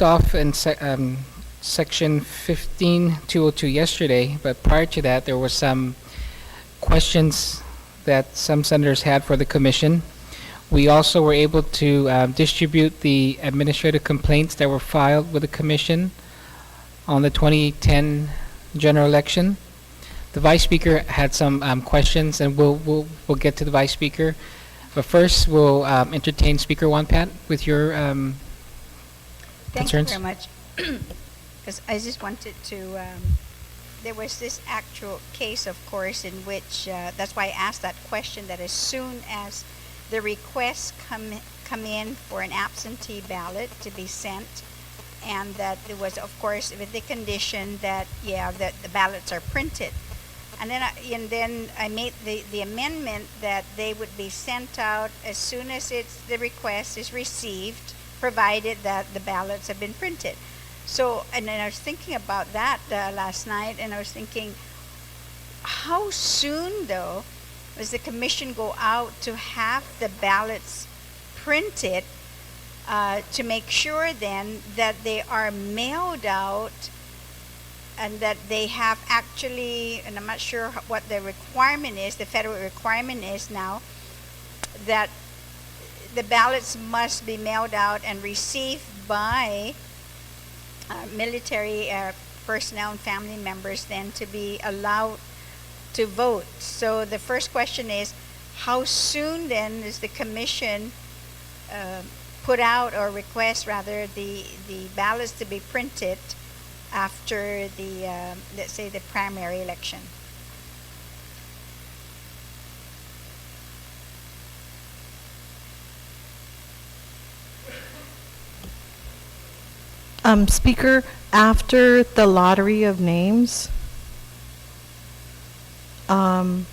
off in section 15202 yesterday, but prior to that, there was some questions that some senators had for the commission. We also were able to distribute the administrative complaints that were filed with the commission on the 2010 general election. The vice speaker had some questions, and we'll get to the vice speaker. But first, we'll entertain Speaker 1, Pat, with your Thank you concerns. very much. Because I just wanted to, there was this actual case, of course, in which, that's why I asked that question, that as soon as the requests come in for an absentee ballot to be sent, and that it was, of course, with the condition that, that the ballots are printed. And then I made the amendment that they would be sent out as soon as the request is received, provided that the ballots have been printed. So, and then I was thinking about that last night, and I was thinking, how soon, though, does the commission go out to have the ballots printed to make sure then that they are mailed out and that they have actually, and I'm not sure what the requirement is, the federal requirement is now, that the ballots must be mailed out and received by military personnel and family members then to be allowed to vote. So the first question is, how soon then is the commission put out, or request rather, the ballots to be printed after the, let's say, the primary election? Speaker, after the lottery of names, after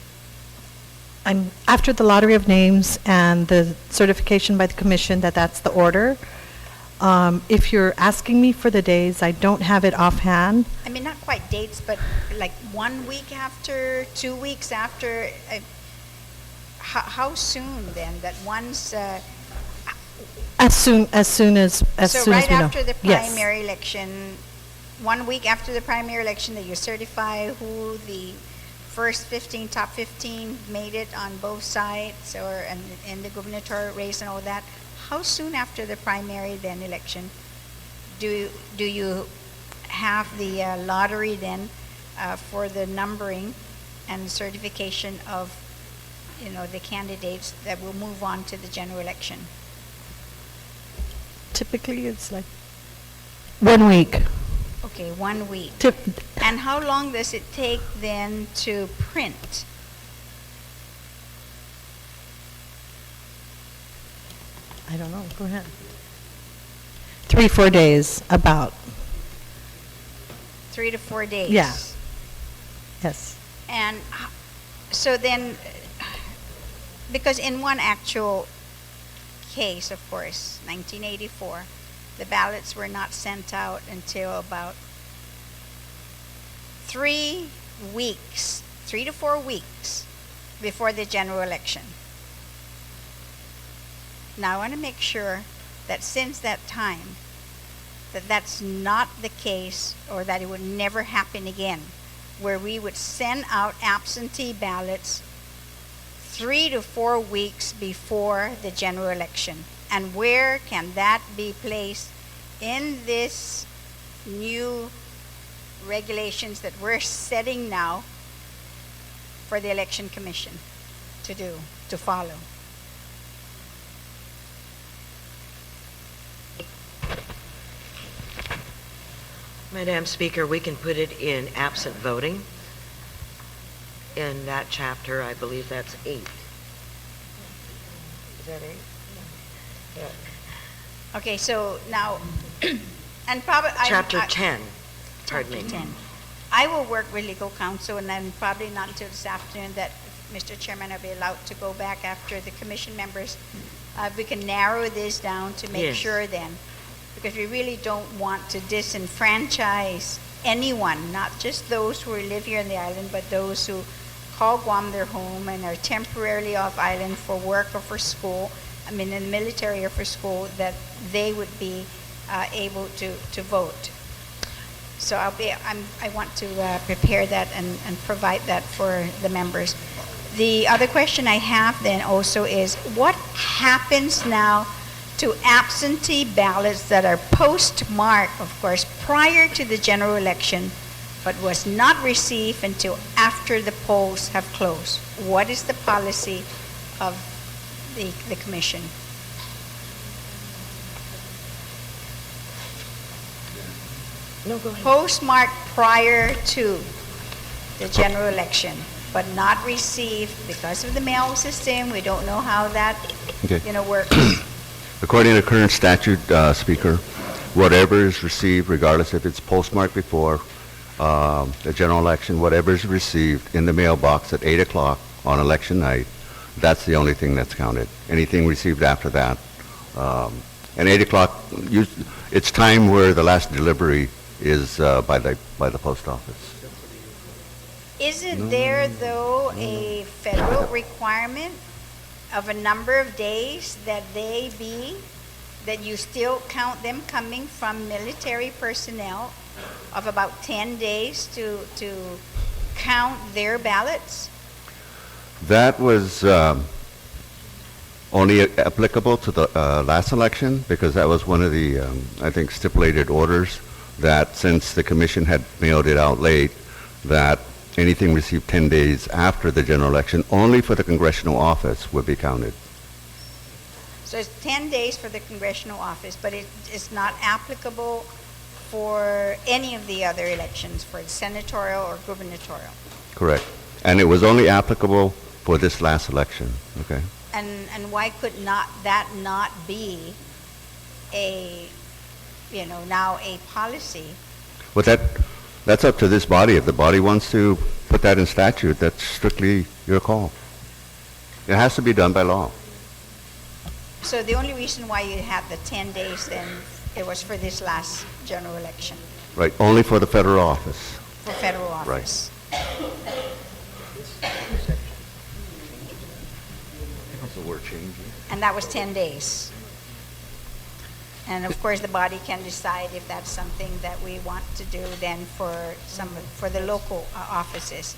the lottery of names and the certification by the commission that that's the order, if you're asking me for the days, I don't have it offhand. I mean, not quite dates, but like 1 week after, 2 weeks after. How soon then? That once. As soon as So right we know. after the Yes. primary election, 1 week after the primary election, that you certify who the first 15, top 15 made it on both sides, or in the gubernatorial race and all that. How soon after the primary then election do you have the lottery then for the numbering and certification of the candidates that will move on to the general election? Typically, it's like 1 week. Okay, 1 week. Tip- And how long does it take then to print? I don't know. Go ahead. 3-4 days, about. 3 to 4 days. Yeah. Yes. And so then, because in one actual case, of course, 1984, the ballots were not sent out until about 3 weeks, 3 to 4 weeks before the general election. Now, I want to make sure that since that time, that that's not the case, or that it would never happen again, where we would send out absentee ballots 3 to 4 weeks before the general election. And where can that be placed in this new regulations that we're setting now for the election commission to follow? Madam Speaker, we can put it in absent voting. In that chapter, I believe that's 8. Is that 8? Yeah. Okay, so now, and probably Chapter 10, pardon me. 10. I will work with legal counsel, and then probably not until this afternoon that, Mr. Chairman, I'll be allowed to go back after the commission members. We can narrow this down to make Yes. sure then, because we really don't want to disenfranchise anyone, not just those who live here on the island, but those who call Guam their home and are temporarily off island for work or for school, I mean in the military or for school, that they would be able to vote. So I want to prepare that and provide that for the members. The other question I have then also is, what happens now to absentee ballots that are postmarked, of course, prior to the general election, but was not received until after the polls have closed? What is the policy of the commission? No, go ahead. Postmarked prior to the general election, but not received because of the mail system. We don't know how that, Okay. works. According to current statute, Speaker, whatever is received, regardless if it's postmarked before the general election, whatever is received in the mailbox at 8 o'clock on election night, that's the only thing that's counted. Anything received after that. And 8 o'clock, it's time where the last delivery is by the post office. Isn't there, though, a federal requirement of a number of days that that you still count them coming from military personnel of about 10 days to count their ballots? That was only applicable to the last election, because that was one of the, I think, stipulated orders, that since the commission had mailed it out late, that anything received 10 days after the general election, only for the congressional office, would be counted. So it's 10 days for the congressional office, but it's not applicable for any of the other elections, for senatorial or gubernatorial. Correct. And it was only applicable for this last election, okay? And why could that not be a, now a policy? Well, that's up to this body. If the body wants to put that in statute, that's strictly your call. It has to be done by law. So the only reason why you had the 10 days then, it was for this last general election, Right, only for the federal office. for federal office. So we're changing. And that was 10 days. And of course, the body can decide if that's something that we want to do then for the local offices.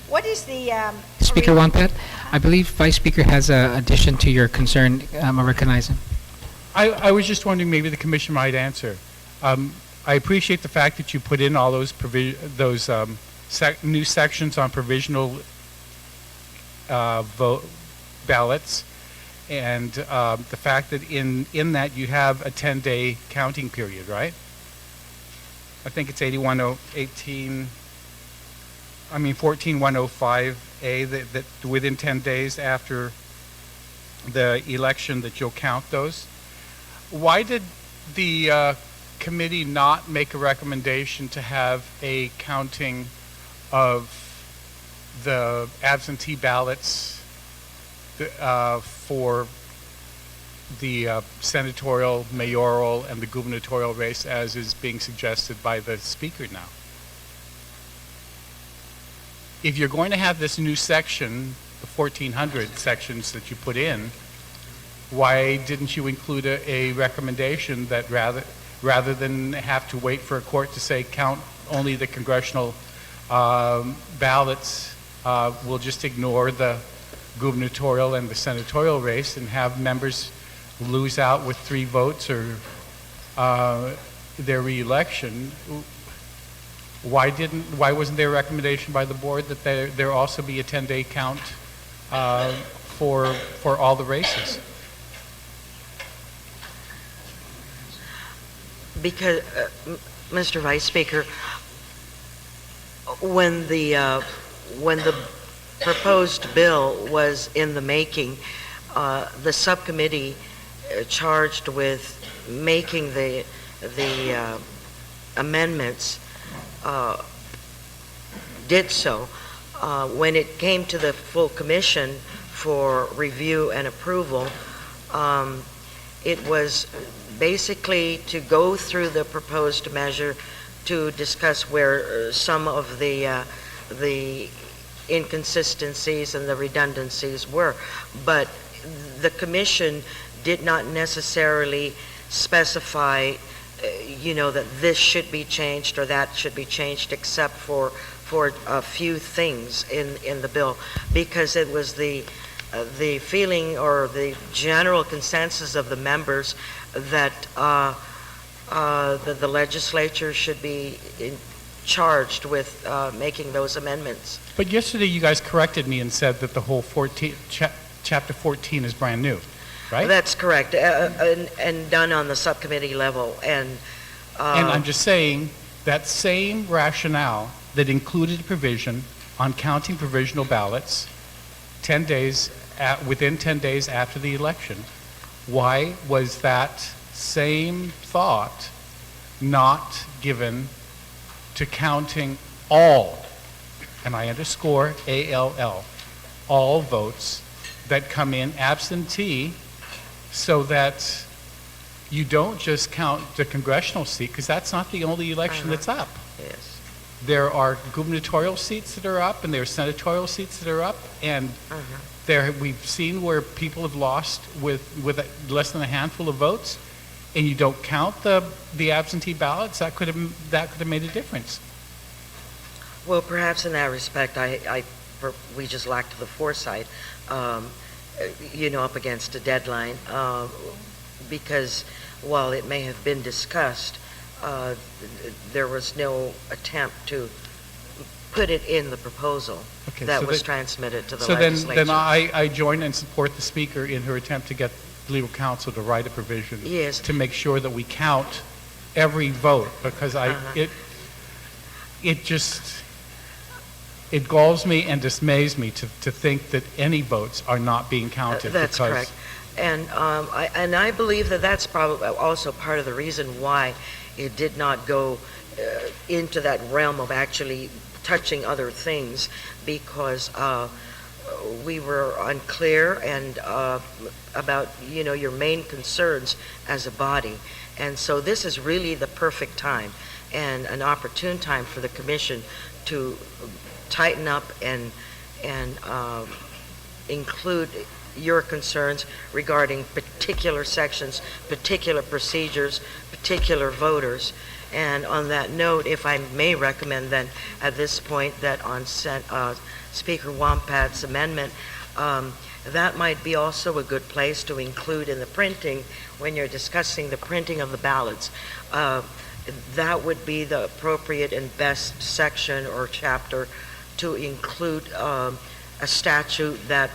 What is the... Speaker Wampat, I believe Vice Speaker has an addition to your concern. I recognize him. I was just wondering, maybe the commission might answer. I appreciate the fact that you put in all those new sections on provisional ballots, and the fact that in that you have a 10-day counting period, right? I think it's 14105A, that within 10 days after the election that you'll count those. Why did the committee not make a recommendation to have a counting of the absentee ballots for the senatorial, mayoral, and the gubernatorial race, as is being suggested by the speaker now? If you're going to have this new section, the 1400 sections that you put in, why didn't you include a recommendation that rather than have to wait for a court to say count only the congressional ballots, we'll just ignore the gubernatorial and the senatorial race and have members lose out with 3 votes or their re-election? Why wasn't there a recommendation by the board that there also be a 10-day count for all the races? Because, Mr. Vice Speaker, when the proposed bill was in the making, the subcommittee charged with making the amendments did so. When it came to the full commission for review and approval, it was basically to go through the proposed measure to discuss where some of the inconsistencies and the redundancies were. But the commission did not necessarily specify that this should be changed or that should be changed, except for a few things in the bill, because it was the feeling or the general consensus of the members that the legislature should be charged with making those amendments. But yesterday you guys corrected me and said that the whole chapter 14 is brand new, right? That's correct, and done on the subcommittee level. And I'm just saying that same rationale that included a provision on counting provisional ballots 10 days within 10 days after the election, why was that same thought not given to counting all, and I underscore ALL, all votes that come in absentee, so that you don't just count the congressional seat, because that's not the only election that's up. yes. There are gubernatorial seats that are up, and there are senatorial seats that are up, and we've seen where people have lost with less than a handful of votes, and you don't count the absentee ballots. That could have made a difference. Well, perhaps in that respect, we just lacked the foresight, up against a deadline, because while it may have been discussed, there was no attempt to put it in the proposal that was transmitted to the legislature. Then I join and support the speaker in her attempt to get legal counsel to write a provision to make sure that we count every vote, because it galls me and dismays me to think that any votes are not being counted. That's correct. And I believe that that's probably also part of the reason why it did not go into that realm of actually touching other things, because we were unclear and about your main concerns as a body. And so this is really the perfect time and an opportune time for the commission to tighten up and include your concerns regarding particular sections, particular procedures, particular voters. And on that note, if I may recommend then at this point that on Speaker Wampat's amendment, that might be also a good place to include in the printing, when you're discussing the printing of the ballots. That would be the appropriate and best section or chapter to include a statute that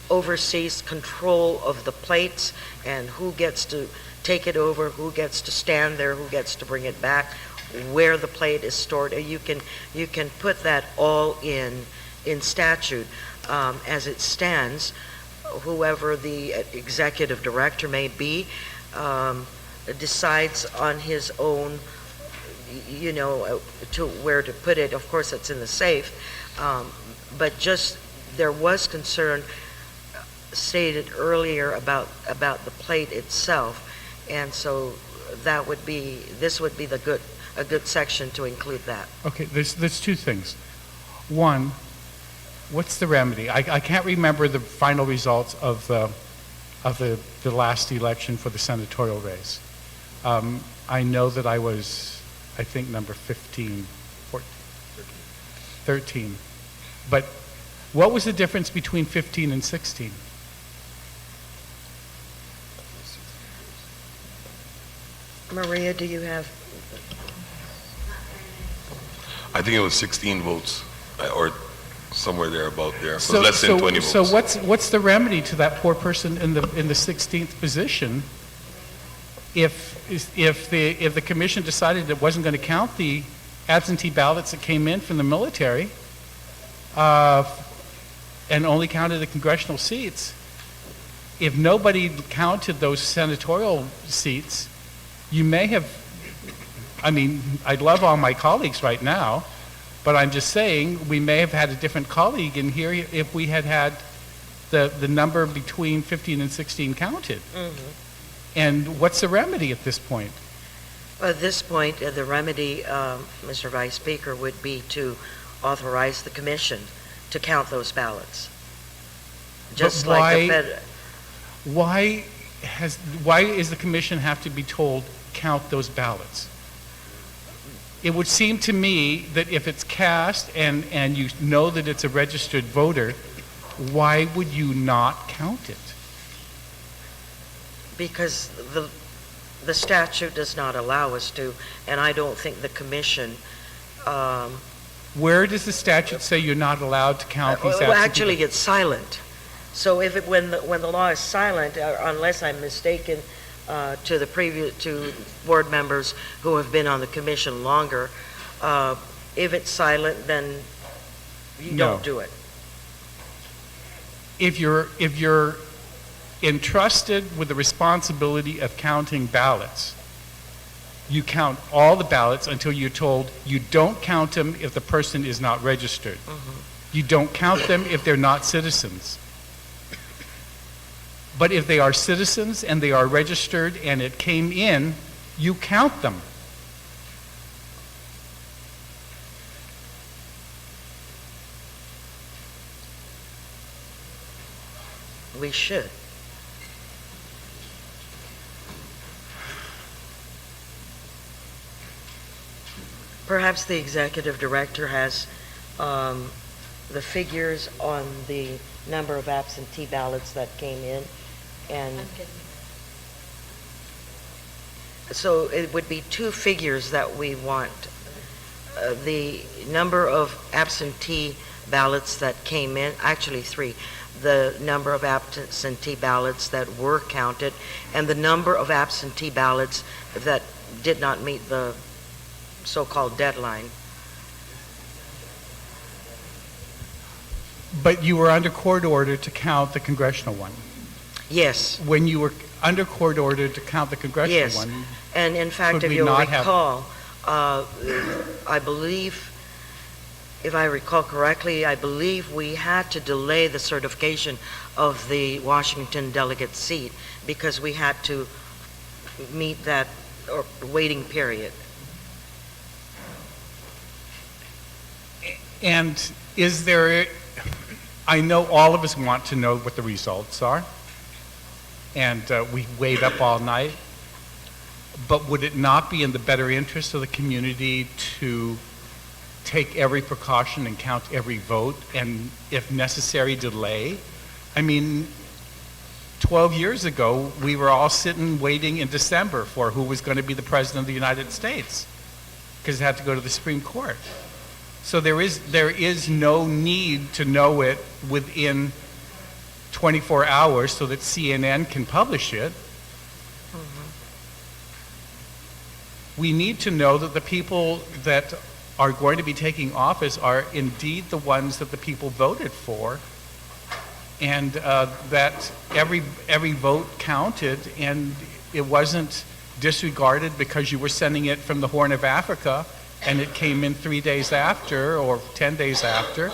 oversees control of the plates and who gets to take it over, who gets to stand there, who gets to bring it back, where the plate is stored. You can put that all in statute. As it stands, whoever the executive director may be decides on his own, to where to put it. Of course, it's in the safe, but just there was concern stated earlier about the plate itself, and so this would be a good section to include that. Okay, there's two things. One, what's the remedy? I can't remember the final results of the last election for the senatorial race. I know that I was, I think, number 15, 14, 13. But what was the difference between 15 and 16? Maria, do you have? I think it was 16 votes, or somewhere there, about there. So less than 20 votes. So what's the remedy to that poor person in the 16th position if the commission decided it wasn't going to count the absentee ballots that came in from the military and only counted the congressional seats? If nobody counted those senatorial seats, you may have, I love all my colleagues right now, but I'm just saying we may have had a different colleague in here if we had the number between 15 and 16 counted. Mm-hmm. And what's the remedy at this point? At this point, the remedy, Mr. Vice Speaker, would be to authorize the commission to count those ballots. Just like the Fed. Why does the commission have to be told count those ballots? It would seem to me that if it's cast and you know that it's a registered voter, why would you not count it? Because the statute does not allow us to, and I don't think the commission, Where does the statute say you're not allowed to count these well, absentee actually, it's silent. So when the law is silent, unless I'm mistaken, to board members who have been on the commission longer, if it's silent, then you No. don't do it. If you're entrusted with the responsibility of counting ballots, you count all the ballots until you're told you don't count them if the person is not registered. You don't count them if they're not citizens. But if they are citizens and they are registered and it came in, you count them. We should. Perhaps the executive director has the figures on the number of absentee ballots that came in, and so it would be two figures that we want. The number of absentee ballots that came in, actually three, the number of absentee ballots that were counted, and the number of absentee ballots that did not meet the so-called deadline. But you were under court order to count the congressional one. Yes, When you were under court order to count the congressional Yes. one, and in fact, Could if we you'll not have- recall, I believe, if I recall correctly, I believe we had to delay the certification of the Washington delegate seat because we had to meet that waiting period. and is there, I know all of us want to know what the results are, and we wait up all night, but would it not be in the better interest of the community to take every precaution and count every vote, and if necessary, delay? I mean, 12 years ago, we were all sitting waiting in December for who was going to be the President of the United States, because it had to go to the Supreme Court. So there is no need to know it within 24 hours so that CNN can publish it. We need to know that the people that are going to be taking office are indeed the ones that the people voted for, and that every vote counted, and it wasn't disregarded because you were sending it from the Horn of Africa and it came in 3 days after or 10 days after,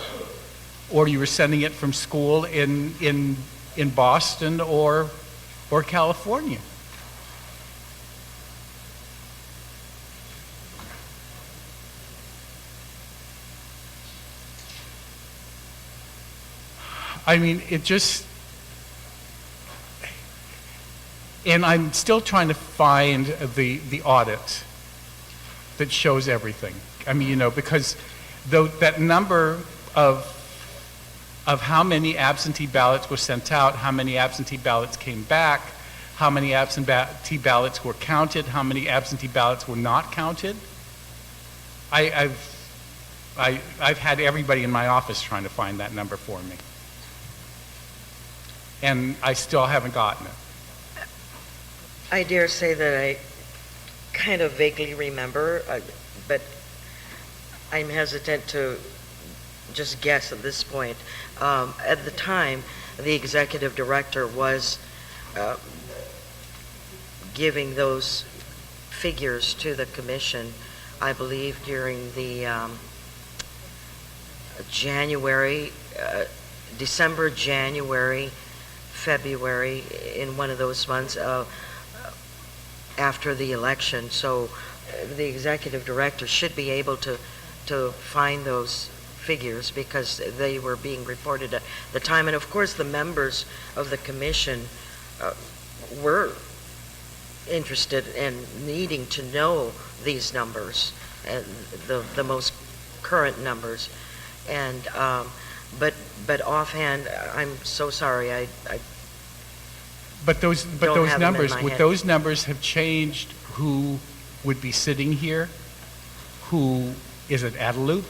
or you were sending it from school in Boston or California. I mean, it just, and I'm still trying to find the audit that shows everything. I mean, because that number of how many absentee ballots were sent out, how many absentee ballots came back, how many absentee ballots were counted, how many absentee ballots were not counted. I've had everybody in my office trying to find that number for me, and I still haven't gotten it. I dare say that I kind of vaguely remember, but I'm hesitant to just guess at this point. At the time, the executive director was giving those figures to the commission, I believe, during the December, January, February, in one of those months after the election. So the executive director should be able to find those figures because they were being reported at the time. And of course, the members of the commission were interested in needing to know these numbers, the most current numbers. And, but offhand, I'm so sorry, I But those Don't have them in numbers, my would head. those numbers have changed who would be sitting here? Who, is it Adelup?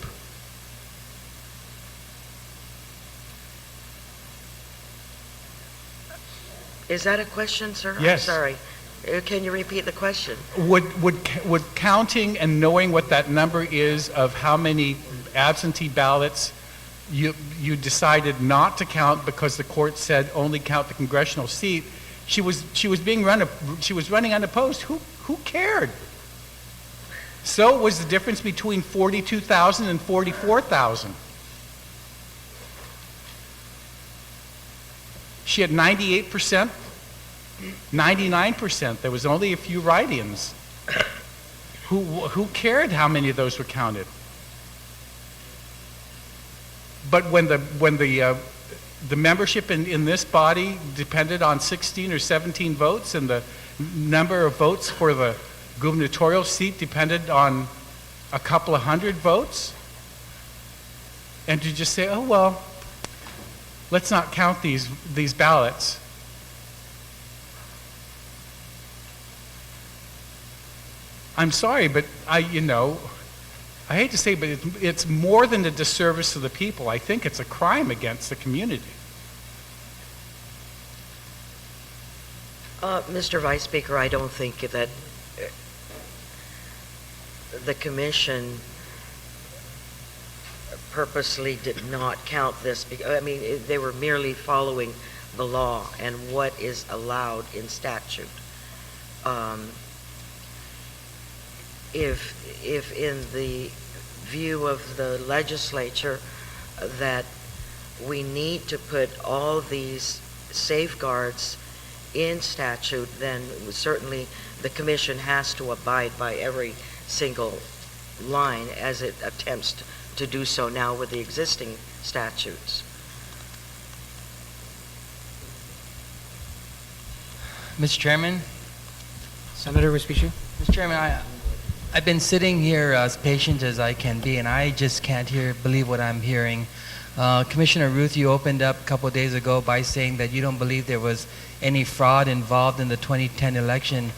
Is that a question, sir? Yes. I'm sorry. Can you repeat the question? Would counting and knowing what that number is of how many absentee ballots you decided not to count because the court said only count the congressional seat, she was running unopposed. Who cared? So was the difference between 42,000 and 44,000. She had 98%, 99%. There was only a few write-ins. Who cared how many of those were counted? But when the membership in this body depended on 16 or 17 votes, and the number of votes for the gubernatorial seat depended on a couple of hundred votes, and to just say, oh, well, let's not count these ballots. I'm sorry, but I hate to say, but it's more than a disservice to the people. I think it's a crime against the community. Mr. Vice Speaker, I don't think that the commission purposely did not count this. I mean, they were merely following the law and what is allowed in statute. If in the view of the legislature that we need to put all these safeguards in statute, then certainly the commission has to abide by every single line as it attempts to do so now with the existing statutes. Mr. Chairman, Senator Respicio? Mr. Chairman, I've been sitting here as patient as I can be, and I just can't believe what I'm hearing. Commissioner Ruth, you opened up a couple of days ago by saying that you don't believe there was any fraud involved in the 2010 election.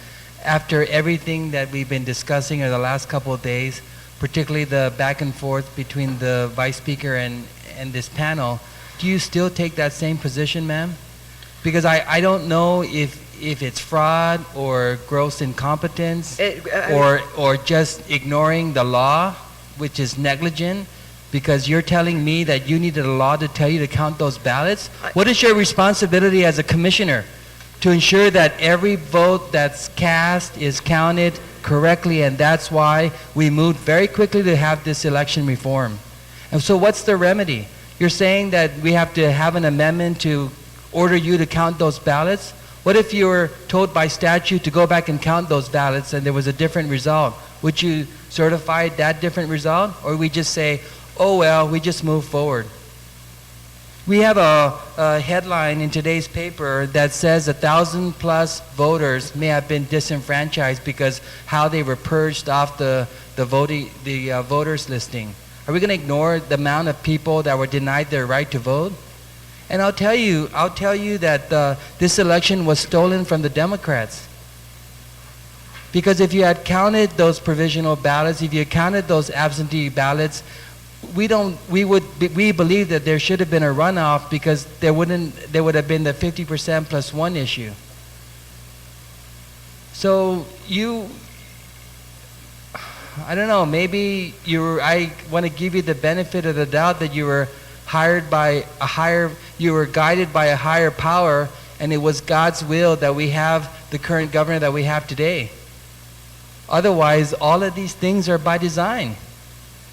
After everything that we've been discussing in the last couple of days, particularly the back and forth between the Vice Speaker and this panel, do you still take that same position, ma'am? Because I don't know if it's fraud or gross incompetence or just ignoring the law, which is negligent, because you're telling me that you needed a law to tell you to count those ballots. What is your responsibility as a commissioner to ensure that every vote that's cast is counted correctly? And that's why we moved very quickly to have this election reform. And so what's the remedy? You're saying that we have to have an amendment to order you to count those ballots? What if you were told by statute to go back and count those ballots and there was a different result? Would you certify that different result? Or we just say, oh well, we just move forward? We have a headline in today's paper that says 1,000+ voters may have been disenfranchised because how they were purged off the voters listing. Are we going to ignore the amount of people that were denied their right to vote? And I'll tell you that this election was stolen from the Democrats. Because if you had counted those provisional ballots, if you had counted those absentee ballots, we believe that there should have been a runoff, because there would have been the 50% plus one issue. So I don't know, maybe I want to give you the benefit of the doubt that you were you were guided by a higher power, and it was God's will that we have the current governor that we have today. Otherwise, all of these things are by design.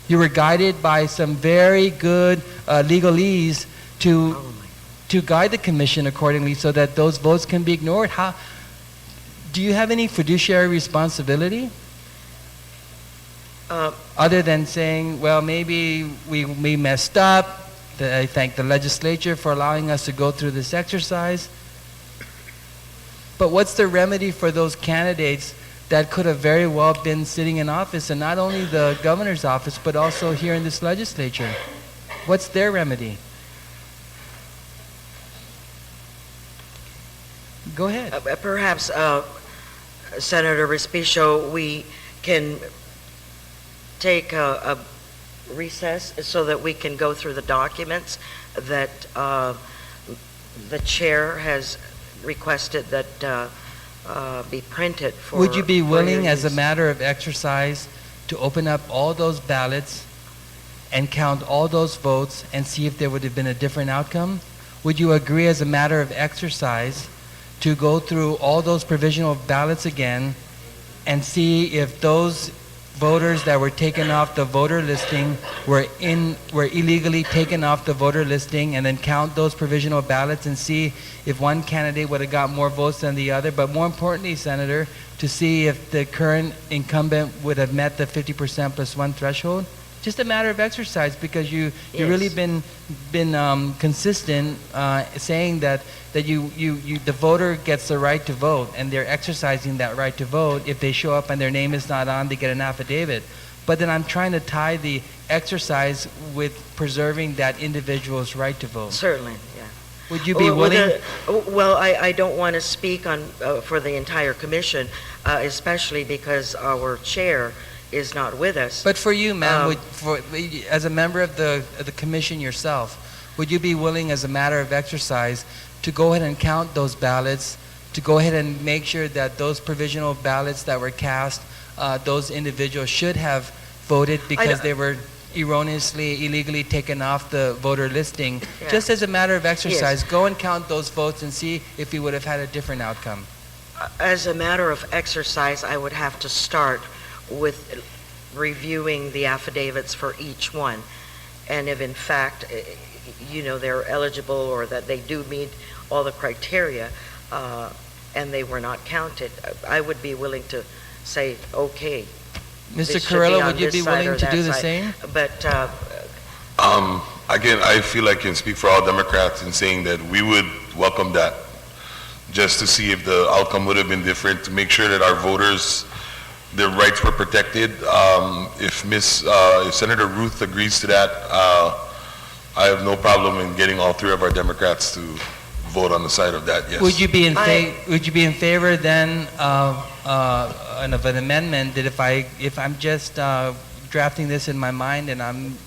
You were guided by some very good legalese to guide the commission accordingly so that those votes can be ignored. Do you have any fiduciary responsibility? Other than saying, well, maybe we messed up. I thank the legislature for allowing us to go through this exercise. But what's the remedy for those candidates that could have very well been sitting in office, and not only the governor's office, but also here in this legislature? What's their remedy? Go ahead. Perhaps, Senator Respicio, we can take a recess so that we can go through the documents that the chair has requested that be printed for. Would you be for willing, your as a use. matter of exercise, to open up all those ballots and count all those votes and see if there would have been a different outcome? Would you agree, as a matter of exercise, to go through all those provisional ballots again and see if those voters that were taken off the voter listing were illegally taken off the voter listing, and then count those provisional ballots and see if one candidate would have got more votes than the other? But more importantly, Senator, to see if the current incumbent would have met the 50% plus one threshold? Just a matter of exercise, because you've really been consistent saying that the voter gets the right to vote, and they're exercising that right to vote. If they show up and their name is not on, they get an affidavit. But then I'm trying to tie the exercise with preserving that individual's right to vote. Certainly, yeah. Would you be willing? Well, I don't want to speak on for the entire commission, especially because our chair is not with us. But for you, ma'am, as a member of the commission yourself, would you be willing, as a matter of exercise, to go ahead and count those ballots, to go ahead and make sure that those provisional ballots that were cast, those individuals should have voted because they were erroneously, illegally taken off the voter listing? Yeah. Just as a matter of exercise, go and count those votes and see if we would have had a different outcome. As a matter of exercise, I would have to start with reviewing the affidavits for each one. And if in fact, they're eligible or that they do meet all the criteria and they were not counted, I would be willing to say, okay. Mr. this should be Carrillo, on would you this be side willing or to that do the side. same? But Again, I feel I can speak for all Democrats in saying that we would welcome that, just to see if the outcome would have been different, to make sure that our voters, their rights were protected. If Senator Ruth agrees to that, I have no problem in getting all three of our Democrats to vote on the side of that, yes. Would you be in favor then of an amendment that if I'm just drafting this in my mind and I'm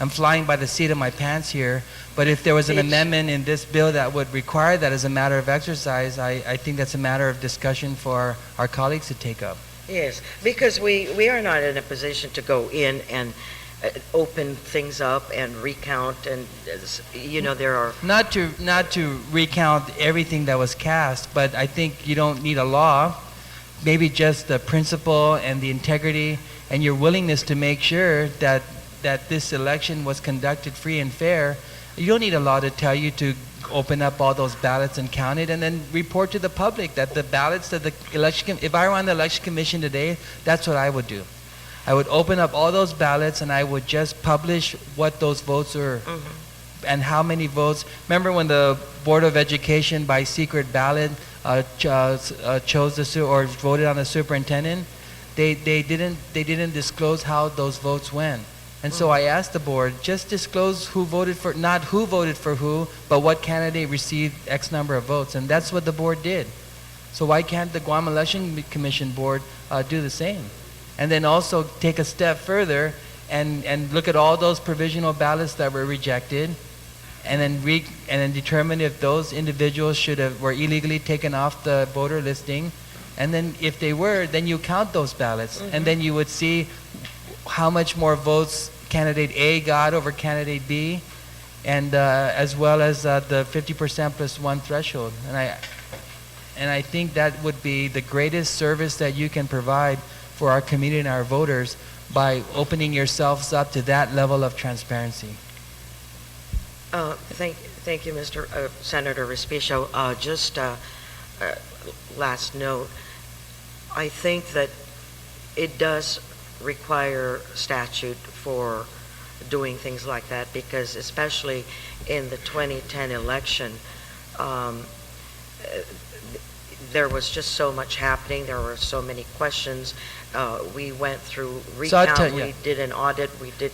flying by the seat of my pants here, but if there was an amendment in this bill that would require that as a matter of exercise, I think that's a matter of discussion for our colleagues to take up. yes, because we are not in a position to go in and open things up and recount, and there are Not to recount everything that was cast, but I think you don't need a law. Maybe just the principle and the integrity and your willingness to make sure that this election was conducted free and fair. You don't need a law to tell you to open up all those ballots and count it, and then report to the public that the ballots that the election. If I were on the election commission today, that's what I would do. I would open up all those ballots and I would just publish what those votes were and how many votes. Remember when the Board of Education by secret ballot chose or voted on the superintendent? They didn't disclose how those votes went. And so I asked the board, just disclose who voted for, not who voted for who, but what candidate received X number of votes. And that's what the board did. So why can't the Guam Election Commission Board do the same? And then also take a step further and look at all those provisional ballots that were rejected, and then determine if those individuals were illegally taken off the voter listing. And then if they were, then you count those ballots, and then you would see how much more votes candidate A got over candidate B, and as well as the 50% plus one threshold. And I think that would be the greatest service that you can provide for our community and our voters, by opening yourselves up to that level of transparency. Thank you, Mr. Senator Respicio. Just last note, I think that it does require statute for doing things like that, because especially in the 2010 election, there was just so much happening. There were so many questions. We went through So I'll recount, tell- we yeah. did an audit, we did,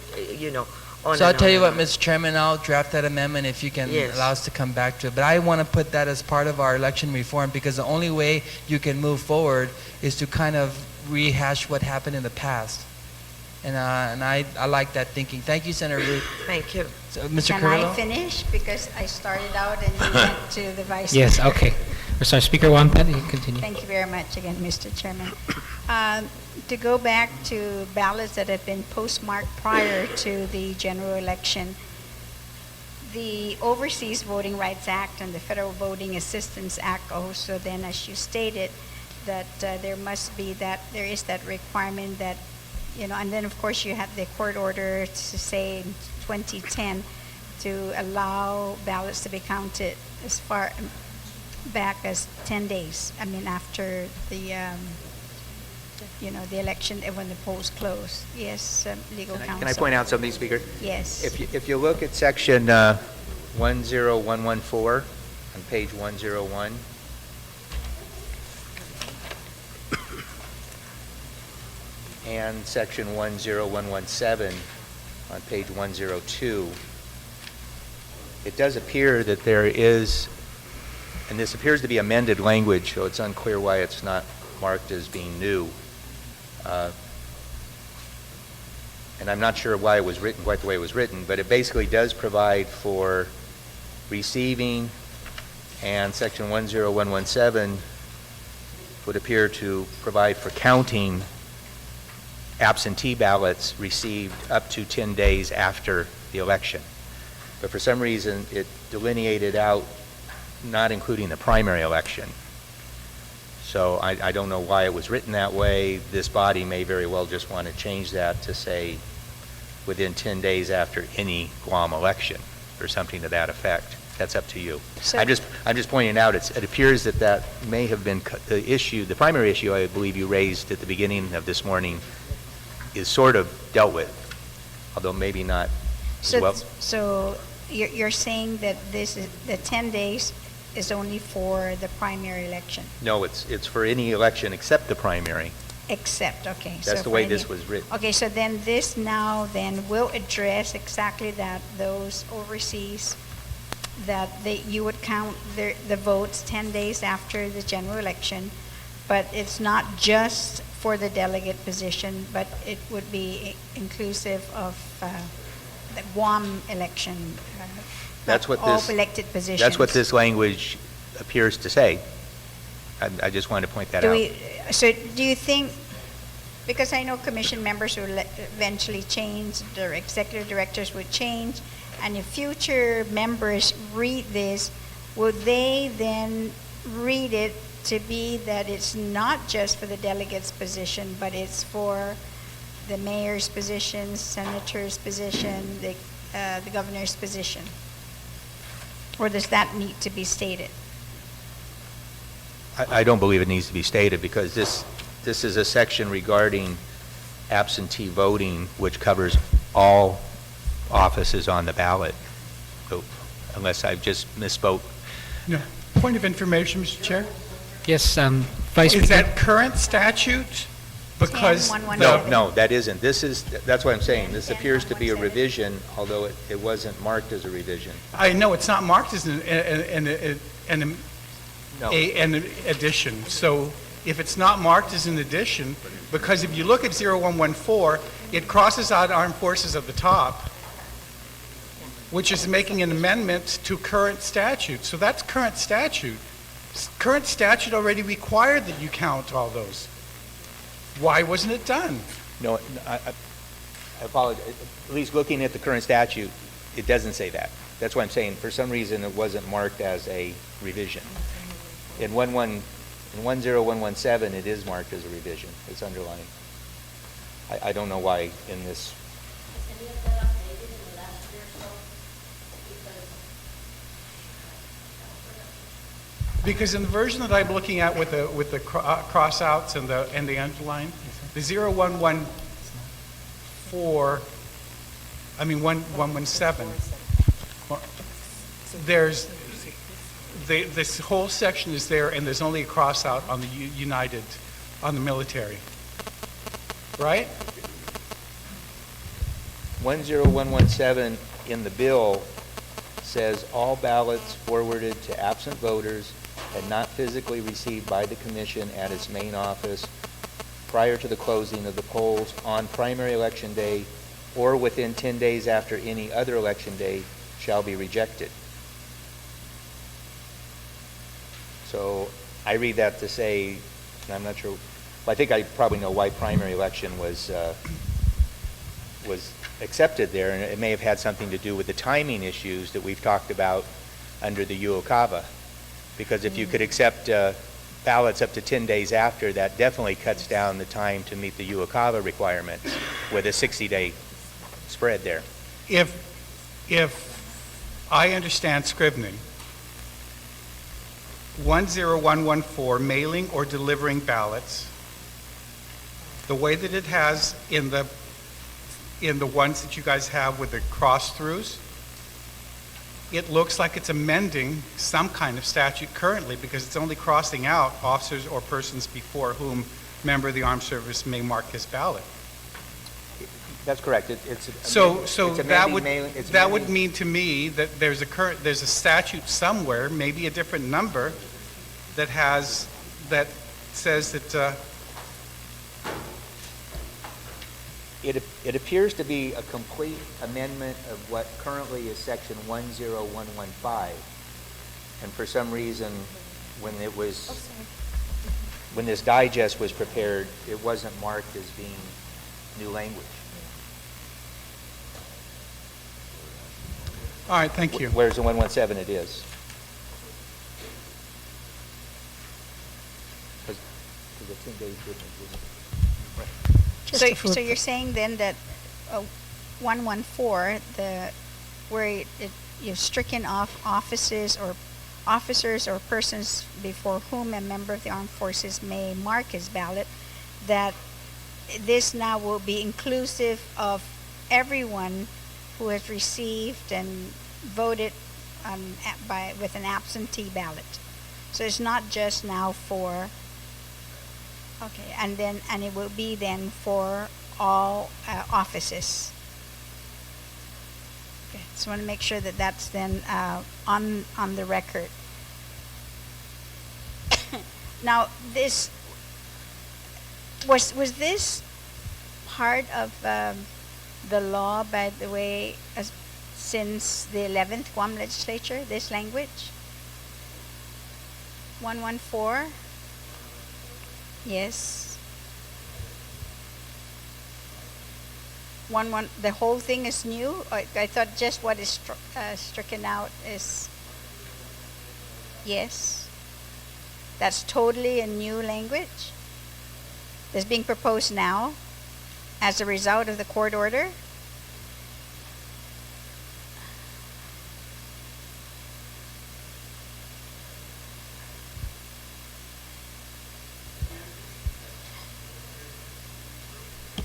on So I'll and tell on you and what, on. Mr. Chairman, I'll draft that amendment if you can Yes. allow us to come back to it. But I want to put that as part of our election reform, because the only way you can move forward is to kind of rehash what happened in the past. And I like that thinking. Thank you, Senator Ruth. Thank you. So, Mr. Can I Carrillo? finish? Because I started out and you went to the vice. Yes, okay. We're sorry, Speaker Wampat, you can continue. Thank you very much again, Mr. Chairman. To go back to ballots that have been postmarked prior to the general election, the Overseas Voting Rights Act and the Federal Voting Assistance Act also then, as you stated, that there is that requirement that, and then of course you have the court order to say in 2010 to allow ballots to be counted as far back as 10 days, after the, the election, when the polls close. Yes, legal counsel. Can I point out something, Speaker? Yes. If you look at section 10114 on page 101, and section 10117 on page 102, it does appear that there is, and this appears to be amended language, so it's unclear why it's not marked as being new. And I'm not sure why it was written quite the way it was written, but it basically does provide for receiving, and section 10117 would appear to provide for counting absentee ballots received up to 10 days after the election. But for some reason, it delineated out not including the primary election. So I don't know why it was written that way. This body may very well just want to change that to say within 10 days after any Guam election or something to that effect. That's up to you. So- I'm just pointing out, it appears that may have been the issue, the primary issue I believe you raised at the beginning of this morning is sort of dealt with, although maybe not as well. So you're saying that the 10 days is only for the primary election? No, it's for any election except the primary. Except, okay. so That's the for way any- this was written. Okay, so then this now then will address exactly that, those overseas, that you would count the votes 10 days after the general election, but it's not just for the delegate position, but it would be inclusive of the Guam election. That's what all this- elected positions. That's what this language appears to say. I just wanted to point that out. So do you think, because I know commission members will eventually change, their executive directors would change, and if future members read this, would they then read it to be that it's not just for the delegate's position, but it's for the mayor's position, senator's position, the governor's position? Or does that need to be stated? I don't believe it needs to be stated because this is a section regarding absentee voting, which covers all offices on the ballot, so, unless I've just misspoke. No. Point of information, Mr. Chair? Yes, Vice Is Speaker. that current statute? Because 10-117. No, that isn't. That's what I'm saying. This appears to be a revision, although it wasn't marked as a revision. I know it's not marked as an No. addition. So if it's not marked as an addition, because if you look at 0114, it crosses out armed forces at the top, which is making an amendment to current statute. So that's current statute. Current statute already required that you count all those. Why wasn't it done? No, I apologize. At least looking at the current statute, it doesn't say that. That's why I'm saying, for some reason, it wasn't marked as a revision. In 10117, it is marked as a revision. It's underlined. I don't know why in this. Because in the version that I'm looking at with the cross-outs and the underline, the 117, there's this whole section is there, and there's only a cross out on the United, on the military, right? 10117 in the bill says all ballots forwarded to absent voters and not physically received by the commission at its main office prior to the closing of the polls on primary election day or within 10 days after any other election day shall be rejected. So I read that to say, and I'm not sure, well, I think I probably know why primary election was accepted there, and it may have had something to do with the timing issues that we've talked about under the UOCAVA. Because if you could accept ballots up to 10 days after, that definitely cuts down the time to meet the UOCAVA requirements with a 60-day spread there. If I understand scrivening, 10114, mailing or delivering ballots, the way that it has in the ones that you guys have with the cross-throughs, it looks like it's amending some kind of statute currently, because it's only crossing out officers or persons before whom member of the armed service may mark his ballot. That's correct. So it's that amending would mean to me that there's a statute somewhere, maybe a different number, that says that It appears to be a complete amendment of what currently is section 10115. And for some reason, when this digest was prepared, it wasn't marked as being new language. all right, thank you. Whereas in 117 it is. Because the 10 days didn't. So you're saying then that 114, where you've stricken off officers or persons before whom a member of the armed forces may mark his ballot, that this now will be inclusive of everyone who has received and voted with an absentee ballot. So it's not just now for. Okay, and it will be then for all offices. Okay, so I want to make sure that that's then on the record. Now, this was this part of the law, by the way, since the 11th Guam Legislature, this language? 114? Yes. The whole thing is new? I thought just what is stricken out is... Yes. That's totally a new language that's being proposed now as a result of the court order?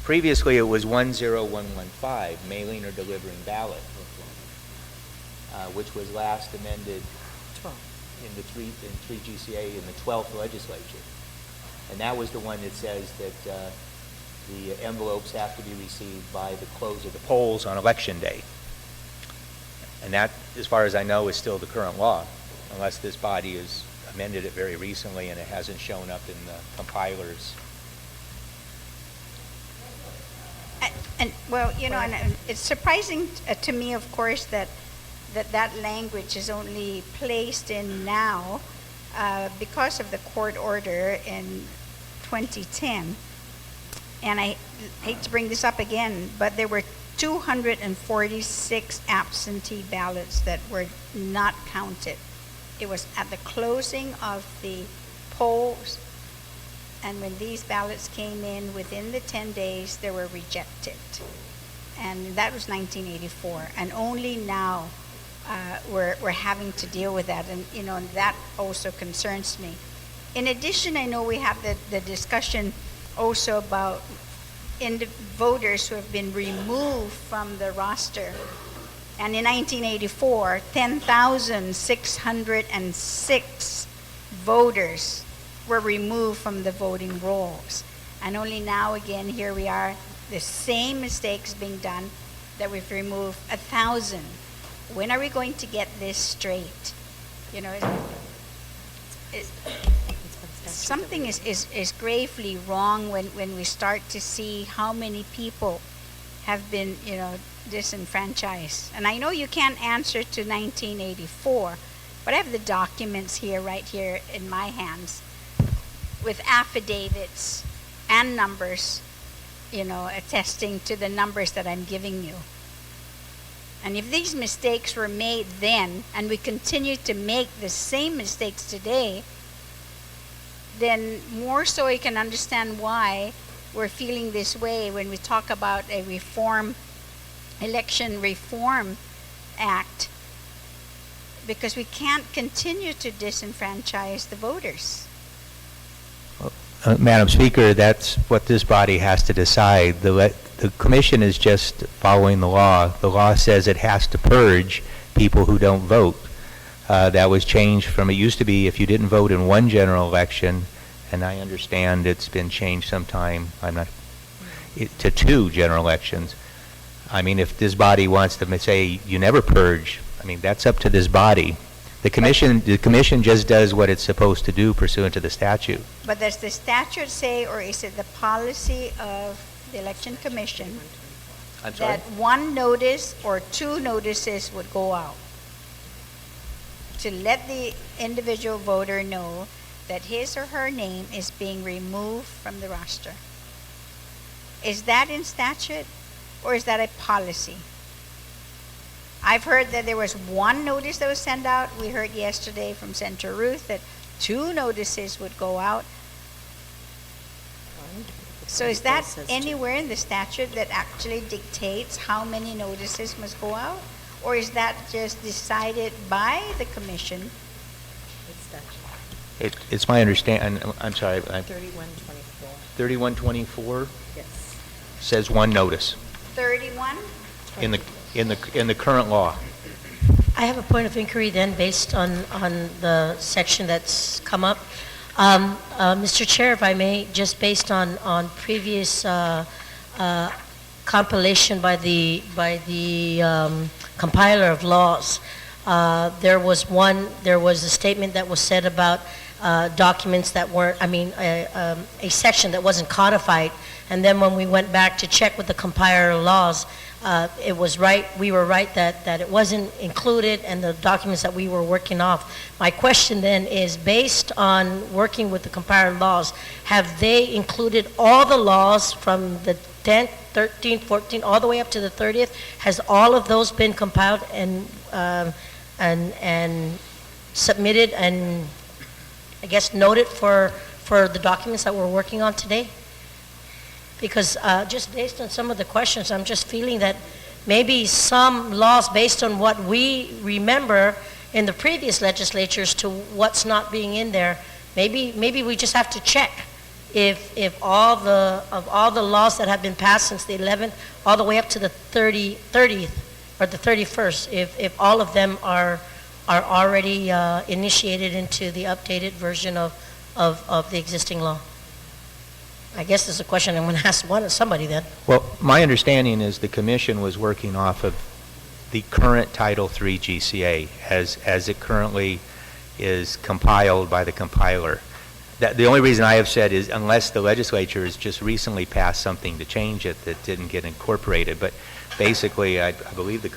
Previously, it was 10115, mailing or delivering ballot, which was last amended in the 3 GCA in the 12th legislature. And that was the one that says that the envelopes have to be received by the close of the polls on election day. And that, as far as I know, is still the current law, unless this body has amended it very recently and it hasn't shown up in the compilers. And well, and it's surprising to me, of course, that language is only placed in now because of the court order in 2010. And I hate to bring this up again, but there were 246 absentee ballots that were not counted. It was at the closing of the polls, and when these ballots came in within the 10 days, they were rejected. And that was 1984. And only now we're having to deal with that. And, and that also concerns me. In addition, I know we have the discussion also about voters who have been removed from the roster. And in 1984, 10,606 voters were removed from the voting rolls. And only now, again, here we are, the same mistakes being done, that we've removed 1,000. When are we going to get this straight? You know, something is gravely wrong when we start to see how many people have been, you know, disenfranchised. And I know you can't answer to 1984, but I have the documents here, right here in my hands, with affidavits and numbers, you know, attesting to the numbers that I'm giving you. And if these mistakes were made then, and we continue to make the same mistakes today, then more so you can understand why we're feeling this way when we talk about a election reform act, because we can't continue to disenfranchise the voters. Madam Speaker, that's what this body has to decide. The commission is just following the law. The law says it has to purge people who don't vote. That was changed from, it used to be if you didn't vote in one general election, and I understand it's been changed sometime, to 2 general elections. I mean, if this body wants to say you never purge, I mean, that's up to this body. The commission just does what it's supposed to do pursuant to the statute. But does the statute say, or is it the policy of the election commission, I'm sorry? that 1 notice or 2 notices would go out to let the individual voter know that his or her name is being removed from the roster? Is that in statute, or is that a policy? I've heard that there was 1 notice that was sent out. We heard yesterday from Senator Ruth that 2 notices would go out. So is that anywhere in the statute that actually dictates how many notices must go out? Or is that just decided by the commission? It's my understanding, I'm sorry. 3124. 3124 Yes. says 1 notice 31? in the current law. I have a point of inquiry then based on the section that's come up. Mr. Chair, if I may, just based on previous compilation by the compiler of laws, there was a statement that was said about documents that weren't, a section that wasn't codified, and then when we went back to check with the compiler of laws, it was right, we were right that it wasn't included in the documents that we were working off. My question then is, based on working with the compiler laws, have they included all the laws from the 10th, 13th, 14th, all the way up to the 30th? Has all of those been compiled and submitted and, I guess, noted for the documents that we're working on today? Because just based on some of the questions, I'm just feeling that maybe some laws, based on what we remember in the previous legislatures to what's not being in there, maybe we just have to check if all the laws that have been passed since the 11th all the way up to the 30th or the 31st, if all of them are already initiated into the updated version of the existing law. I guess this is a question I'm going to ask somebody then. Well, my understanding is the commission was working off of the current Title III GCA as it currently is compiled by the compiler. The only reason I have said is unless the legislature has just recently passed something to change it that didn't get incorporated, but basically I believe the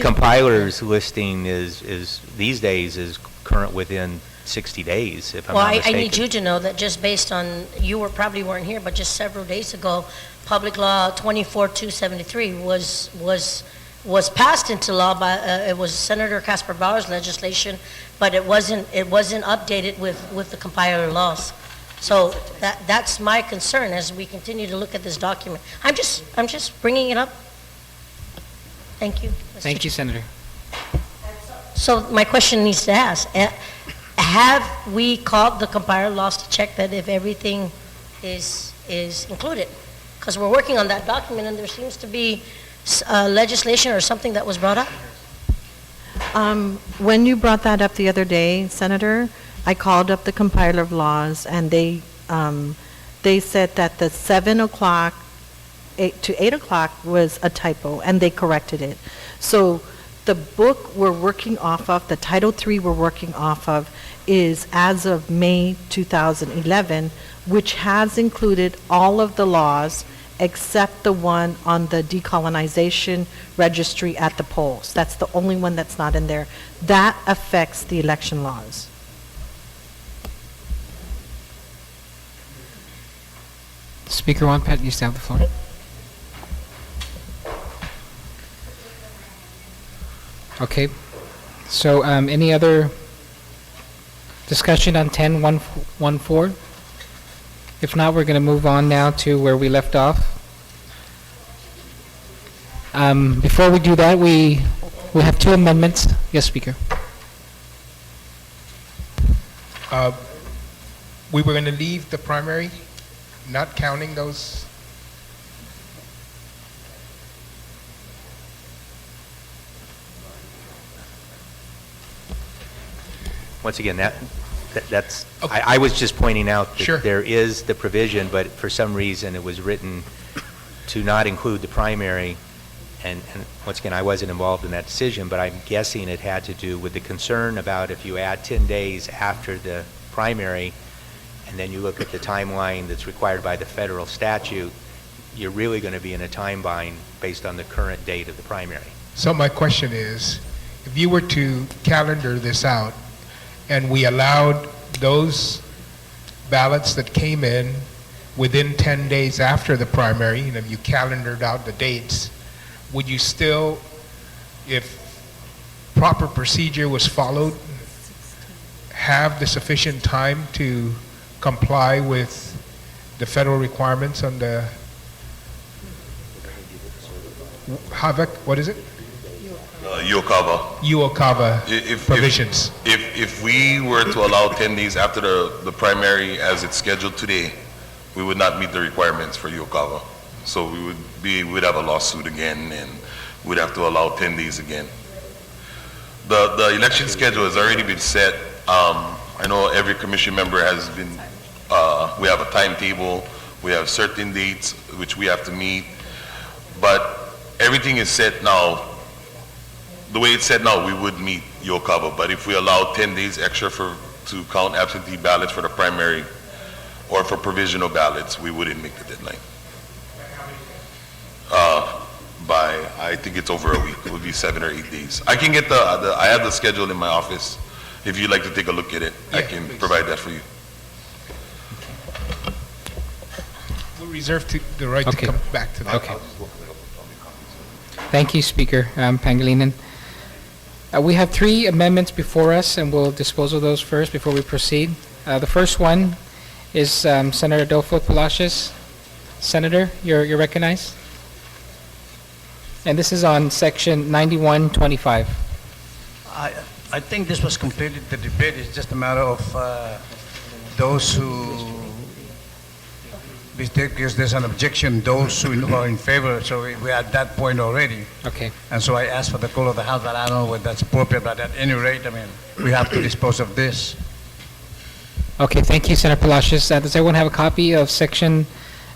compiler's listing is these days is current within 60 days, if I'm not mistaken. I need you to know that just based on, probably weren't here, but just several days ago, Public Law 24273 was passed into law by, it was Senator Casper Bauer's legislation, but it wasn't updated with the compiler laws. So that's my concern as we continue to look at this document. I'm just bringing it up. Thank you. Thank you, Senator. So my question needs to ask, have we called the compiler laws to check that if everything is included? Because we're working on that document and there seems to be legislation or something that was brought up? When you brought that up the other day, Senator, I called up the compiler of laws, and they said that the 7 o'clock to 8 o'clock was a typo, and they corrected it. So the book we're working off of, the Title III we're working off of, is as of May 2011, which has included all of the laws except the one on the decolonization registry at the polls. That's the only one that's not in there. That affects the election laws. Speaker Juan Pet, you still have the floor. Okay, so any other discussion on 10.114? If not, we're going to move on now to where we left off. Before we do that, we have two amendments. Yes, Speaker. We were going to leave the primary, not counting those. Once again, that's, Okay. I was just pointing out Sure. that there is the provision, but for some reason it was written to not include the primary. And once again, I wasn't involved in that decision, but I'm guessing it had to do with the concern about if you add 10 days after the primary, and then you look at the timeline that's required by the federal statute, you're really going to be in a time bind based on the current date of the primary. So my question is, if you were to calendar this out, and we allowed those ballots that came in within 10 days after the primary, you calendared out the dates, would you still, if proper procedure was followed, have the sufficient time to comply with the federal requirements on the HAVC, what is it? Uocava. UOCAVA provisions. If we were to allow 10 days after the primary as it's scheduled today, we would not meet the requirements for Uocava. So we'd have a lawsuit again, and we'd have to allow 10 days again. The election schedule has already been set. I know every commission member has been, we have a timetable, we have certain dates which we have to meet, but everything is set now. The way it's set now, we would meet Uocava, but if we allow 10 days extra to count absentee ballots for the primary or for provisional ballots, we wouldn't make the deadline. I think it's over a week. It would be 7 or 8 days. I can get I have the schedule in my office. If you'd like to take a look at it, I can provide that for you. We'll reserve the right Okay. to come back to that. Okay. Thank you, Speaker Pangilinan. We have three amendments before us, and we'll dispose of those first before we proceed. The first one is Senator Adolfo Palacios. Senator, you're recognized. And this is on section 9125. I think this was completed, the debate is just a matter of those who, because there's an objection, those who are in favor, so we're at that point already. Okay. And so I asked for the call of the House, but I don't know whether that's appropriate, but at any rate, we have to dispose of this. Okay, thank you, Senator Palacios. Does everyone have a copy of section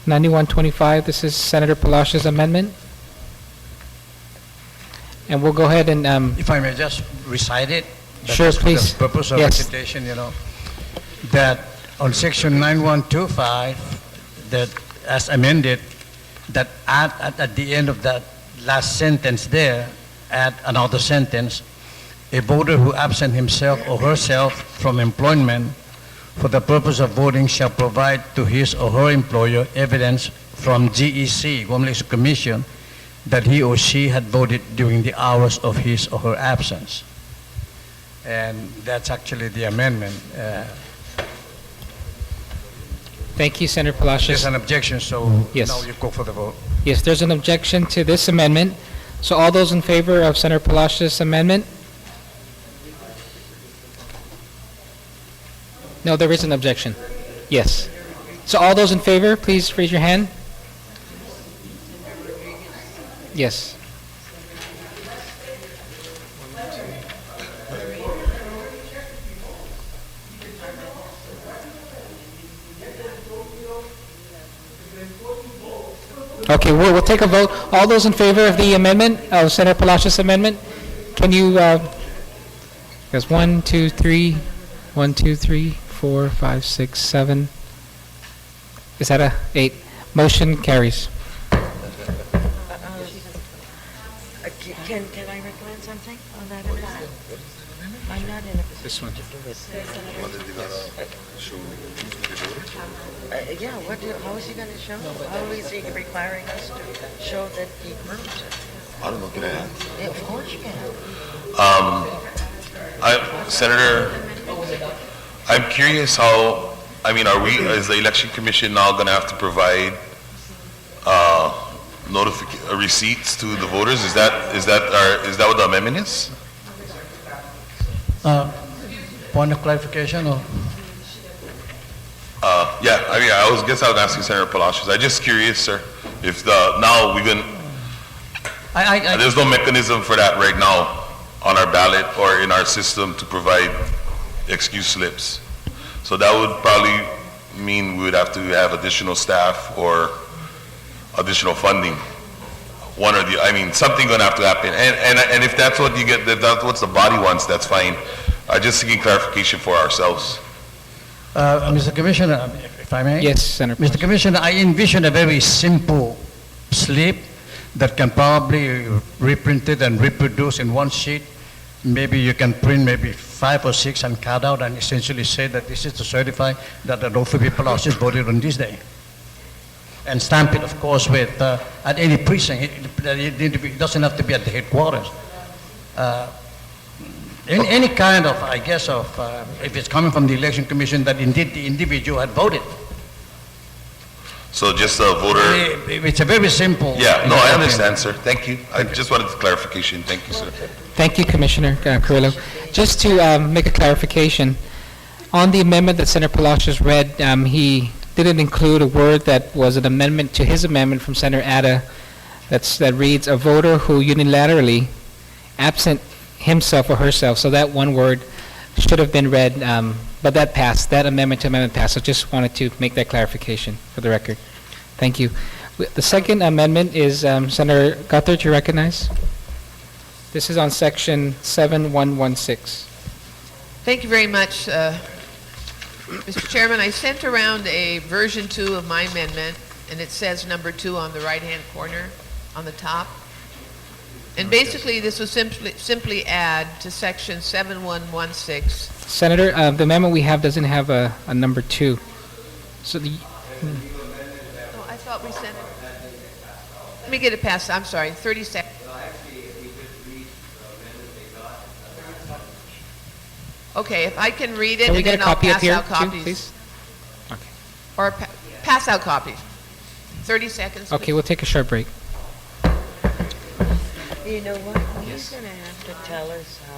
9125? This is Senator Palacios' amendment. And we'll go ahead and, If I may just recite it. that Sure, is for please. the purpose of Yes. recitation, that on section 9125, that as amended, that at the end of that last sentence there, add another sentence, a voter who absent himself or herself from employment for the purpose of voting shall provide to his or her employer evidence from GEC, Guam Legislature Commission, that he or she had voted during the hours of his or her absence. And that's actually the amendment. thank you, Senator Palacios. There's an objection, so Yes. now you go for the vote. Yes, there's an objection to this amendment. So all those in favor of Senator Palacios' amendment? No, there is an objection. Yes. So all those in favor, please raise your hand. Yes. Okay, we'll take a vote. All those in favor of the amendment, of Senator Palacios' amendment, can you, there's 1, 2, 3, 1, 2, 3, 4, 5, 6, 7. Is that a 8? Motion carries. Can I recommend something on that amendment? I'm not in a This one. Yeah, how is he going to show? How is he requiring us to show that he approved it? I don't know, can I ask? Yeah, of course you can. Senator, I'm curious how, I mean, is the Election Commission now going to have to provide receipts to the voters? Is that what the amendment is? Point of clarification, or? Yeah, I mean, guess I was asking Senator Palacios. I'm just curious, sir, if there's no mechanism for that right now on our ballot or in our system to provide excuse slips. So that would probably mean we would have to have additional staff or additional funding. One or the, I mean, something gonna have to happen. And if that's what you get, if that's what the body wants, that's fine. Just seeking clarification for ourselves. Mr. Commissioner, if I may? Yes, Senator. Mr. Commissioner, I envision a very simple slip that can probably reprinted and reproduced in one sheet. Maybe you can print maybe 5 or 6 and cut out and essentially say that this is to certify that Adolfo P. Palacios voted on this day. And stamp it, of course, with at any precinct. It doesn't have to be at the headquarters. Any kind of, I guess, if it's coming from the Election Commission, that indeed the individual had voted. So just a voter. It's a very simple. Yeah, no, I understand, sir. Thank you. I just wanted clarification. Thank you, sir. Thank you, Commissioner Carrillo. Just to make a clarification, on the amendment that Senator Palacios read, he didn't include a word that was an amendment to his amendment from Senator Ada that reads, a voter who unilaterally absent himself or herself. So that one word should have been read, but that passed. That amendment to amendment passed. So just wanted to make that clarification for the record. Thank you. The second amendment is, Senator Guthrie, you recognize? This is on section 7116. Thank you very much, Mr. Chairman. I sent around a version 2 of my amendment, and it says number 2 on the right-hand corner on the top. And basically, this was simply add to section 7116. Senator, the amendment we have doesn't have a number 2. So the... Oh, I thought we sent it. Let me get it past, I'm sorry, 30 seconds. Okay, if I can read it, Can we and get a then I'll copy up pass here, out too, copies. please? Okay. Or pass out copies. 30 seconds. Okay, we'll take a short break. You know what? He's going to have to tell us how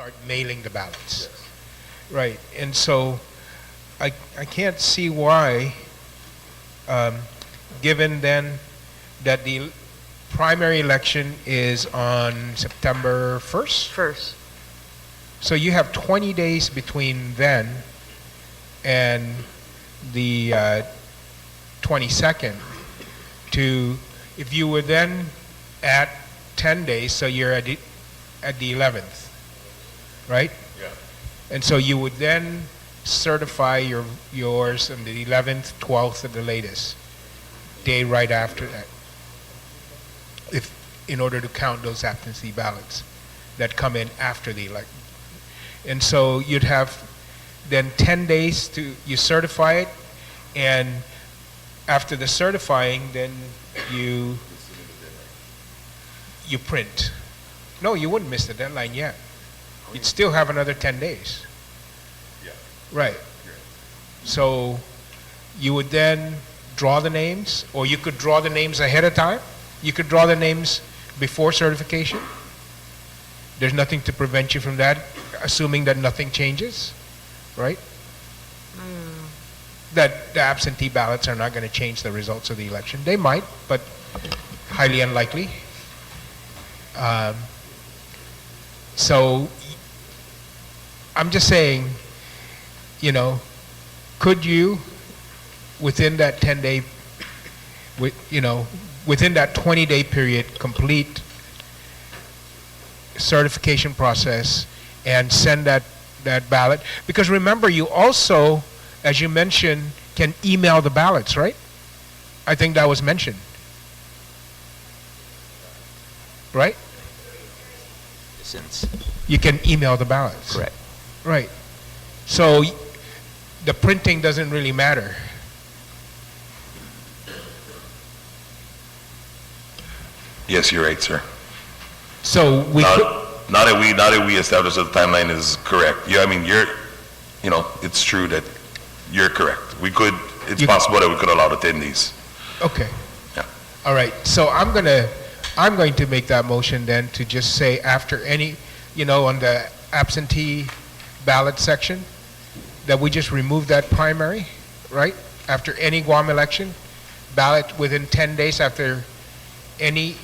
start mailing the ballots. Right, and so I can't see why, given then that the primary election is on September 1st? First, So you have 20 days between then and the 22nd to, if you were then at 10 days, so you're at the 11th, right? Yeah. And so you would then certify yours on the 11th, 12th at the latest, day right after that, in order to count those absentee ballots that come in after the election. And so you'd have then 10 days you certify it, and after the certifying, then you print. No, you wouldn't miss the deadline yet. You'd still have another 10 days. Yeah. Right. So you would then draw the names, or you could draw the names ahead of time. You could draw the names before certification. There's nothing to prevent you from that, assuming that nothing changes, right? That the absentee ballots are not going to change the results of the election. They might, but highly unlikely. So I'm just saying, could you, within that 10-day, within that 20-day period, complete certification process and send that ballot? Because remember, you also, as you mentioned, can email the ballots, right? I think that was mentioned. Right? Since, You can email the ballots. correct. Right. So the printing doesn't really matter. Yes, you're right, sir. So we Now, could, now that we established that the timeline is correct. Yeah, I mean, it's true that you're correct. It's possible that we could allow the 10 days. okay. Yeah. All right. So I'm going to make that motion then to just say after any, on the absentee ballot section, that we just remove that primary, right? After any Guam election, ballot within 10 days after any.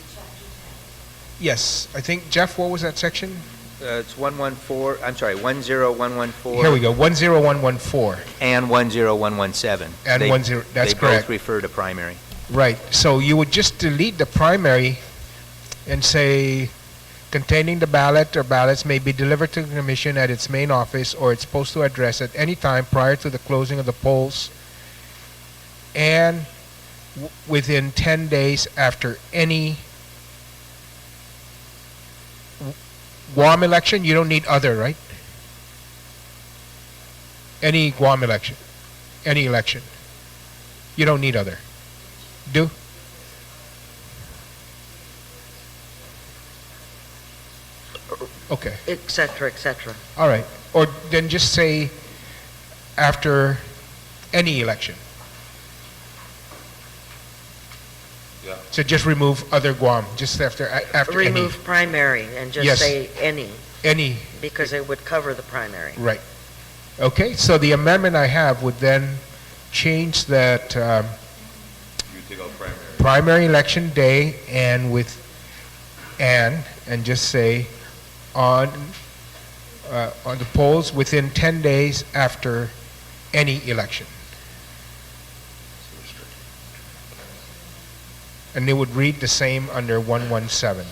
Yes, I think, Jeff, what was that section? It's 114, I'm sorry, 10114. Here we go, 10114. And 10117. And They- 10, that's They correct. both refer to primary. Right, so you would just delete the primary and say, containing the ballot or ballots may be delivered to the commission at its main office or its postal address at any time prior to the closing of the polls and within 10 days after any Guam election. You don't need other, right? Any Guam election, any election. You don't need other. Do? Okay. et cetera, et cetera. All right. Or then just say after any election. Yeah. So just remove other Guam, just after Remove primary and just Yes. say any, because it would cover the primary. right. Okay, so the amendment I have would then change that You take out primary. primary election day and just say on the polls within 10 days after any election. And it would read the same under 117.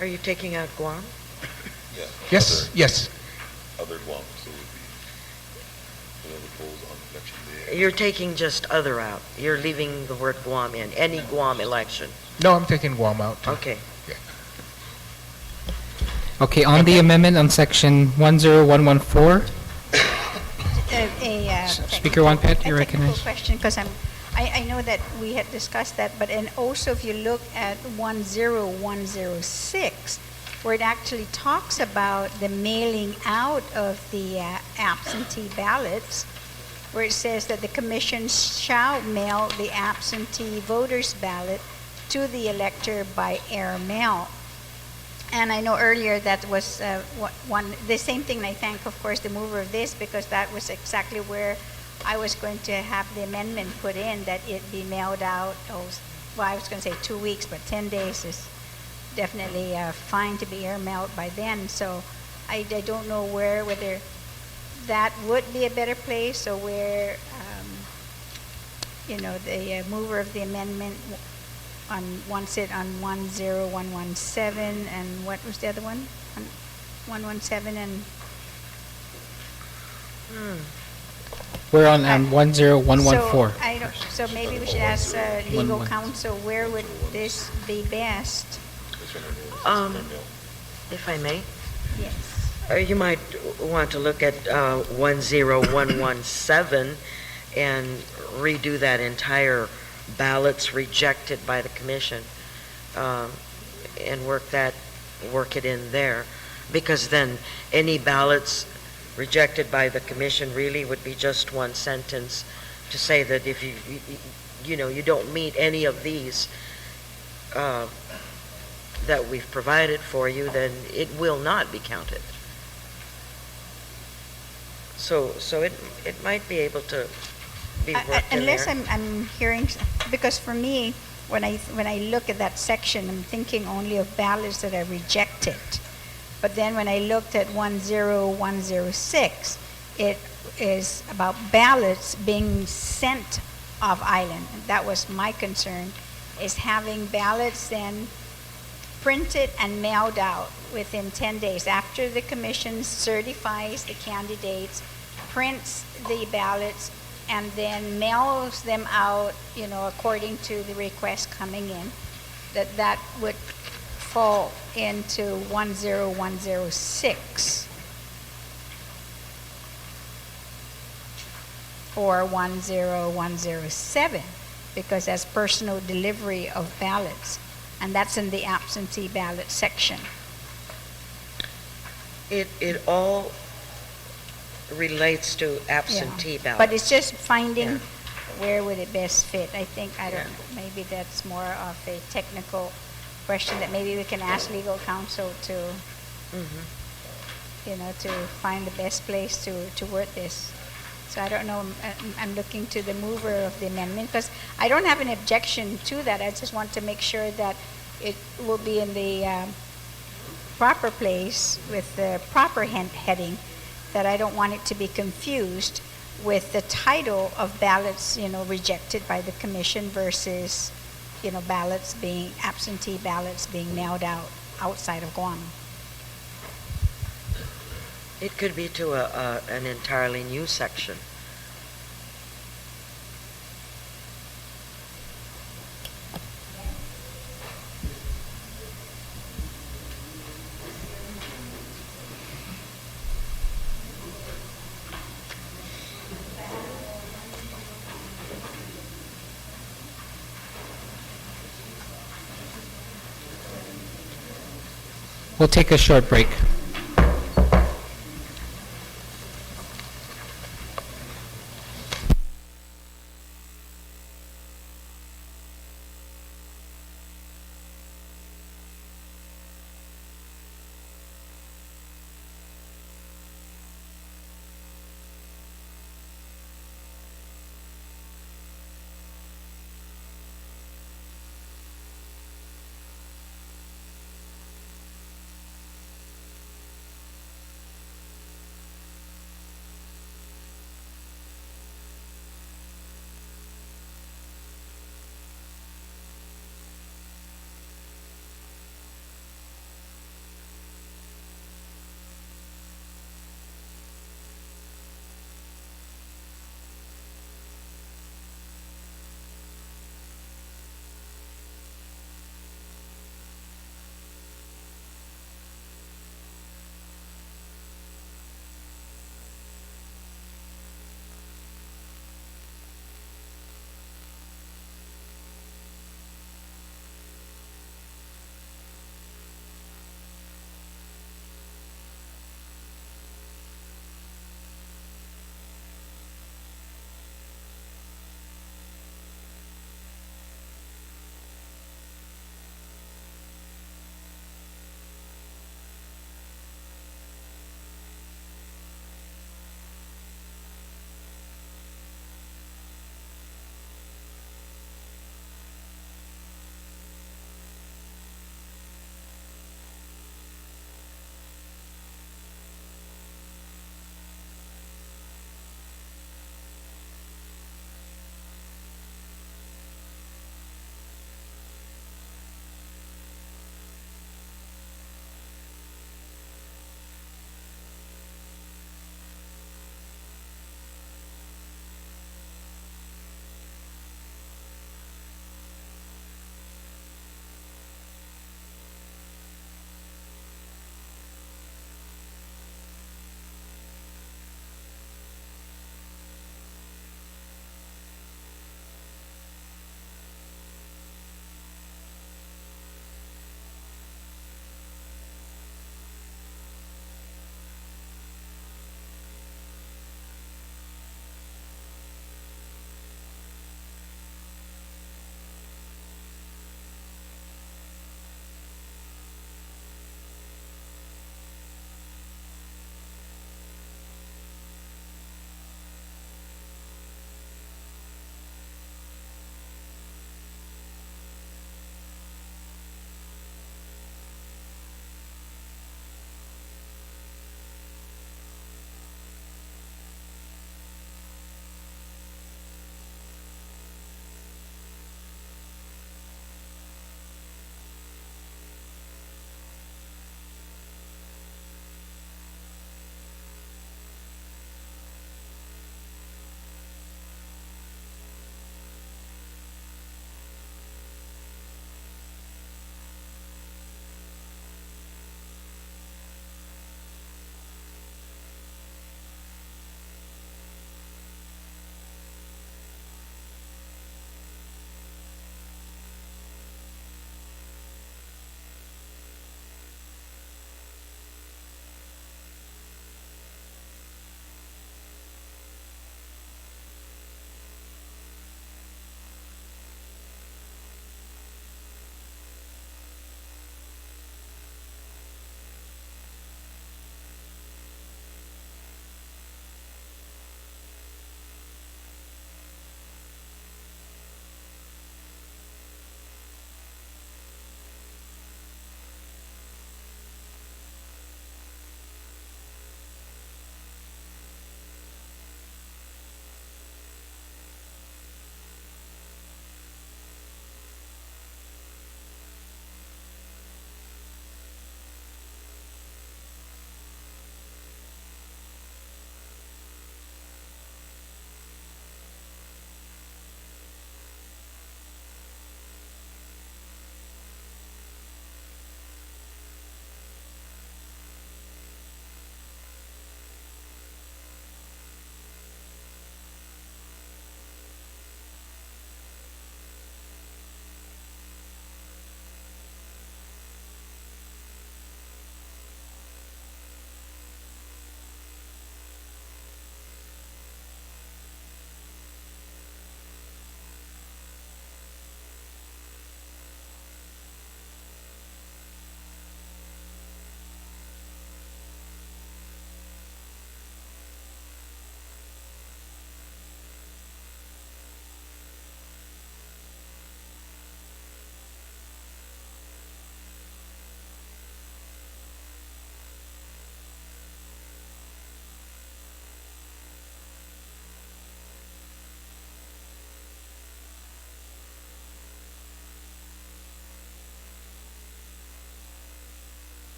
Are you taking out Guam? Yeah. Yes, yes. Other Guam, so it would be whatever polls on election day. You're taking just other out. You're leaving the word Guam in, any Guam election. No, I'm taking Guam out too. Okay. Okay, on the amendment on section 10114, Speaker Wanpet, you A recognize? technical question, because I know that we had discussed that, but and also if you look at 10106, where it actually talks about the mailing out of the absentee ballots, where it says that the commission shall mail the absentee voter's ballot to the elector by air mail. And I know earlier that was the same thing, and I thank, of course, the mover of this, because that was exactly where I was going to have the amendment put in, that it be mailed out, well, I was going to say 2 weeks, but 10 days is definitely fine to be air mailed by then. So I don't know whether that would be a better place, or where, the mover of the amendment wants it on 10117, and what was the other one? 117 and... We're on 10114. So maybe we should ask legal counsel, where would this be best? If I may, Yes. you might want to look at 10117 and redo that entire ballots rejected by the commission, and work it in there, because then any ballots rejected by the commission really would be just one sentence to say that if you don't meet any of these that we've provided for you, then it will not be counted. So it might be able to be worked in Unless there. I'm hearing, because for me, when I look at that section, I'm thinking only of ballots that are rejected. But then when I looked at 10106, it is about ballots being sent off island. And that was my concern, is having ballots then printed and mailed out within 10 days after the commission certifies the candidates, prints the ballots, and then mails them out, according to the request coming in, that would fall into 10106 or 10107, because that's personal delivery of ballots, and that's in the absentee ballot section. It all relates to absentee ballots. But it's just finding where would it best fit. I don't know, maybe that's more of a technical question that maybe we can ask legal counsel to, to find the best place to word this. So I don't know, I'm looking to the mover of the amendment, because I don't have an objection to that. I just want to make sure that it will be in the proper place with the proper heading, that I don't want it to be confused with the title of ballots, rejected by the commission versus, absentee ballots being mailed out outside of Guam. It could be to an entirely new section. We'll take a short break.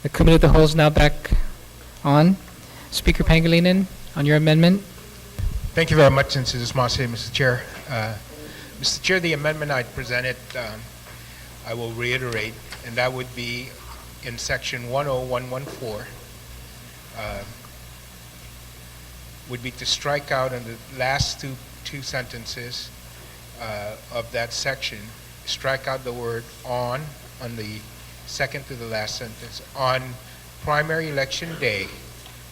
The Committee of the Whole is now back on. Speaker Pangilinan, on your amendment. Thank you very much, since it's Mase, Mr. Chair. Mr. Chair, the amendment I presented, I will reiterate, and that would be in section 10114, would be to strike out in the last two sentences of that section, strike out the word on the second to the last sentence. On primary election day,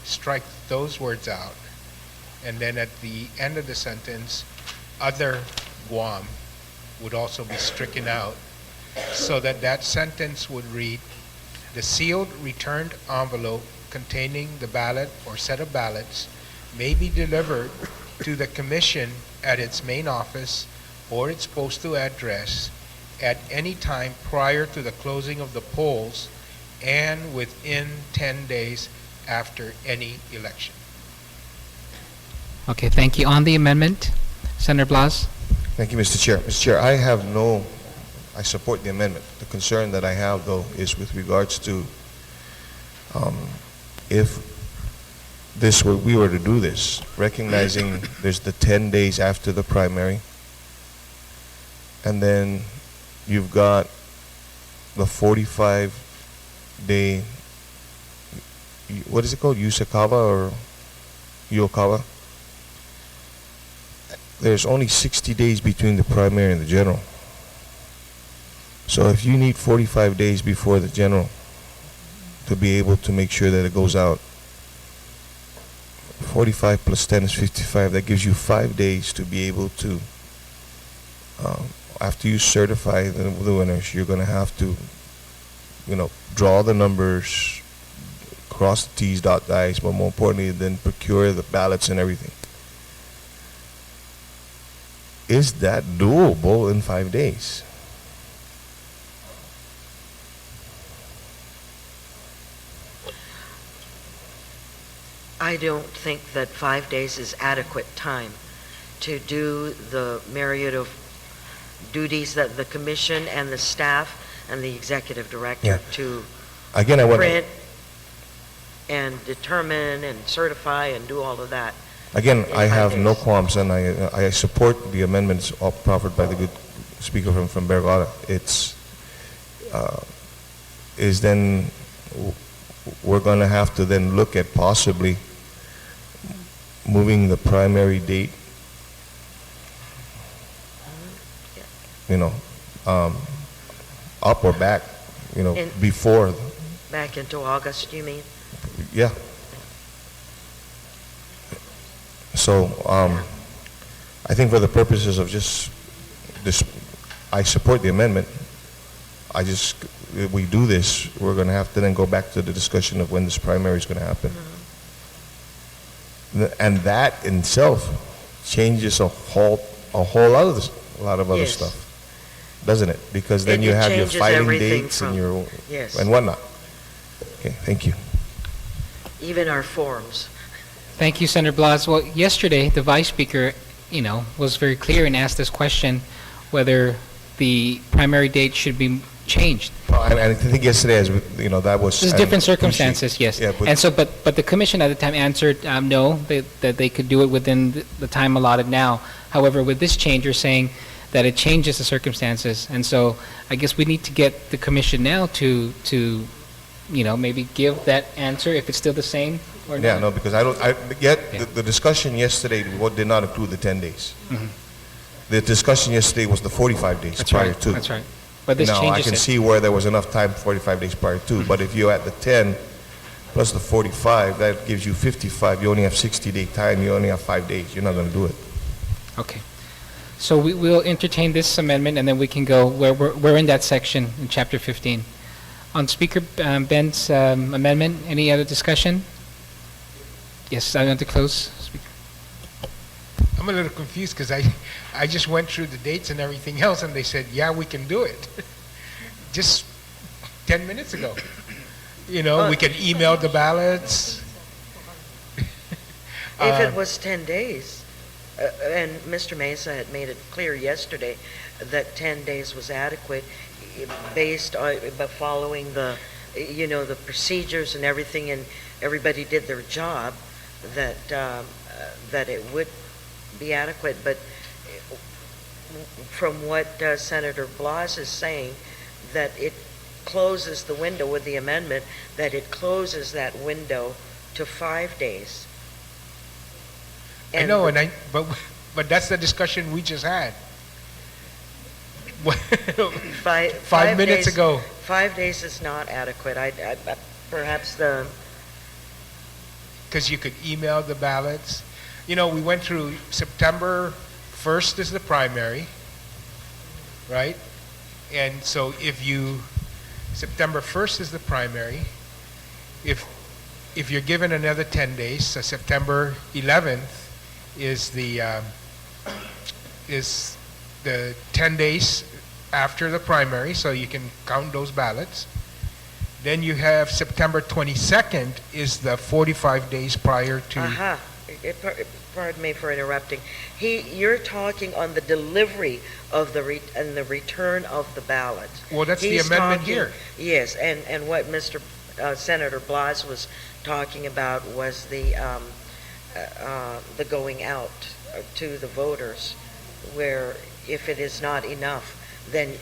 strike those words out. And then at the end of the sentence, other Guam would also be stricken out, so that that sentence would read, the sealed returned envelope containing the ballot or set of ballots may be delivered to the commission at its main office or its postal address at any time prior to the closing of the polls and within 10 days after any election. Okay, thank you. On the amendment, Senator Blas. Thank you, Mr. Chair. Mr. Chair, I support the amendment. The concern that I have, though, is with regards to if we were to do this, recognizing there's the 10 days after the primary, and then you've got the 45-day, what is it called, Usakawa or Yokawa? There's only 60 days between the primary and the general. So if you need 45 days before the general to be able to make sure that it goes out, 45 plus 10 is 55. That gives you 5 days to be able to, after you certify the winners, you're going to have to, draw the numbers, cross the T's, dot the I's, but more importantly, then procure the ballots and everything. Is that doable in 5 days? I don't think that 5 days is adequate time to do the myriad of duties that the commission and the staff and the executive director to print and determine and certify and do all of that. Again, I have no qualms, and I support the amendments proffered by the good speaker from Bergara. We're going to have to then look at possibly moving the primary date, up or back, before. Back into August, you mean? Yeah. So I think for the purposes of just this, I support the amendment. If we do this, we're going to have to then go back to the discussion of when this primary is going to happen. And that in itself changes a whole lot of other stuff, doesn't it? Because then you have your filing dates and your and whatnot. Okay, thank you. Even our forms. Thank you, Senator Blas. Well, yesterday, the Vice Speaker, was very clear and asked this question, whether the primary date should be changed. Well, I think yesterday, that was... There's different circumstances, yes. Yeah, and so, but the Commission at the time answered no, that they could do it within the time allotted now. However, with this change, you're saying that it changes the circumstances. And so I guess we need to get the Commission now to maybe give that answer, if it's still the same or not. Yeah, no, because the discussion yesterday did not include the 10 days. Mm-hmm. The discussion yesterday was the 45 days prior to. That's right. But this now, changes I can see where there was enough time, 45 days prior to, but if you add the 10 plus the 45, that gives you 55. You only have 60-day time. You only have 5 days. You're not going to do it. Okay. So we will entertain this amendment, and then we can go, we're in that section in Chapter 15. On Speaker Ben's amendment, any other discussion? Yes, I want to close. Speaker. I'm a little confused because I just went through the dates and everything else, and they said, yeah, we can do it. Just 10 minutes ago. We can email the ballots. If it was 10 days, and Mr. Mesa had made it clear yesterday that 10 days was adequate based on following the the procedures and everything, and everybody did their job, that it would be adequate. But from what Senator Blas is saying, that it closes the window with the amendment, that it closes that window to 5 days. I know, but that's the discussion we just had. 5 minutes days, ago. 5 days is not adequate. Perhaps because you could email the ballots. We went through September 1st is the primary, right? And so September 1st is the primary. If you're given another 10 days, so September 11th is the 10 days after the primary, so you can count those ballots. Then you have September 22nd is the 45 days prior to... Pardon me for interrupting. You're talking on the delivery of and the return of the ballot. Well, that's the amendment here. Yes, and what Mr. Senator Blas was talking about was the going out to the voters, where if it is not enough, then,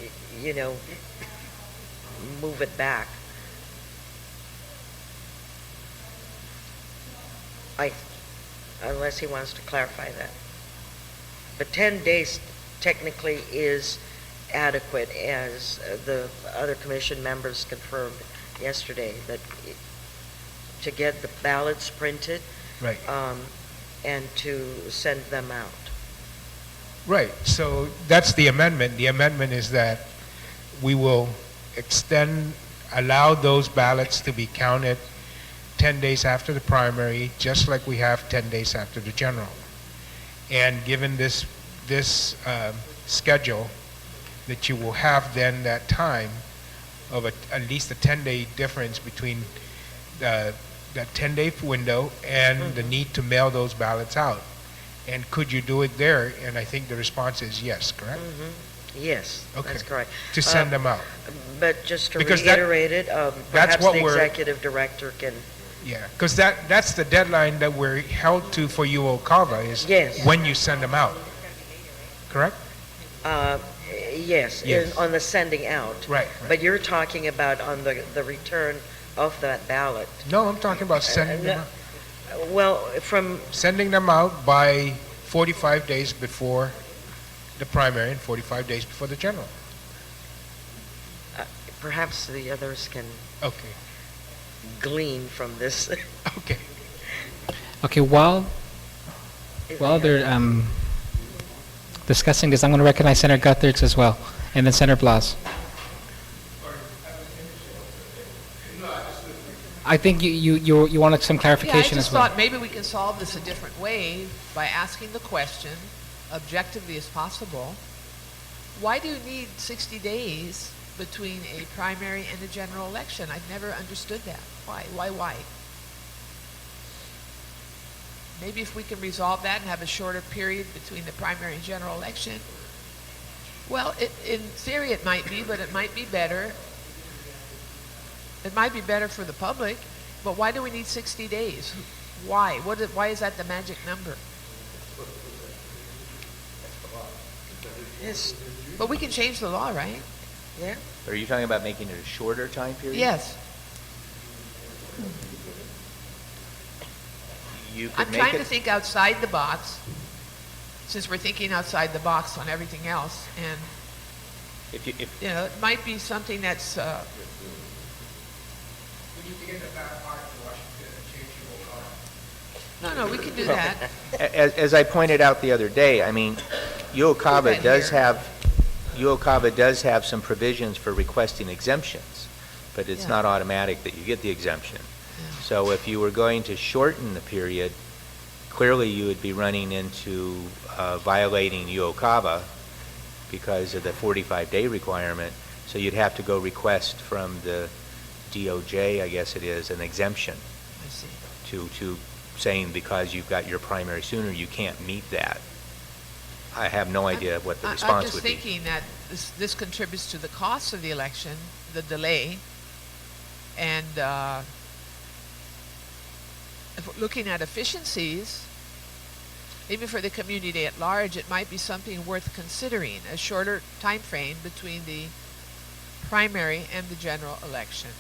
move it back. Unless he wants to clarify that. But 10 days technically is adequate, as the other commission members confirmed yesterday, that to get the ballots printed, right, and to send them out. Right. So that's the amendment. The amendment is that we will allow those ballots to be counted 10 days after the primary, just like we have 10 days after the general. And given this schedule, that you will have then that time of at least a 10-day difference between that 10-day window and the need to mail those ballots out. And could you do it there? And I think the response is yes, correct? Yes, okay, that's correct. To send them out. But just to because reiterate it, perhaps the executive director can... Yeah, because that's the deadline that we're held to for UOCAVA is when you send them out. Correct? Yes. On the sending out. Right. But you're talking about on the return of that ballot. No, I'm talking about sending them out. Well, sending them out by 45 days before the primary and 45 days before the general. Perhaps the others can glean from this. Okay. Okay, while they're discussing this, I'm going to recognize Senator Guthertz as well, and then Senator Blas. I think you wanted some clarification as well. I just thought maybe we can solve this a different way by asking the question, objectively as possible, why do you need 60 days between a primary and a general election? I've never understood that. Why? Maybe if we can resolve that and have a shorter period between the primary and general election. Well, in theory it might be, but it might be better. It might be better for the public, but why do we need 60 days? Why? Why is that the magic number? Yes. But we can change the law, right? Yeah. Are you talking about making it a shorter time period? Yes. I'm trying to think outside the box, since we're thinking outside the box on everything else, and it might be something that's. No, we can do that. As I pointed out the other day, I mean, UOCAVA does have some provisions for requesting exemptions, but it's not automatic that you get the exemption. Yeah. So if you were going to shorten the period, clearly you would be running into violating UOCAVA because of the 45-day requirement. So you'd have to go request from the DOJ, I guess it is, an exemption. I see. To saying because you've got your primary sooner, you can't meet that. I have no idea what the response would be. I'm just thinking that this contributes to the cost of the election, the delay, And if we're looking at efficiencies, even for the community at large, it might be something worth considering, a shorter time frame between the primary and the general election.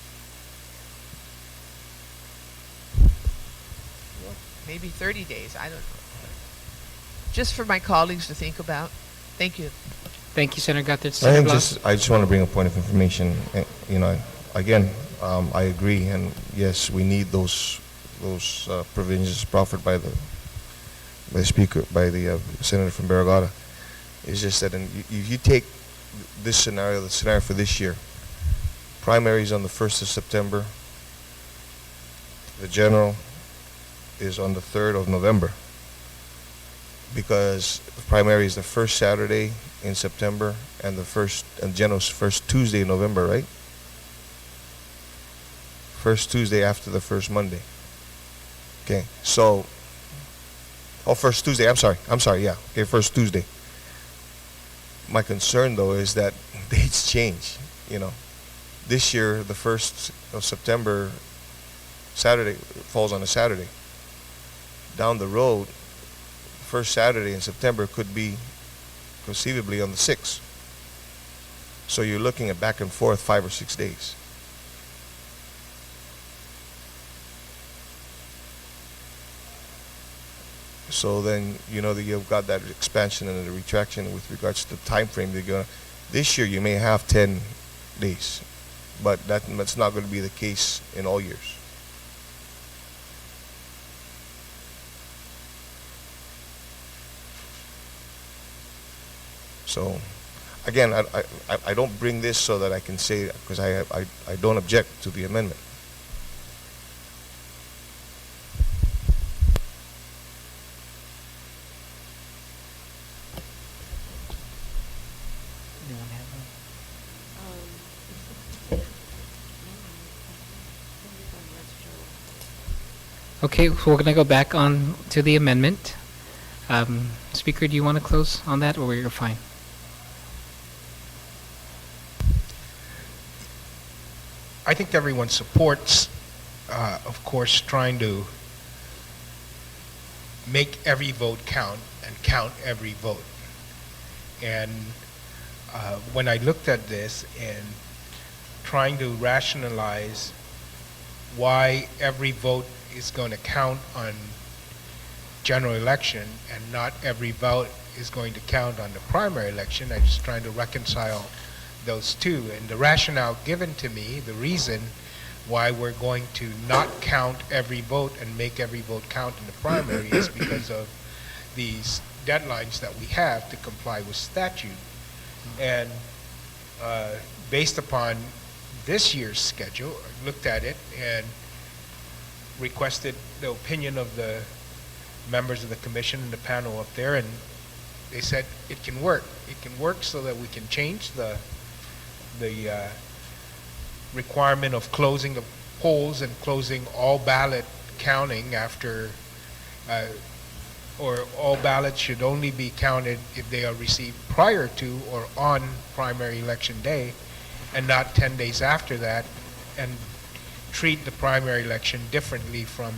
Maybe 30 days, I don't know. Just for my colleagues to think about. Thank you. Thank you, Senator Guthrie. I Senator Blas? just want to bring a point of information. You know, again, I agree, and yes, we need those provisions proffered by the speaker, by the senator from Barragata. It's just that if you take this scenario, the scenario for this year, primaries on the 1st of September, the general is on the 3rd of November, because the primary is the first Saturday in September and general's first Tuesday in November, right? First Tuesday after the first Monday. Okay, so, first Tuesday, I'm sorry, yeah, okay, first Tuesday. My concern, though, is that dates change, you know. This year, the 1st of September, Saturday, falls on a Saturday. Down the road, first Saturday in September could be conceivably on the 6th. So you're looking at back and forth 5 or 6 days. So then, you know, that you've got that expansion and the retraction with regards to the time frame. This year you may have 10 days, but that's not going to be the case in all years. So, again, I don't bring this so that I can say, because I don't object to the amendment. Okay, so we're going to go back on to the amendment. Speaker, do you want to close on that, or you're fine? I think everyone supports, of course, trying to make every vote count and count every vote. And when I looked at this and trying to rationalize why every vote is going to count on general election and not every vote is going to count on the primary election, I'm just trying to reconcile those two. And the rationale given to me, the reason why we're going to not count every vote and make every vote count in the primary is because of these deadlines that we have to comply with statute. And based upon this year's schedule, I looked at it and requested the opinion of the members of the commission and the panel up there, and they said it can work. It can work so that we can change the requirement of closing the polls and closing all ballot counting after, or all ballots should only be counted if they are received prior to or on primary election day, and not 10 days after that, and treat the primary election differently from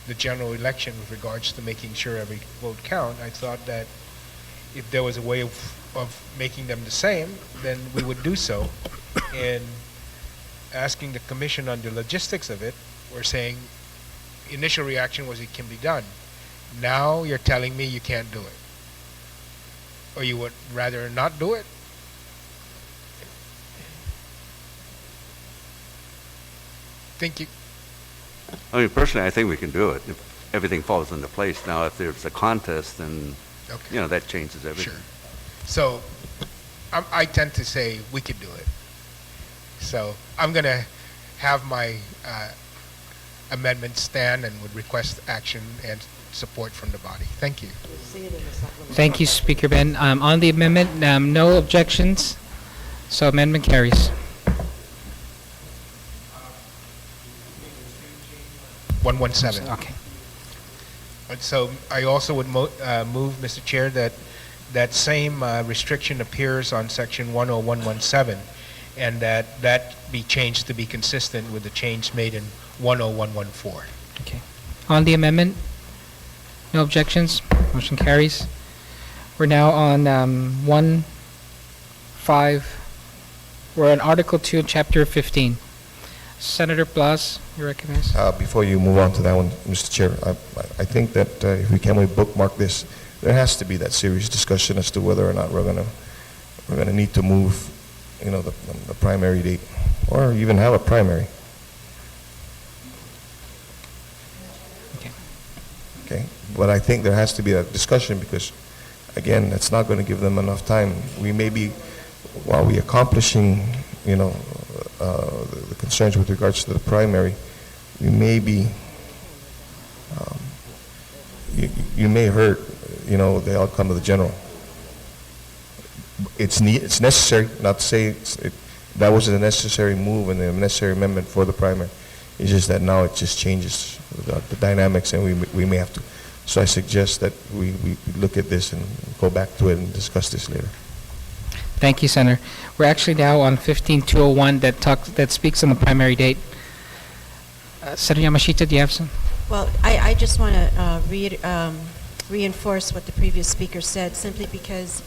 the general election with regards to making sure every vote count. I thought that if there was a way of making them the same, then we would do so. And asking the commission on the logistics of it, we're saying initial reaction was it can be done. Now you're telling me you can't do it. Or you would rather not do it? Thank you. I mean, personally, I think we can do it if everything falls into place. Now, if there's a contest, then, Okay. you know, that changes everything. Sure. So I tend to say we could do it. So I'm going to have my amendment stand and would request action and support from the body. Thank you. Thank you, Speaker Ben. On the amendment, no objections, so amendment carries. 117. Okay. And so I also would move, Mr. Chair, that that same restriction appears on section 10117, and that be changed to be consistent with the change made in 10114. Okay. On the amendment, no objections, motion carries. We're now on 1.5, we're on Article 2, Chapter 15. Senator Blas, you recognize? Before you move on to that one, Mr. Chair, I think that if we can bookmark this, there has to be that serious discussion as to whether or not we're gonna need to move, the primary date, or even have a primary. Okay, but I think there has to be a discussion because, again, it's not going to give them enough time. We may be, while we accomplishing, the concerns with regards to the primary, we may be, you may hurt, the outcome of the general. It's necessary, not to say that was a necessary move and a necessary amendment for the primary. It's just that now it just changes the dynamics, and we may have to. So I suggest that we look at this and go back to it and discuss this later. Thank you, Senator. We're actually now on 15.201 that speaks on the primary date. Senator Yamashita, do you have some? Well, I just want to reinforce what the previous speaker said, simply because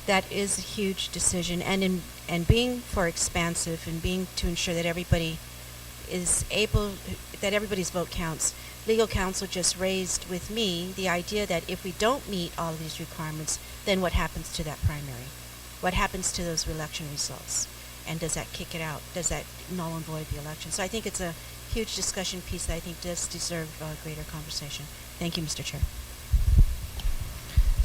that is a huge decision, and being for expansive and being to ensure that everybody is able, that everybody's vote counts. Legal counsel just raised with me the idea that if we don't meet all of these requirements, then what happens to that primary? What happens to those election results? And does that kick it out? Does that null and void the election? So I think it's a huge discussion piece that I think does deserve greater conversation. Thank you, Mr. Chair.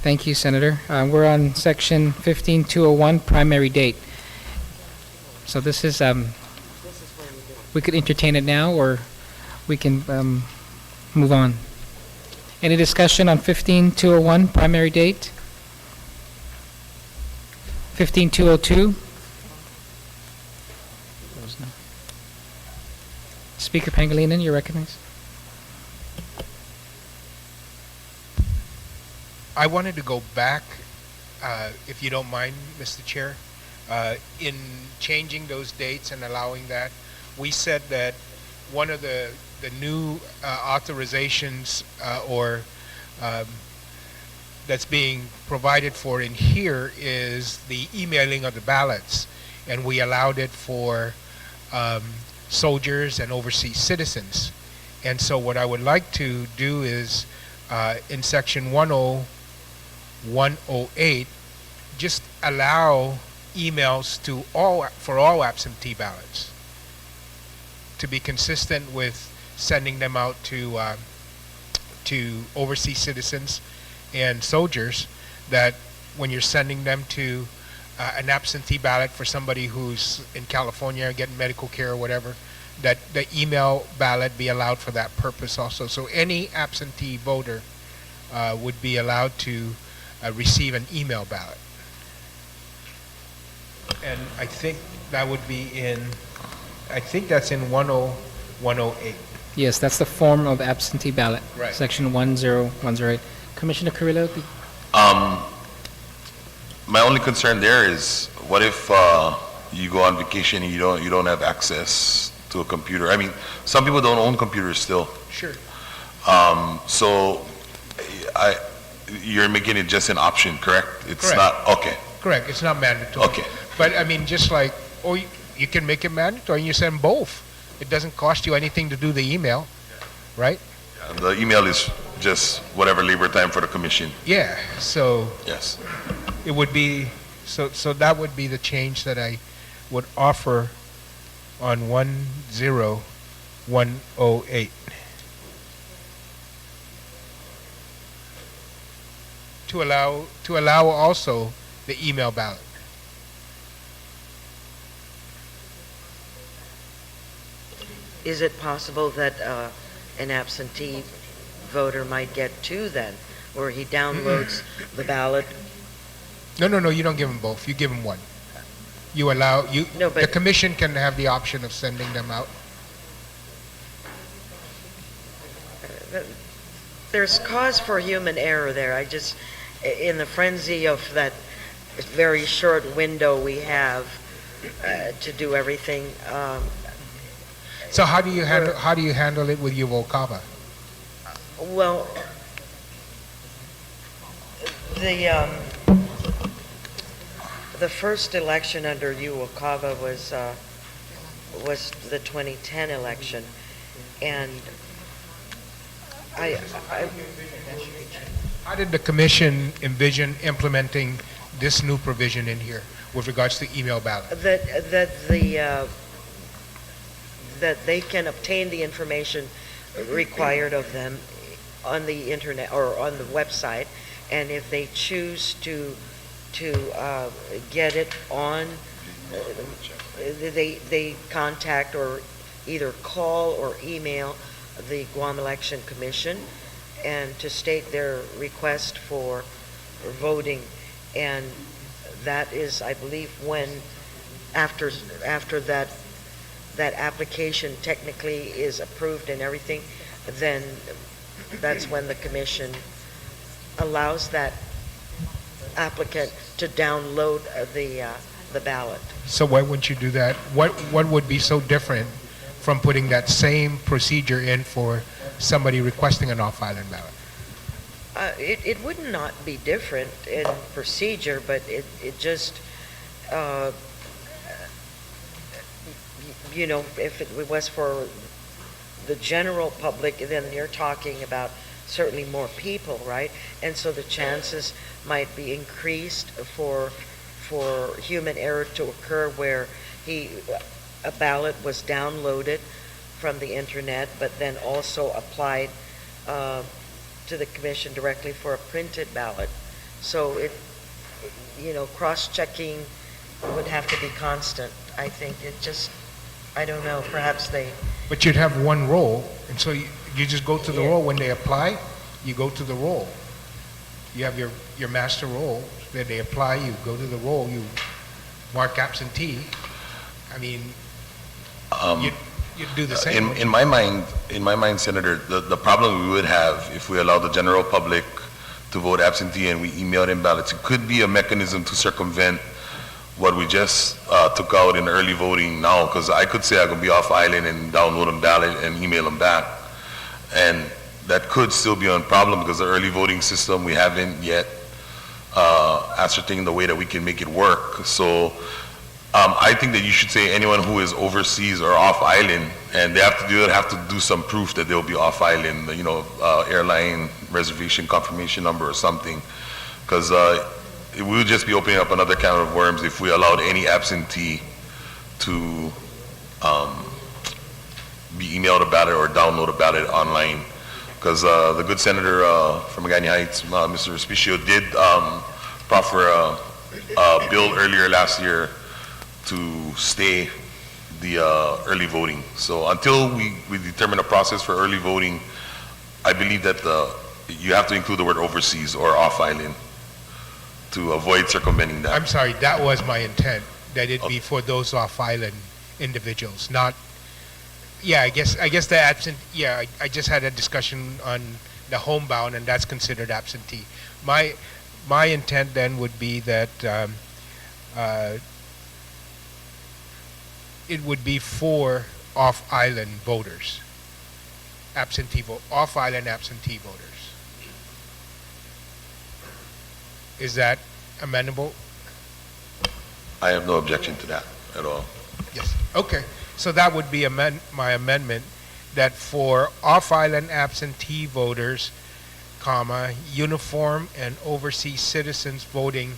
Thank you, Senator. We're on section 15.201, primary date. So this is, we could entertain it now, or we can move on. Any discussion on 15.201, primary date? 15.202? Speaker Pangilinan, you're recognized. I wanted to go back, if you don't mind, Mr. Chair, in changing those dates and allowing that. We said that one of the new authorizations that's being provided for in here is the emailing of the ballots, and we allowed it for soldiers and overseas citizens. And so what I would like to do is in section 10108, just allow emails for all absentee ballots, to be consistent with sending them out to overseas citizens and soldiers, that when you're sending them to an absentee ballot for somebody who's in California getting medical care or whatever, that the email ballot be allowed for that purpose also. So any absentee voter would be allowed to receive an email ballot. And I think that would be I think that's in 10108. Yes, that's the form of absentee ballot. Right. Section 10108. Commissioner Carrillo? My only concern there is, what if you go on vacation and you don't have access to a computer? I mean, some people don't own computers still. Sure. So you're making it just an option, correct? It's Correct. not, okay. Correct, it's not mandatory. Okay. But I mean, just like, or you can make it mandatory and you send both. It doesn't cost you anything to do the email, right? The email is just whatever labor time for the commission. Yeah, so Yes. it would be, so that would be the change that I would offer on 10108. To allow also the email ballot. Is it possible that an absentee voter might get two then, where he downloads the ballot? No, you don't give them both. You give them one. You allow, the commission can have the option of sending them out. There's cause for human error there. I just, in the frenzy of that very short window we have, to do everything. So how do you handle it with Yuvalcava? Well, the first election under Yuvalcava was the 2010 election, and how did the commission envision implementing this new provision in here with regards to email ballot? That they can obtain the information required of them on the internet or on the website, and if they choose to get it on, they contact or either call or email the Guam Election Commission and to state their request for voting, and that is, I believe, when after that application technically is approved and everything, then that's when the commission allows that applicant to download the ballot. So why wouldn't you do that? What would be so different from putting that same procedure in for somebody requesting an off-island ballot? It would not be different in procedure, but it just, you know, if it was for the general public, then you're talking about certainly more people, right? And so the chances might be increased for human error to occur where a ballot was downloaded from the internet, but then also applied to the commission directly for a printed ballot. So cross-checking would have to be constant. I think it just, I don't know, perhaps they... But you'd have one roll, and so you just go to the roll when they apply, you go to the roll. You have your master roll, then they apply, you go to the roll, you mark absentee. I mean, you'd do the same. In my mind, Senator, the problem we would have if we allow the general public to vote absentee and we email in ballots, it could be a mechanism to circumvent what we just took out in early voting now, because I could say I could be off island and download a ballot and email them back. And that could still be a problem because the early voting system, we haven't yet ascertained the way that we can make it work. So I think that you should say anyone who is overseas or off island, and they have to do some proof that they'll be off island, airline reservation confirmation number or something, because we would just be opening up another can of worms if we allowed any absentee to be emailed a ballot or download a ballot online. Because the good senator from Magani Heights, Mr. Respicio, did proffer a bill earlier last year to stay the early voting. So until we determine a process for early voting, I believe that you have to include the word overseas or off island to avoid circumventing that. I'm sorry, that was my intent, that it be for those off-island individuals, not, I guess the absent, I just had a discussion on the homebound, and that's considered absentee. My intent then would be that it would be for off-island voters, off-island absentee voters. Is that amendable? I have no objection to that at all. Yes. Okay. So that would be my amendment, that for off-island absentee voters, uniform and overseas citizens voting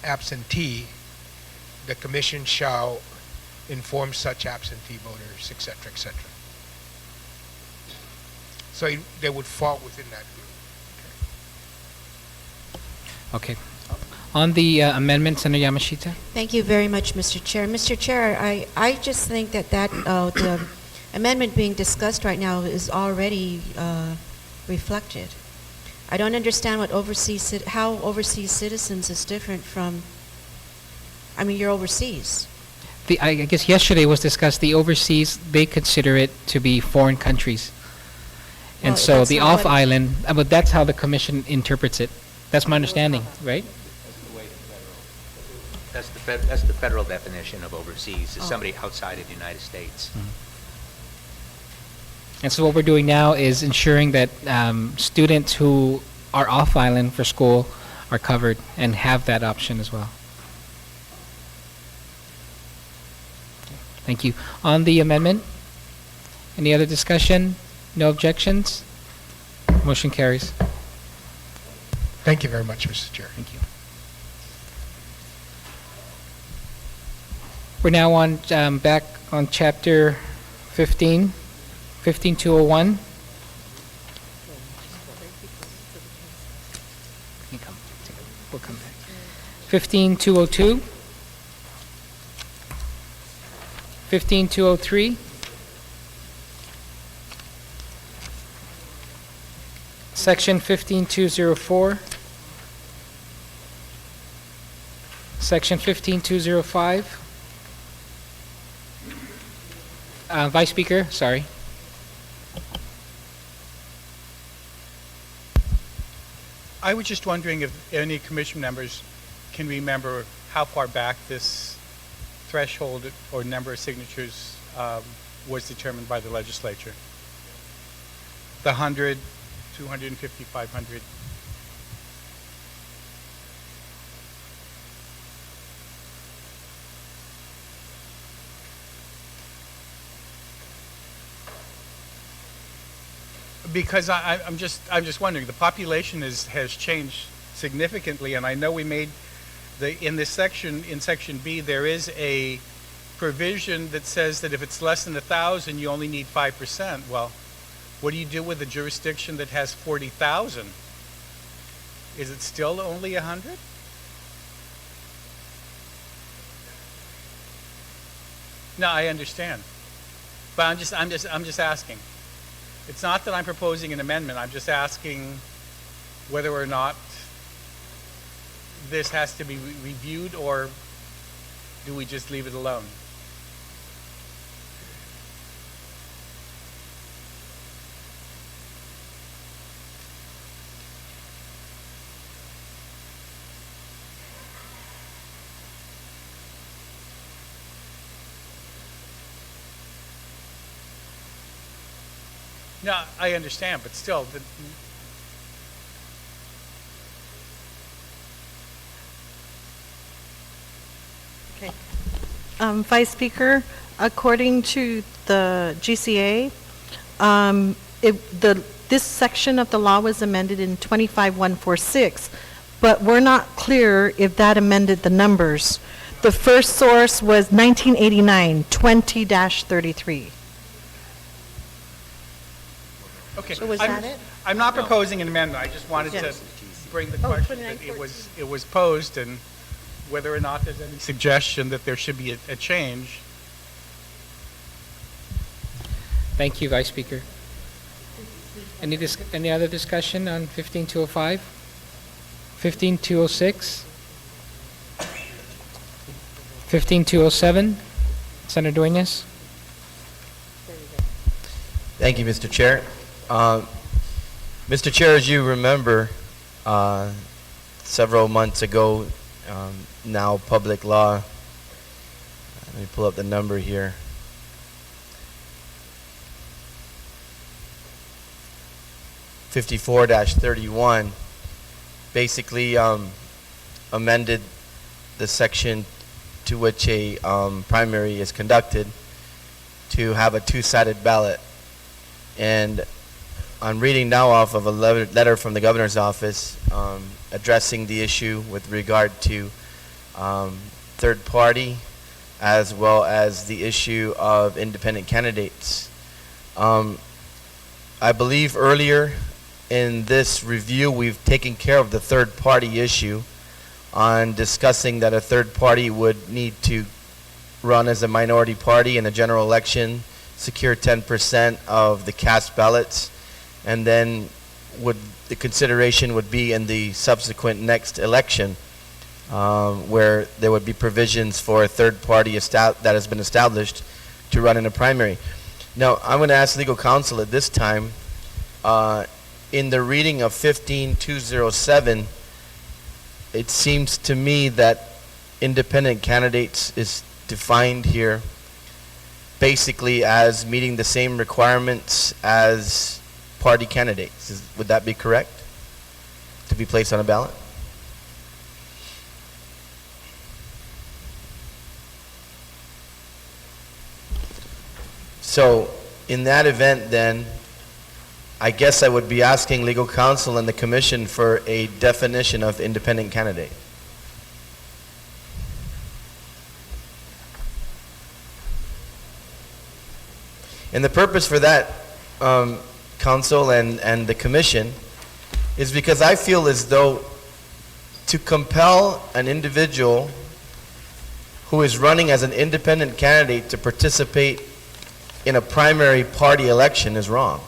absentee, the commission shall inform such absentee voters, et cetera, et cetera. So they would fall within that group. Okay. On the amendment, Senator Yamashita? Thank you very much, Mr. Chair. Mr. Chair, I just think that the amendment being discussed right now is already reflected. I don't understand how overseas citizens is different from, you're overseas. I guess yesterday was discussed, the overseas, they consider it to be foreign countries. And so the off-island, but that's how the commission interprets it. That's my understanding, right? That's the federal definition of overseas, is somebody outside of the United States. And so what we're doing now is ensuring that students who are off island for school are covered and have that option as well. Thank you. On the amendment, any other discussion? No objections? Motion carries. Thank you very much, Mr. Chair. Thank you. We're now on back on chapter 15, 15201. We'll come back. 15202, 15203, Section 15204, Section 15205. Vice Speaker, sorry. I was just wondering if any commission members can remember how far back this threshold or number of signatures was determined by the legislature. The 100, 250, 500. Because I'm just wondering, the population has changed significantly, and I know we made in section B, there is a provision that says that if it's less than 1,000, you only need 5%. Well, what do you do with a jurisdiction that has 40,000? Is it still only 100? No, I understand, but I'm just asking. It's not that I'm proposing an amendment. I'm just asking whether or not this has to be reviewed, or do we just leave it alone? No, I understand, but still, Okay. Vice Speaker, according to the GCA, this section of the law was amended in 25146, but we're not clear if that amended the numbers. The first source was 1989, 20-33. okay. So was that it? I'm not proposing an amendment. I just wanted to bring the question that it was posed, and whether or not there's any suggestion that there should be a change. Thank you, Vice Speaker. Any other discussion on 15205? 15206? 15207? Senator Duenas? Thank you, Mr. Chair. Mr. Chair, as you remember, several months ago, now public law, let me pull up the number here. (54-31) basically amended the section to which a primary is conducted to have a two-sided ballot. And I'm reading now off of a letter from the governor's office addressing the issue with regard to third party, as well as the issue of independent candidates. I believe earlier in this review we've taken care of the third party issue on discussing that a third party would need to run as a minority party in a general election, secure 10% of the cast ballots, and then the consideration would be in the subsequent next election, where there would be provisions for a third party that has been established to run in a primary. Now, I'm going to ask legal counsel at this time, in the reading of 15207, it seems to me that independent candidates is defined here basically as meeting the same requirements as party candidates. Would that be correct? To be placed on a ballot? So, in that event then, I guess I would be asking legal counsel and the commission for a definition of independent candidate. And the purpose for that, council and the commission, is because I feel as though to compel an individual who is running as an independent candidate to participate in a primary party election is wrong.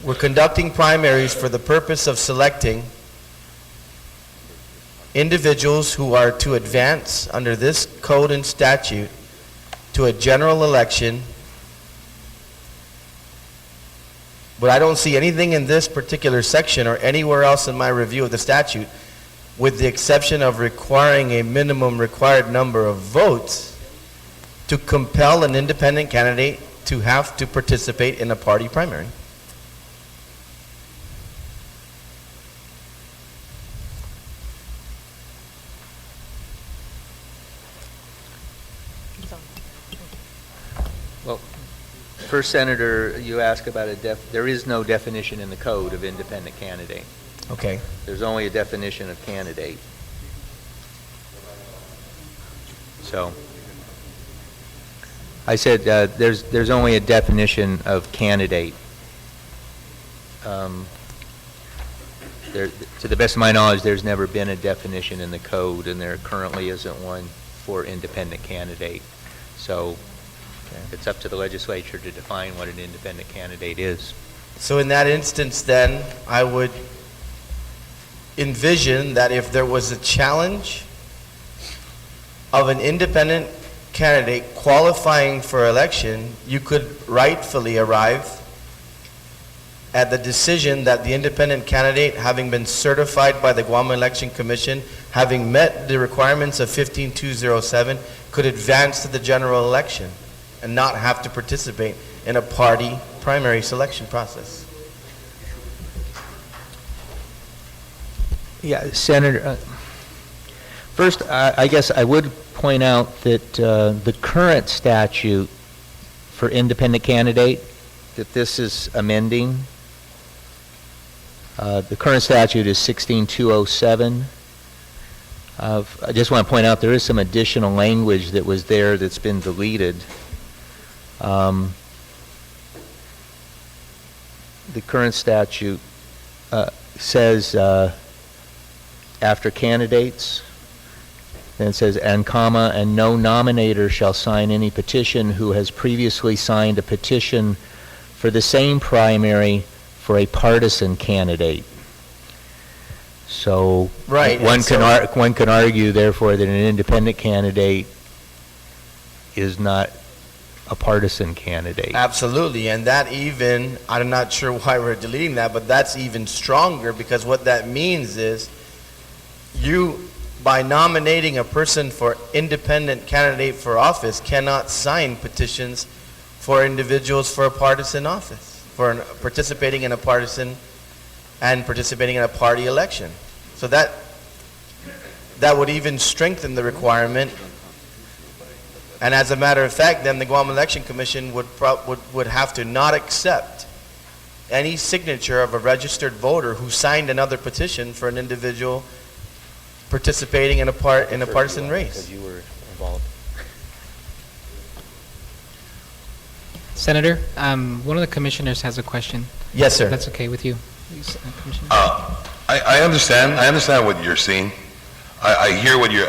We're conducting primaries for the purpose of selecting individuals who are to advance under this code and statute to a general election. But I don't see anything in this particular section or anywhere else in my review of the statute, with the exception of requiring a minimum required number of votes, to compel an independent candidate to have to participate in a party primary. Well, first, Senator, you ask about there is no definition in the code of independent candidate. Okay. There's only a definition of candidate. So, I said there's only a definition of candidate. To the best of my knowledge, there's never been a definition in the code, and there currently isn't one for independent candidate. So, it's up to the legislature to define what an independent candidate is. So in that instance, then, I would envision that if there was a challenge of an independent candidate qualifying for election, you could rightfully arrive at the decision that the independent candidate, having been certified by the Guam Election Commission, having met the requirements of 15207, could advance to the general election and not have to participate in a party primary selection process. Yeah, Senator, first, I guess I would point out that the current statute for independent candidate that this is amending, the current statute is 16207. I just want to point out there is some additional language that was there that's been deleted. The current statute says after candidates, then it says, and comma, and no nominator shall sign any petition who has previously signed a petition for the same primary for a partisan candidate. So right, one can argue, therefore, that an independent candidate is not a partisan candidate. Absolutely, and that even, I'm not sure why we're deleting that, but that's even stronger, because what that means is you, by nominating a person for independent candidate for office, cannot sign petitions for individuals for a partisan office, for participating in a partisan and participating in a party election. So that would even strengthen the requirement. And as a matter of fact, then the Guam Election Commission would have to not accept any signature of a registered voter who signed another petition for an individual participating in a partisan race. Because you were involved. Senator, one of the commissioners has a question. Yes, sir. If that's okay with you, please, Commissioner. I understand what you're saying. I hear what you're,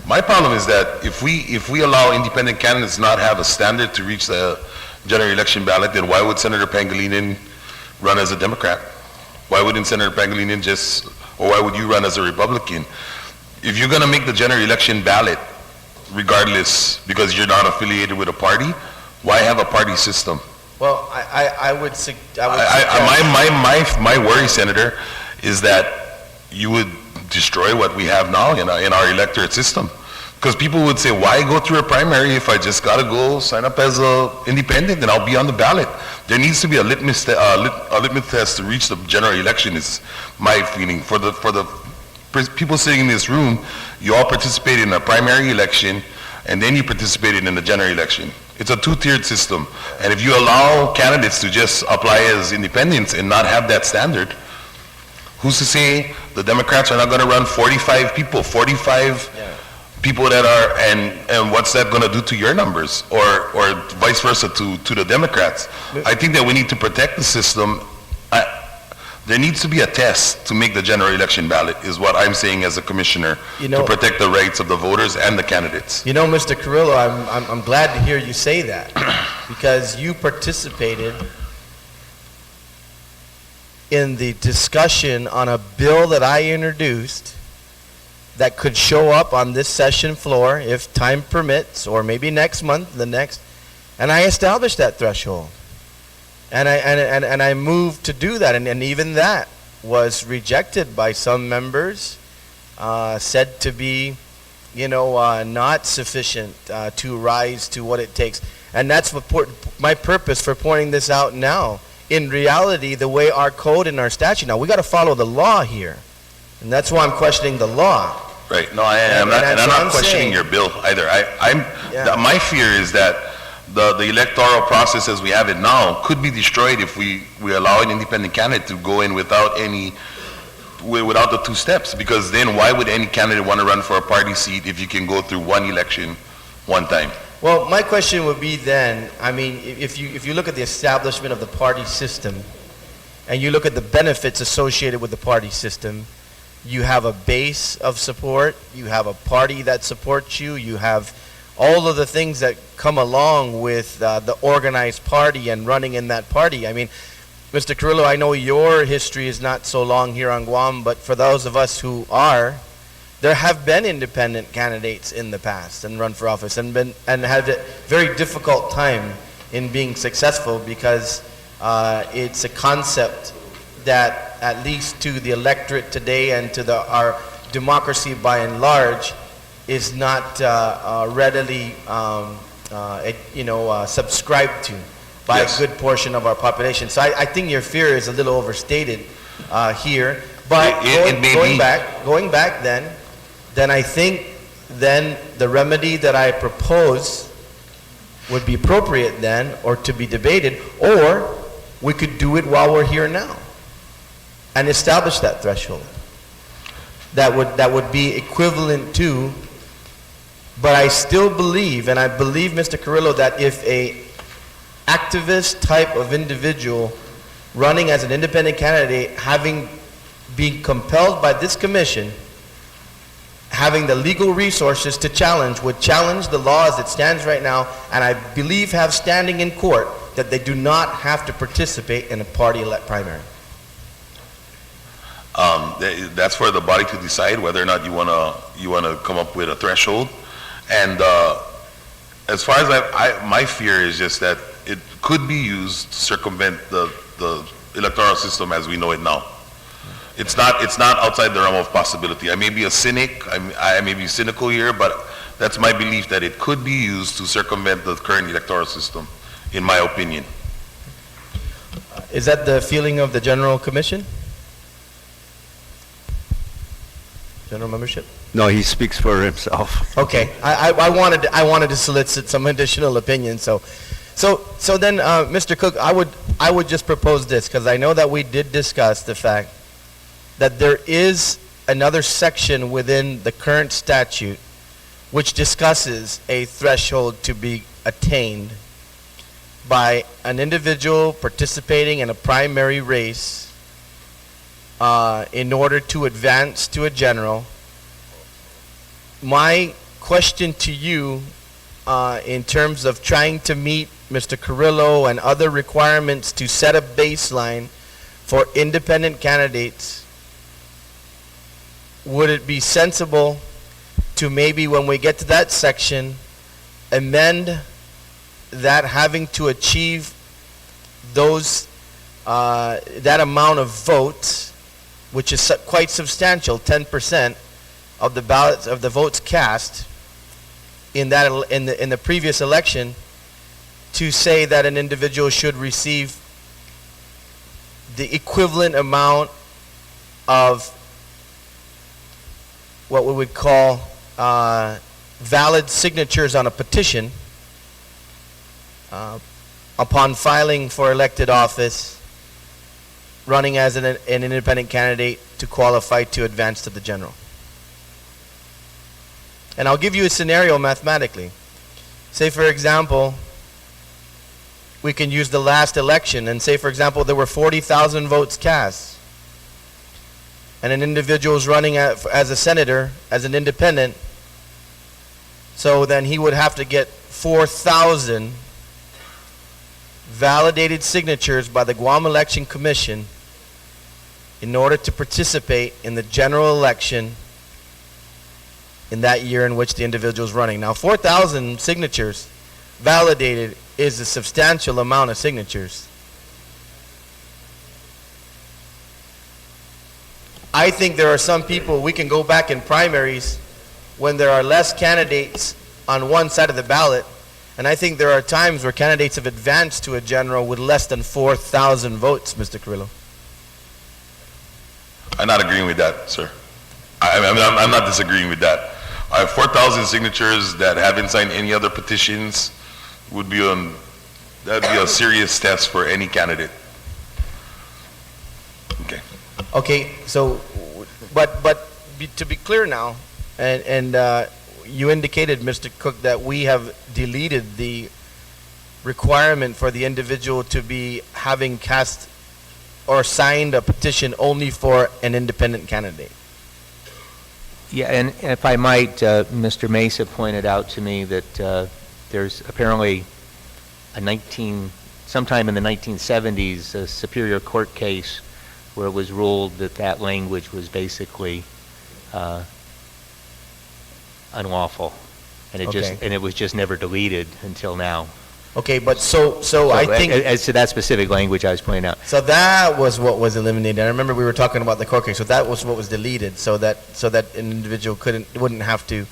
my problem is that if we allow independent candidates not have a standard to reach the general election ballot, then why would Senator Pangilinan run as a Democrat? Why wouldn't Senator Pangilinan or why would you run as a Republican? If you're going to make the general election ballot, regardless, because you're not affiliated with a party, why have a party system? Well, I would My worry, Senator, is that you would destroy what we have now in our electorate system. Because people would say, why go through a primary if I just got to go sign up as a independent and I'll be on the ballot? There needs to be a litmus test to reach the general election is my feeling. For the people sitting in this room, you all participated in a primary election and then you participated in the general election. It's a two-tiered system. And if you allow candidates to just apply as independents and not have that standard, who's to say the Democrats are not going to run 45 people that are, and what's that going to do to your numbers, or vice versa to the Democrats? I think that we need to protect the system. There needs to be a test to make the general election ballot, is what I'm saying as a commissioner, to protect the rights of the voters and the candidates. You know, Mr. Carrillo, I'm glad to hear you say that, because you participated in the discussion on a bill that I introduced that could show up on this session floor if time permits, or maybe next month, and I established that threshold. And I moved to do that, and even that was rejected by some members, said to be, not sufficient to rise to what it takes. And that's my purpose for pointing this out now. In reality, the way our code and our statute, now we got to follow the law here. And that's why I'm questioning the law. Right. No, I'm not questioning your bill either. My fear is that the electoral process as we have it now could be destroyed if we allow an independent candidate to go in without the two steps. Because then why would any candidate want to run for a party seat if you can go through one election one time? Well, my question would be then, if you look at the establishment of the party system, and you look at the benefits associated with the party system, you have a base of support, you have a party that supports you, you have all of the things that come along with the organized party and running in that party. Mr. Carrillo, I know your history is not so long here on Guam, but for those of us who are, there have been independent candidates in the past and run for office and had a very difficult time in being successful because it's a concept that, at least to the electorate today and to our democracy by and large, is not readily subscribed to by a good portion of our population. So I think your fear is a little overstated here. But going back then I think then the remedy that I propose would be appropriate then, or to be debated, or we could do it while we're here now and establish that threshold. That would be equivalent to, but I still believe, and I believe, Mr. Carrillo, that if a activist type of individual running as an independent candidate, having been compelled by this commission, having the legal resources to would challenge the law as it stands right now, and I believe have standing in court, that they do not have to participate in a party-elect primary. That's for the body to decide whether or not you want to come up with a threshold. And as far as my fear is just that it could be used to circumvent the electoral system as we know it now. It's not outside the realm of possibility. I may be a cynic, I may be cynical here, but that's my belief that it could be used to circumvent the current electoral system, in my opinion. Is that the feeling of the General Commission? General membership? No, he speaks for himself. Okay, I wanted to solicit some additional opinion. So then, Mr. Cook, I would just propose this, because I know that we did discuss the fact that there is another section within the current statute which discusses a threshold to be attained by an individual participating in a primary race in order to advance to a general. My question to you in terms of trying to meet Mr. Carrillo and other requirements to set a baseline for independent candidates, would it be sensible to maybe, when we get to that section, amend that having to achieve that amount of votes, which is quite substantial, 10% of the ballots of the votes cast in the previous election, to say that an individual should receive the equivalent amount of what we would call valid signatures on a petition upon filing for elected office, running as an independent candidate to qualify to advance to the general. And I'll give you a scenario mathematically. Say, for example, we can use the last election and say, for example, there were 40,000 votes cast, and an individual is running as a senator, as an independent, so then he would have to get 4,000 validated signatures by the Guam Election Commission in order to participate in the general election in that year in which the individual is running. Now, 4,000 signatures validated is a substantial amount of signatures. I think there are some people, we can go back in primaries when there are less candidates on one side of the ballot, and I think there are times where candidates have advanced to a general with less than 4,000 votes, Mr. Carrillo. I'm not agreeing with that, sir. I'm not disagreeing with that. 4,000 signatures that haven't signed any other petitions would be that'd be a serious test for any candidate. Okay. Okay, so, to be clear now, and you indicated, Mr. Cook, that we have deleted the requirement for the individual to be having cast or signed a petition only for an independent candidate. Yeah, and if I might, Mr. Mesa pointed out to me that there's apparently sometime in the 1970s, a Superior Court case where it was ruled that language was basically unlawful, and it was just never deleted until now. Okay, but so I think as to that specific language I was pointing out. So that was what was eliminated. I remember we were talking about the court case. So that was what was deleted, so that an individual wouldn't have to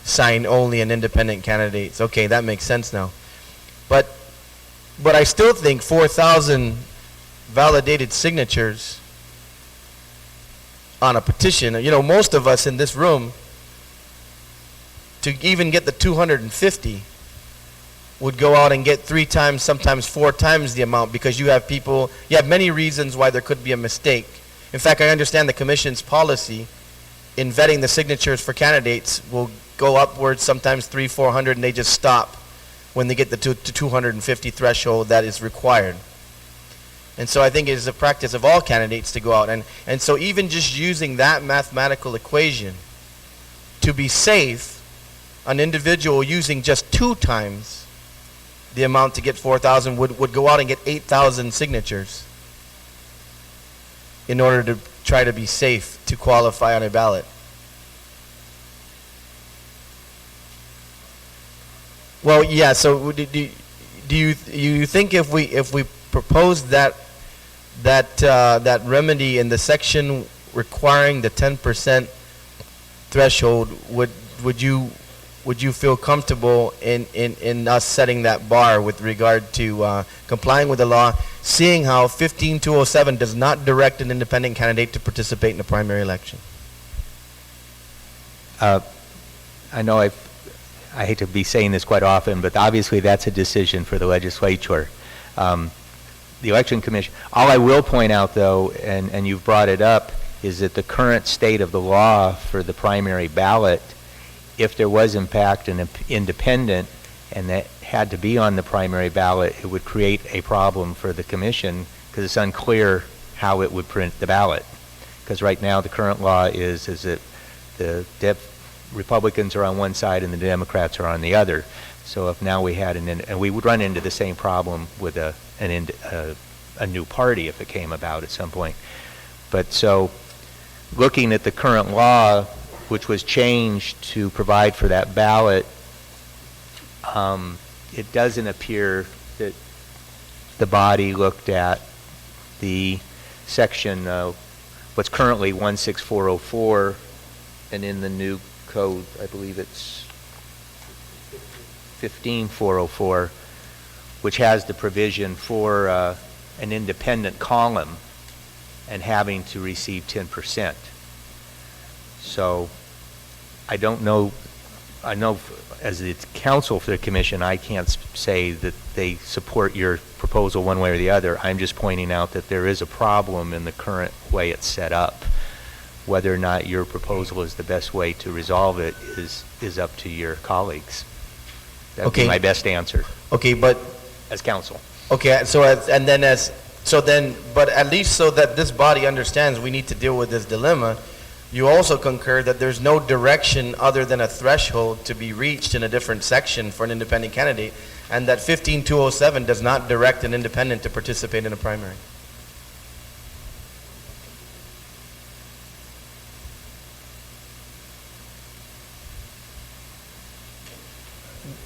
sign only an independent candidate. Okay, that makes sense now. But I still think 4,000 validated signatures on a petition. You know, most of us in this room, to even get the 250, would go out and get 3 times, sometimes 4 times the amount, because you have many reasons why there could be a mistake. In fact, I understand the Commission's policy in vetting the signatures for candidates will go upwards, sometimes 300-400, and they just stop when they get the 250 threshold that is required. And so I think it is a practice of all candidates to go out. And so even just using that mathematical equation, to be safe, an individual using just 2 times the amount to get 4,000 would go out and get 8,000 signatures in order to try to be safe to qualify on a ballot. Well, yeah. So do you think if we propose that remedy in the section requiring the 10% threshold, would you feel comfortable in us setting that bar with regard to complying with the law, seeing how 15207 does not direct an independent candidate to participate in the primary election? I know I hate to be saying this quite often, but obviously that's a decision for the legislature. The Election Commission. All I will point out, though, and you've brought it up, is that the current state of the law for the primary ballot, if there was in fact an independent and that had to be on the primary ballot, it would create a problem for the commission because it's unclear how it would print the ballot. Because right now the current law is that the Republicans are on one side and the Democrats are on the other. So if now we had and we would run into the same problem with a new party if it came about at some point. But so looking at the current law, which was changed to provide for that ballot, it doesn't appear that the body looked at the section, what's currently 16404, and in the new code, I believe it's 15404, which has the provision for an independent column and having to receive 10%. So I don't know, I know as the counsel for the commission, I can't say that they support your proposal one way or the other. I'm just pointing out that there is a problem in the current way it's set up. Whether or not your proposal is the best way to resolve it is up to your colleagues. That would be my best answer. Okay, but as counsel. Okay, so but at least so that this body understands we need to deal with this dilemma, you also concur that there's no direction other than a threshold to be reached in a different section for an independent candidate, and that 15207 does not direct an independent to participate in a primary.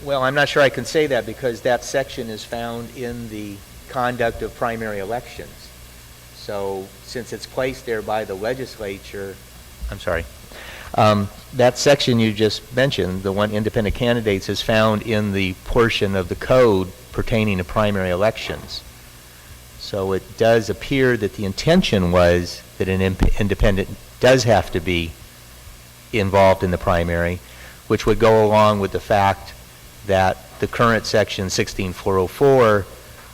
Well, I'm not sure I can say that because that section is found in the conduct of primary elections. So since it's placed there by the legislature, I'm sorry, that section you just mentioned, the one independent candidates, is found in the portion of the code pertaining to primary elections. So it does appear that the intention was that an independent does have to be involved in the primary, which would go along with the fact that the current section 16404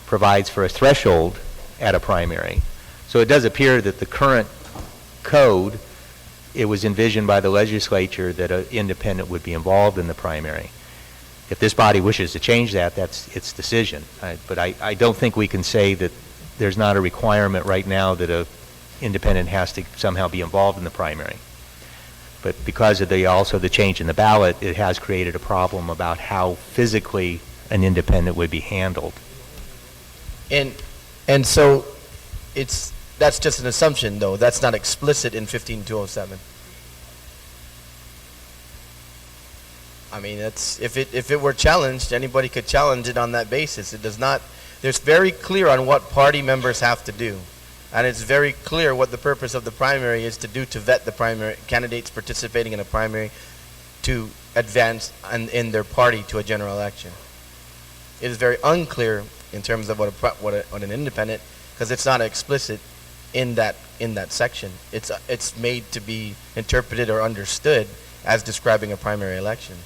provides for a threshold at a primary. So it does appear that the current code, it was envisioned by the legislature that an independent would be involved in the primary. If this body wishes to change that, that's its decision. But I don't think we can say that there's not a requirement right now that an independent has to somehow be involved in the primary. But because of also the change in the ballot, it has created a problem about how physically an independent would be handled. And so that's just an assumption, though. That's not explicit in 15207. I mean, if it were challenged, anybody could challenge it on that basis. It does not. There's very clear on what party members have to do. And it's very clear what the purpose of the primary is to do to vet the primary candidates participating in a primary to advance in their party to a general election. It is very unclear in terms of what an independent, because it's not explicit in that section. It's made to be interpreted or understood as describing a primary election.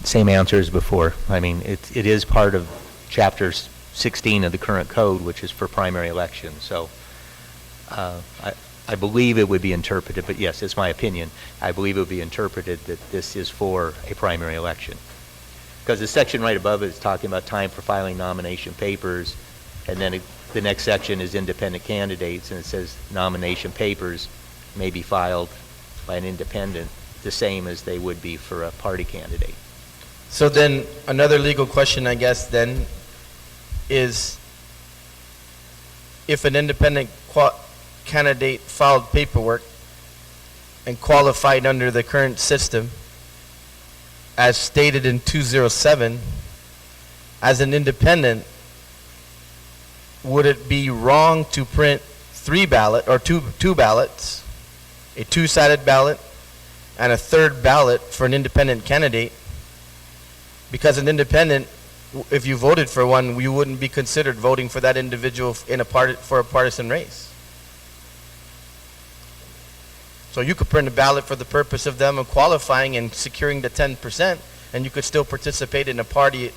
Same answer as before. I mean, it is part of Chapter 16 of the current code, which is for primary elections. So I believe it would be interpreted, but yes, it's my opinion, I believe it would be interpreted that this is for a primary election. Because the section right above it is talking about time for filing nomination papers, and then the next section is independent candidates, and it says nomination papers may be filed by an independent, the same as they would be for a party candidate. So then another legal question, I guess, then is if an independent candidate filed paperwork and qualified under the current system as stated in 207, as an independent, would it be wrong to print two ballots, a two-sided ballot and a third ballot for an independent candidate? Because an independent, if you voted for one, you wouldn't be considered voting for that individual for a partisan race. So you could print a ballot for the purpose of them qualifying and securing the 10%, and you could still participate in a party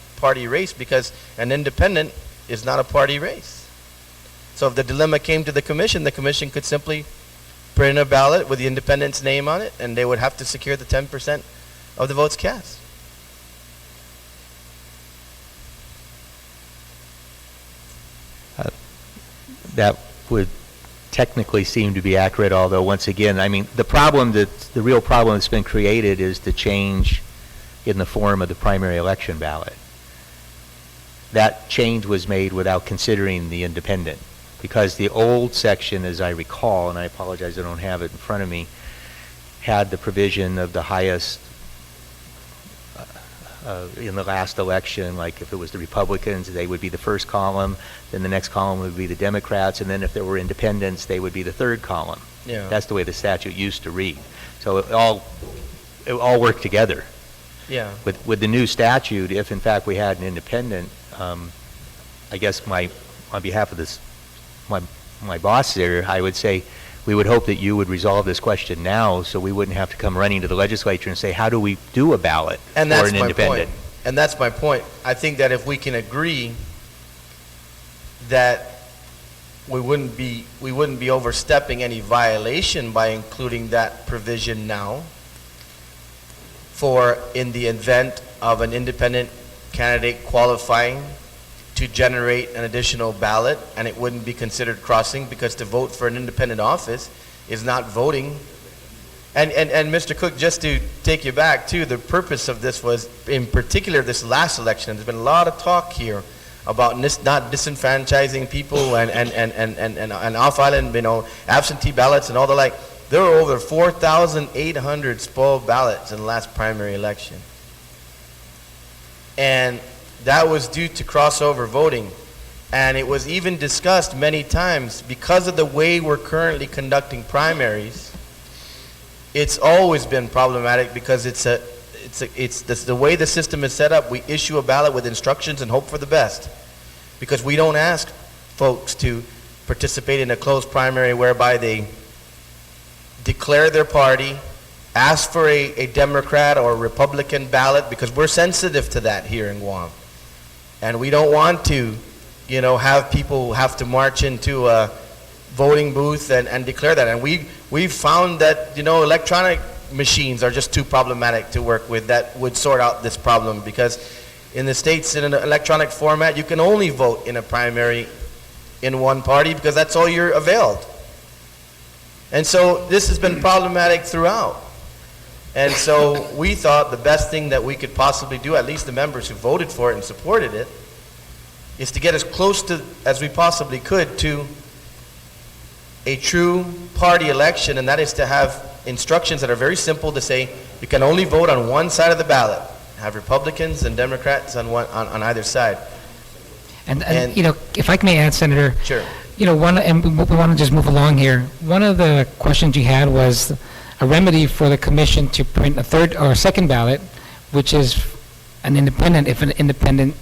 race because an independent is not a party race. So if the dilemma came to the commission could simply print a ballot with the independent's name on it, and they would have to secure the 10% of the votes cast. That would technically seem to be accurate, although once again, I mean, the real problem that's been created is the change in the form of the primary election ballot. That change was made without considering the independent, because the old section, as I recall, and I apologize I don't have it in front of me, had the provision of the highest in the last election, like if it was the Republicans, they would be the first column, then the next column would be the Democrats, and then if there were independents, they would be the third column. Yeah. That's the way the statute used to read. So it all worked together. Yeah. With the new statute, if in fact we had an independent, I guess on behalf of this, my boss there, I would say, we would hope that you would resolve this question now so we wouldn't have to come running to the legislature and say, how do we do a ballot for an independent? And that's my point. I think that if we can agree that we wouldn't be overstepping any violation by including that provision now for in the event of an independent candidate qualifying to generate an additional ballot, and it wouldn't be considered crossing, because to vote for an independent office is not voting. And Mr. Cook, just to take you back too, the purpose of this was, in particular, this last election, there's been a lot of talk here about not disenfranchising people and off-island, absentee ballots and all the like. There were over 4,800 spoiled ballots in the last primary election. And that was due to crossover voting. And it was even discussed many times, because of the way we're currently conducting primaries, it's always been problematic, because it's the way the system is set up. We issue a ballot with instructions and hope for the best, because we don't ask folks to participate in a closed primary whereby they declare their party, ask for a Democrat or Republican ballot, because we're sensitive to that here in Guam. And we don't want to, have people have to march into a voting booth and declare that. And we've found that, electronic machines are just too problematic to work with that would sort out this problem, because in the States, in an electronic format, you can only vote in a primary in one party, because that's all you're availed. And so this has been problematic throughout. And so we thought the best thing that we could possibly do, at least the members who voted for it and supported it, is to get as close to as we possibly could to a true party election, and that is to have instructions that are very simple to say you can only vote on one side of the ballot. Have Republicans and Democrats on either side. And if I may add, Senator. Sure. And we want to just move along here. One of the questions you had was a remedy for the commission to print a third or a second ballot, which is an independent, if an independent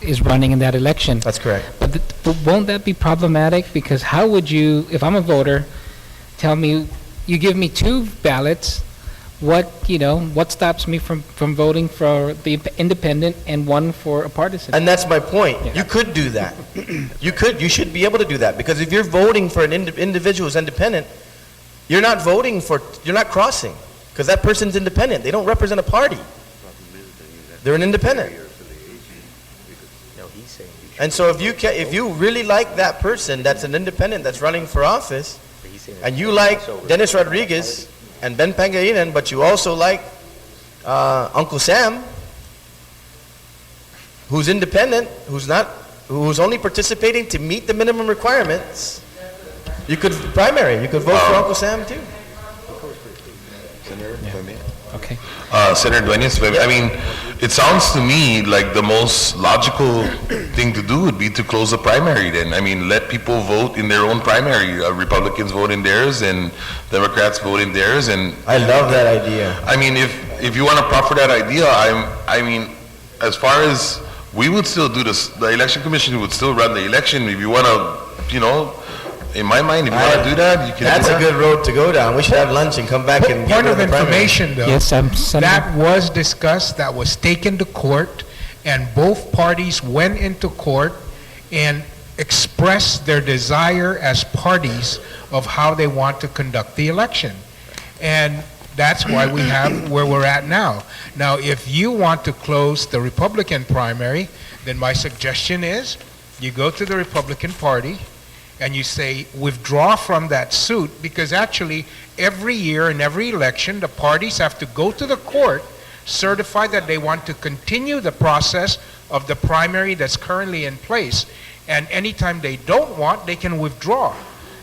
is running in that election. That's correct. But won't that be problematic? Because how would you, if I'm a voter, tell me, you give me two ballots, what stops me from voting for the independent and one for a partisan? And that's my point. Yeah. You could do that. You should be able to do that, because if you're voting for an individual who's independent, you're not crossing, because that person's independent. They don't represent a party. They're an independent. And so if you really like that person that's an independent that's running for office, and you like Dennis Rodriguez and Ben Pangilinan, but you also like Uncle Sam, who's independent, who's only participating to meet the minimum requirements, you could vote for Uncle Sam too. Senator, if I may. Okay. Senator Duenas, I mean, it sounds to me like the most logical thing to do would be to close the primary then. I mean, let people vote in their own primary. Republicans vote in theirs and Democrats vote in theirs. And I love that idea. I mean, if you want to proffer that idea, I mean, as far as we would still do this, the election commission would still run the election. If you want to, in my mind, if you want to do that, you can. That's a good road to go down. We should have lunch and come back and Point get of the primary. information, though. Yes, Senator. That was discussed, that was taken to court, and both parties went into court and expressed their desire as parties of how they want to conduct the election. And that's why we have where we're at now. Now, if you want to close the Republican primary, then my suggestion is you go to the Republican Party and you say, withdraw from that suit, because actually every year in every election, the parties have to go to the court, certify that they want to continue the process of the primary that's currently in place. And anytime they don't want, they can withdraw.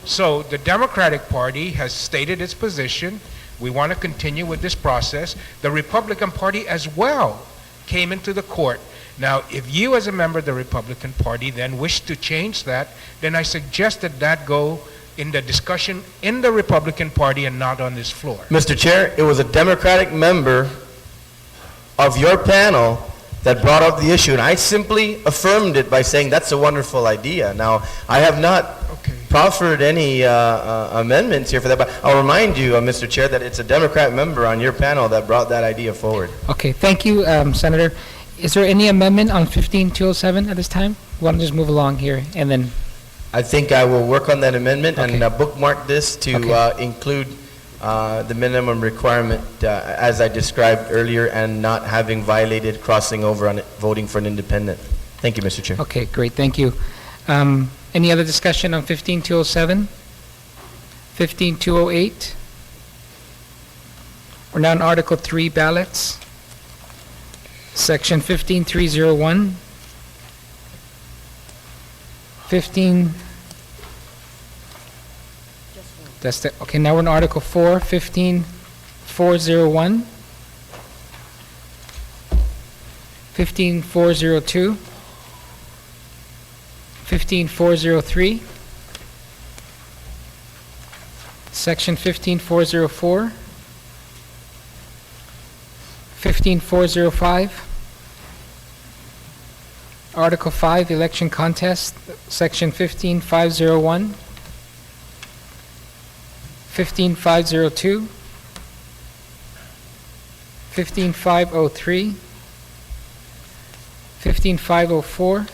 So the Democratic Party has stated its position. We want to continue with this process. The Republican Party as well came into the court. Now, if you as a member of the Republican Party then wish to change that, then I suggest that that go in the discussion in the Republican Party and not on this floor. Mr. Chair, it was a Democratic member of your panel that brought up the issue, and I simply affirmed it by saying that's a wonderful idea. Now, I have not proffered any amendments here for that, but I'll remind you, Mr. Chair, that it's a Democrat member on your panel that brought that idea forward. Okay, thank you, Senator. Is there any amendment on 15207 at this time? We want to just move along here, and then... I think I will work on that amendment Okay. and bookmark this to include the minimum requirement as I described earlier, and not having violated crossing over on voting for an independent. Thank you, Mr. Chair. Okay, great, thank you. Any other discussion on 15207? 15208? We're now on Article 3 ballots. Section 15301. 15. That's the, okay, now we're on Article 4, 15401. 15402. 15403. Section 15404. 15405. Article 5, election contest, Section 15501. 15502. 15503. 15504.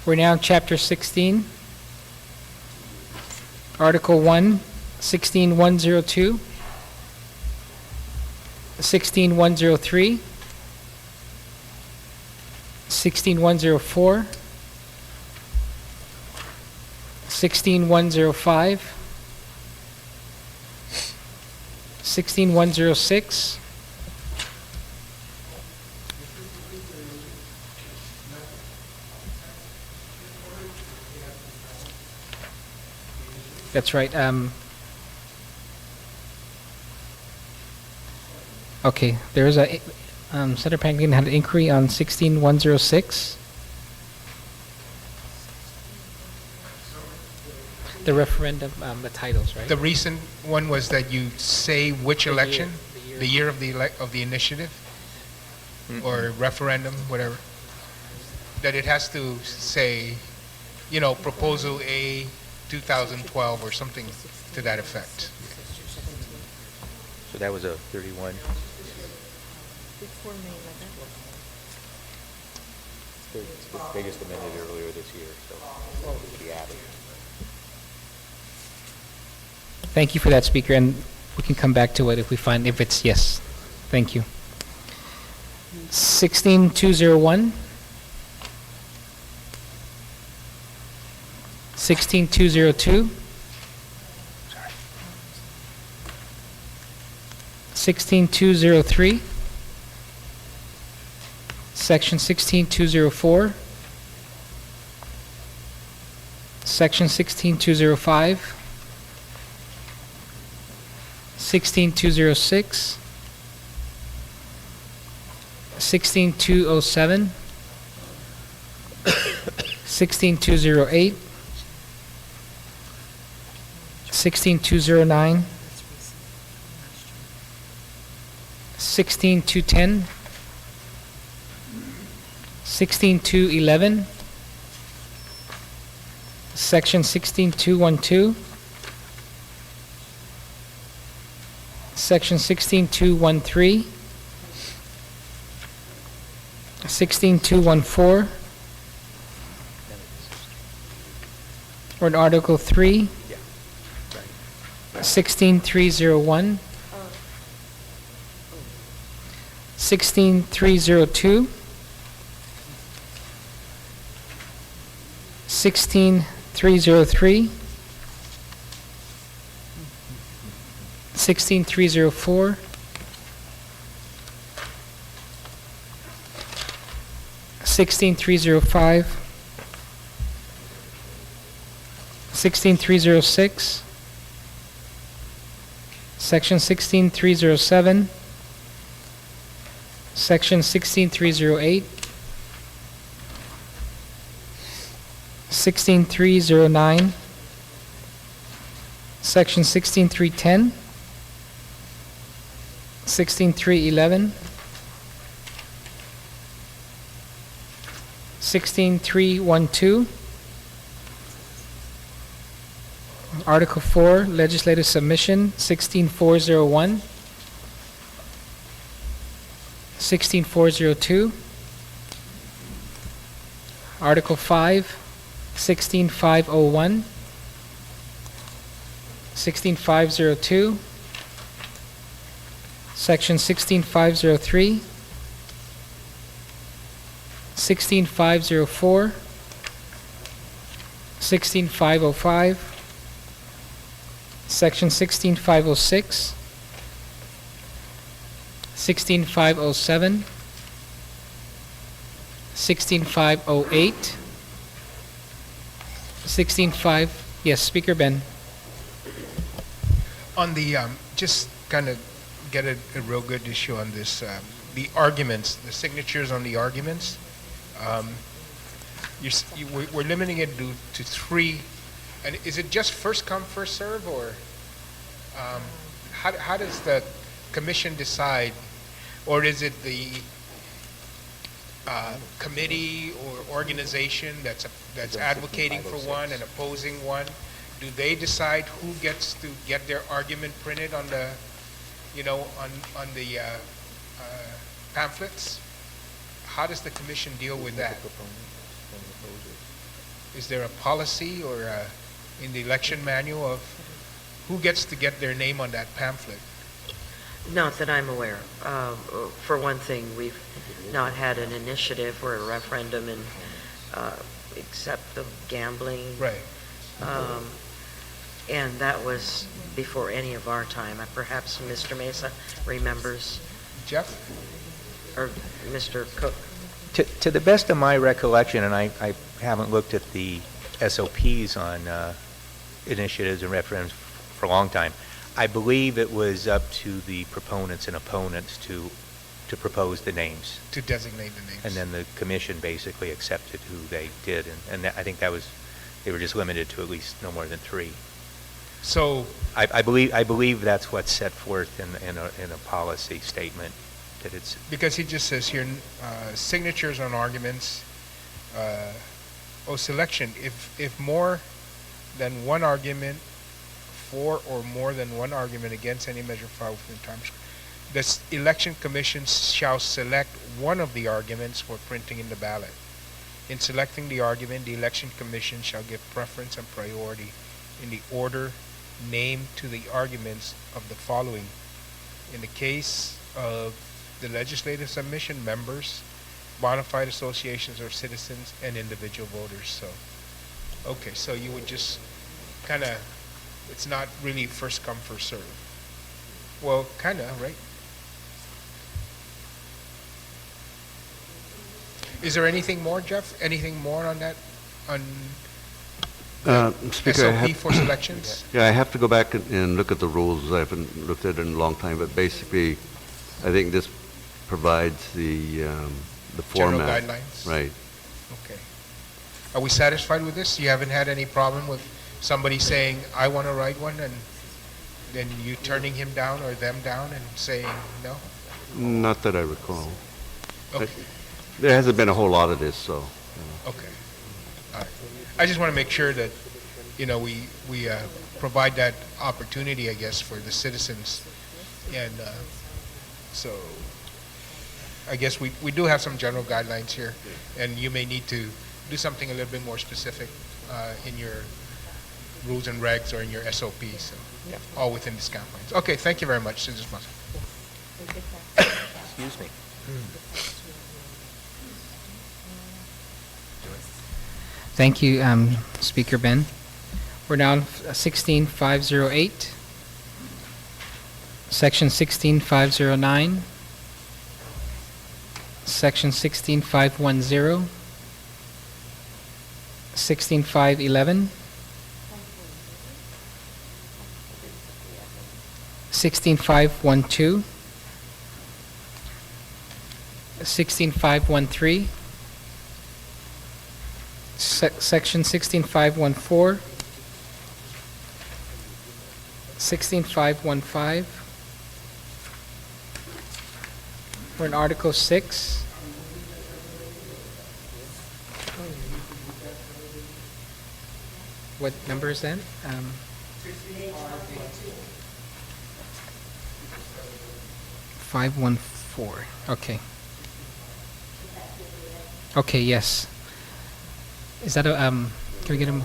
We're now in Chapter 16. Article 1, 16102. 16103. 16104. 16105. 16106. That's right. Okay, there is a, Senator Pankin had an inquiry on 16106. The referendum, the titles, right? The recent one was that you say which election, the year of the initiative, or referendum, whatever. That it has to say, you know, Proposal A 2012 or something to that effect. So that was a 31. Before May 11th. They just amended earlier this year, so it'll be added. Thank you for that, Speaker, and we can come back to it if we find, if it's yes. Thank you. 16201. 16202. 16203. Section 16204. Section 16205. 16206. 16207. 16208. 16209. 16210. 16211. Section 16212. Section 16213. 16214. We're in Article 3. 16301. 16302. 16303. 16304. 16305. 16306. Section 16307. Section 16308, 16309, Section 16310, 16311, 16312, Article 4, Legislative Submission, 16401, 16402, Article 5, 16501, 16502, Section 16503, 16504, 16505, Section 16506, 16507, 16508, 165, yes, Speaker Ben. On the, just kind of get a real good issue on this, the arguments, the signatures on the arguments, we're limiting it to 3, and is it just first come, first serve, or how does the commission decide, or is it the committee or organization that's advocating for one and opposing one? Do they decide who gets to get their argument printed on the, on the pamphlets? How does the commission deal with that? Is there a policy or in the election manual of who gets to get their name on that pamphlet? Not that I'm aware. For one thing, we've not had an initiative or a referendum in except the gambling. Right. And that was before any of our time. Perhaps Mr. Mesa remembers. Jeff? Or Mr. Cook? To the best of my recollection, and I haven't looked at the SOPs on initiatives and referendums for a long time, I believe it was up to the proponents and opponents to propose the names. To designate the names. And then the commission basically accepted who they did, and I think that was, they were just limited to at least no more than 3. So I believe that's what's set forth in a policy statement, that it's because he just says here signatures on arguments selection if more than one argument for or more than one argument against any measure filed within terms, the election commission shall select one of the arguments for printing in the ballot. In selecting the argument, the election commission shall give preference and priority in the order named to the arguments of the following. In the case of the legislative submission, members, bona fide associations or citizens, and individual voters. So, okay, so you would just kind of, it's not really first come, first serve. Well, kind of, right? Is there anything more, Jeff? Anything more on that? On Speaker, SOP for selections? Yeah, I have to go back and look at the rules. I haven't looked at it in a long time, but basically, I think this provides the format. General guidelines? Right. Okay. Are we satisfied with this? You haven't had any problem with somebody saying, I want to write one, and then you turning him down or them down and saying no? Not that I recall. Okay. There hasn't been a whole lot of this, so. Okay. All right. I just want to make sure that, we provide that opportunity, I guess, for the citizens. And so I guess we do have some general guidelines here, and you may need to do something a little bit more specific in your rules and regs or in your SOP, so all within these guidelines. Okay, thank you very much, Citizens Muscle. excuse me. Thank you, Speaker Ben. We're now on 16508, Section 16509, Section 16510, 16511, 16512, 16513, Section 16514, 16515. We're in Article 6. What number is that? 514. Okay. Okay, yes. Is that a, can we get a,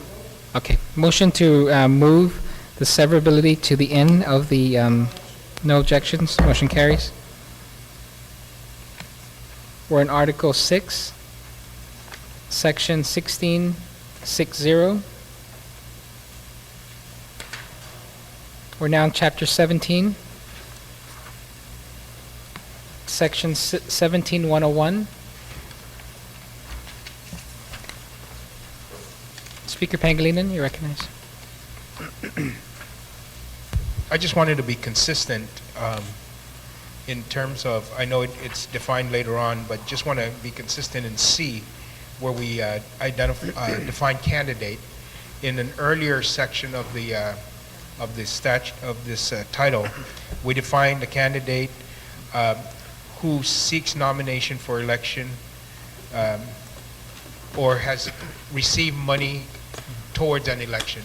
okay. Motion to move the severability to the end of the, no objections, motion carries. We're in Article 6, Section 1660. We're now in Chapter 17, Section 17101. Speaker Pangilinan, you recognize. I just wanted to be consistent in terms of, I know it's defined later on, but just want to be consistent in C, where we define candidate. In an earlier section of the title, we defined a candidate who seeks nomination for election or has received money towards an election,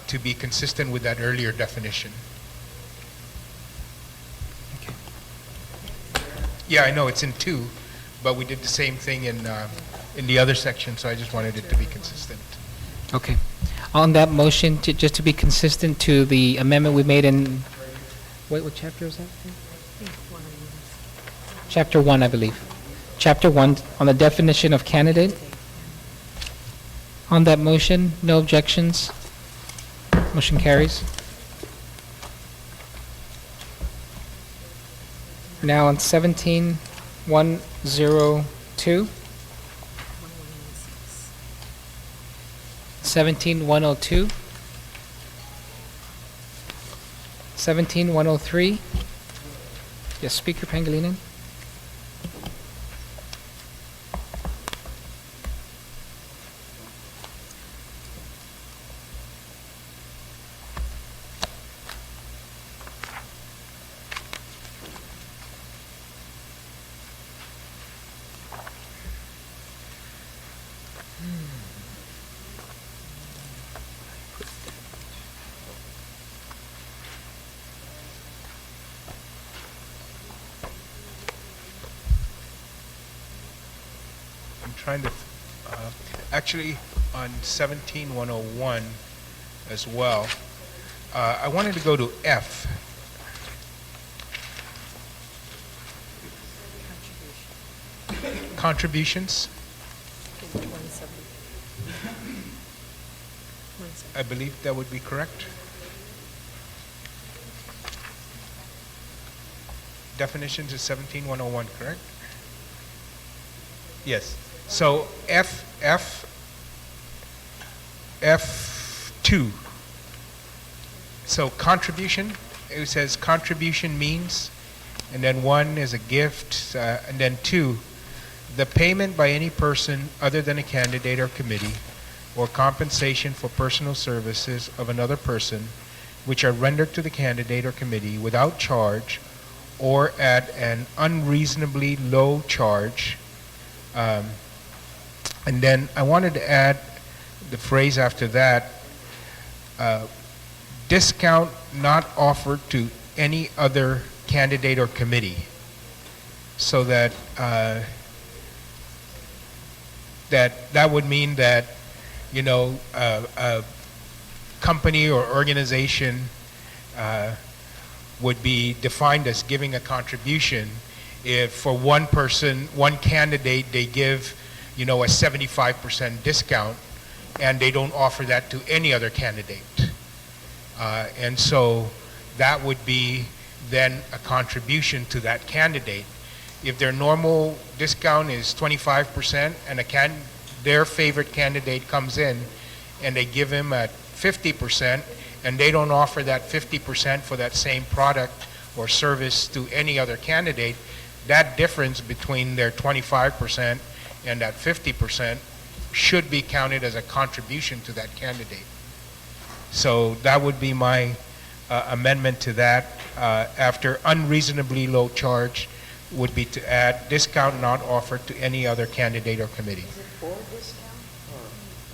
to be consistent with that earlier definition. Okay. Yeah, I know it's in 2, but we did the same thing in the other section, so I just wanted it to be consistent. Okay. On that motion, just to be consistent to the amendment we made in, what chapter is that? Chapter 1, I believe. Chapter 1, on the definition of candidate. On that motion, no objections. Motion carries. Now on 17102. 17102. 17103. Yes, Speaker Pangilinan. Trying to, actually on 17101 as well, I wanted to go to F. Contributions. I believe that would be correct. Definitions is 17101, correct? Yes. So F2. So contribution, it says contribution means, and then 1 is a gift, and then 2, the payment by any person other than a candidate or committee, or compensation for personal services of another person, which are rendered to the candidate or committee without charge or at an unreasonably low charge. And then I wanted to add the phrase after that, discount not offered to any other candidate or committee, so that that would mean that, you know, a company or organization would be defined as giving a contribution if for one person, one candidate, they give, you know, a 75% discount, and they don't offer that to any other candidate. And so that would be then a contribution to that candidate. If their normal discount is 25% and their favorite candidate comes in and they give him at 50%, and they don't offer that 50% for that same product or service to any other candidate, that difference between their 25% and that 50% should be counted as a contribution to that candidate. So that would be my amendment to that. After unreasonably low charge would be to add discount not offered to any other candidate or committee. Is it or discount or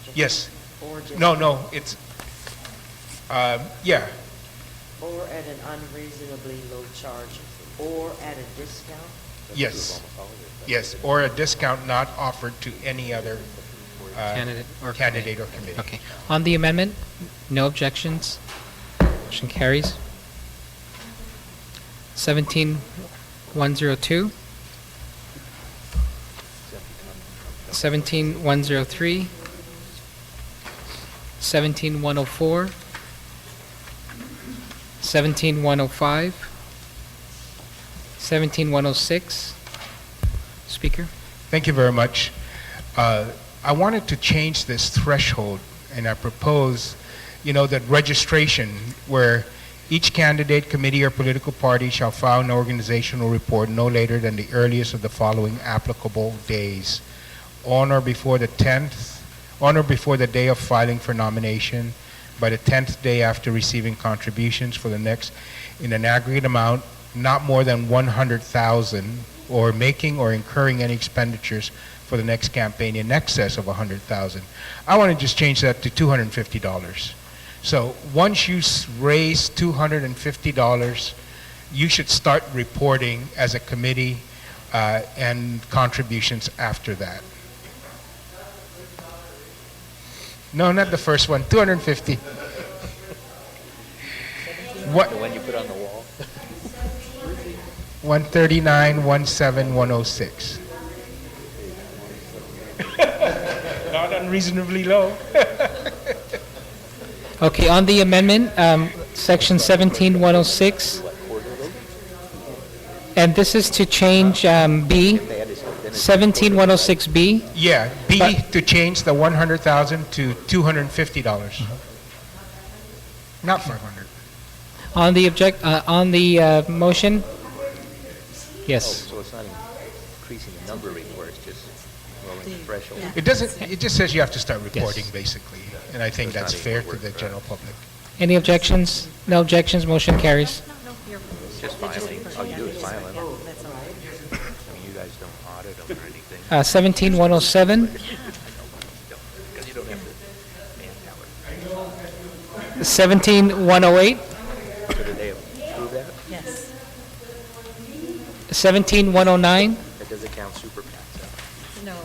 just? Yes. Or just? No, it's, yeah. Or at an unreasonably low charge, or at a discount? Yes. Yes, or a discount not offered to any other candidate or committee. Okay. On the amendment, no objections. Motion carries. 17102. 17103. 17104. 17105. 17106. Speaker. Thank you very much. I wanted to change this threshold, and I propose, that registration, where each candidate, committee, or political party shall file an organizational report no later than the earliest of the following applicable days: on or before the 10th, on or before the day of filing for nomination, by the 10th day after receiving contributions for the next, in an aggregate amount not more than 100,000, or making or incurring any expenditures for the next campaign in excess of 100,000. I want to just change that to $250. So once you raise $250, you should start reporting as a committee and contributions after that. No, not the first one, 250. What? The one you put on the wall? 139, 17, 106. Not unreasonably low. Okay, on the amendment, section 17106, and this is to change B, 17106B. Yeah, B to change the 100,000 to $250. Not 500. On the motion? Yes. So it's not increasing the number of reports, just lowering the threshold? It doesn't, it just says you have to start reporting, Yes. basically, and I think So it's that's not fair even to the worth, general public. Any objections? No objections, motion carries. Just filing, all you do is file them. I mean, you guys don't audit them or anything. 17107, Because you don't have the manpower. 17108, So did they approve that? Yes. 17109, That doesn't count super PACs out. No.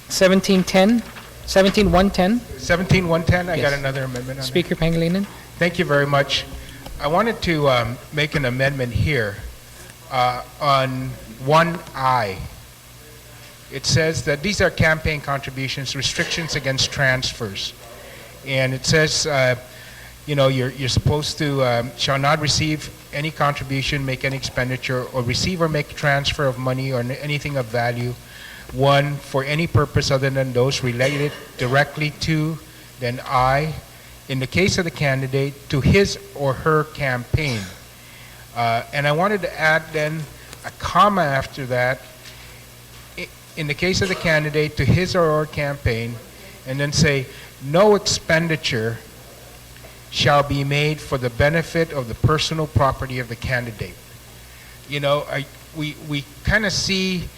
17110, 17110. 17110, I got Yes. another amendment on that. Speaker Pangilinan. Thank you very much. I wanted to make an amendment here on 1I. It says that these are campaign contributions, restrictions against transfers. And it says, you're supposed to, shall not receive any contribution, make any expenditure, or receive or make transfer of money or anything of value, one, for any purpose other than those related directly to, then I, in the case of the candidate, to his or her campaign. And I wanted to add then a comma after that, in the case of the candidate, to his or her campaign, and then say, no expenditure shall be made for the benefit of the personal property of the candidate. We kind of see,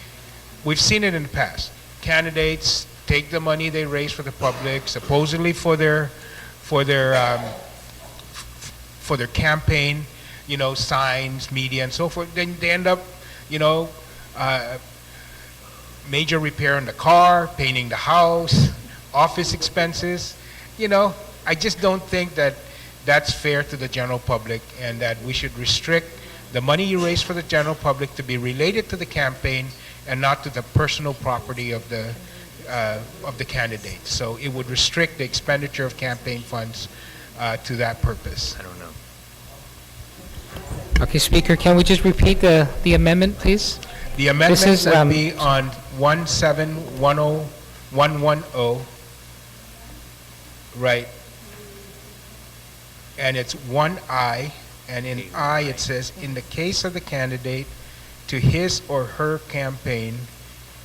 we've seen it in the past. Candidates take the money they raise for the public, supposedly for their campaign, signs, media, and so forth. Then they end up, major repair on the car, painting the house, office expenses. I just don't think that that's fair to the general public, and that we should restrict the money you raise for the general public to be related to the campaign and not to the personal property of the candidate. So it would restrict the expenditure of campaign funds to that purpose. I don't know. Okay, Speaker, can we just repeat the amendment, please? The amendment This is, would be on 1710110, right? And it's 1I, And in I, it says, in the case of the candidate to his or her campaign,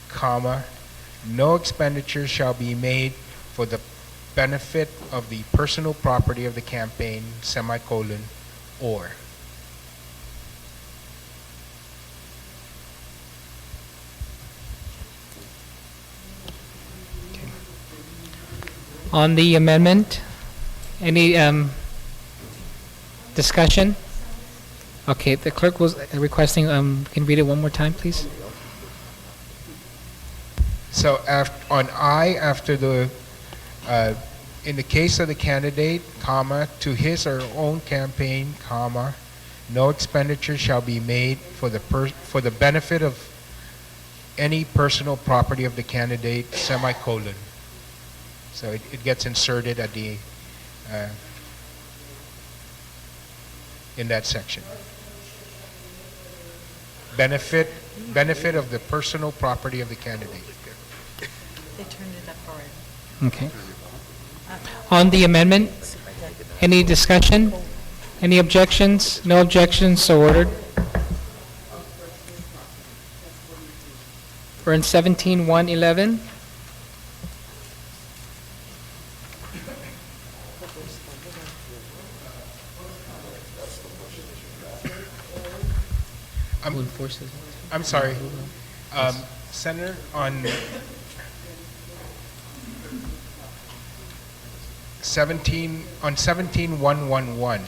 comma, no expenditure shall be made for the benefit of the personal property of the campaign, semicolon, or. On the amendment, any discussion? Okay, the clerk was requesting, can you read it one more time, please? So on I, after the, in the case of the candidate, comma, to his or her own campaign, comma, no expenditure shall be made for the benefit of any personal property of the candidate, semicolon. So it gets inserted at the, in that section. Benefit of the personal property of the candidate. They turned it up already. Okay. On the amendment, any discussion? Any objections? No objections, so ordered. We're in 17-111. I'm sorry, Senator, on 17-111.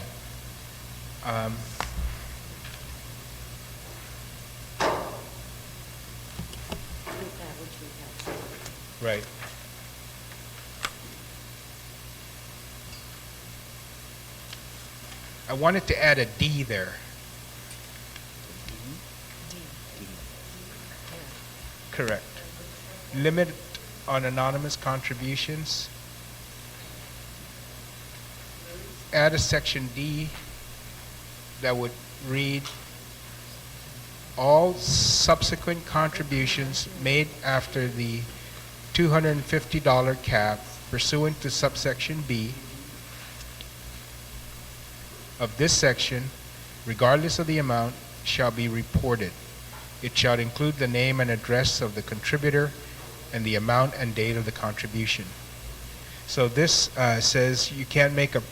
Right. I wanted to add a D there. Correct. Limit on anonymous contributions. Add a section D that would read, all subsequent contributions made after the $250 cap pursuant to subsection B of this section, regardless of the amount, shall be reported. It shall include the name and address of the contributor and the amount and date of the contribution. So this says you can't make a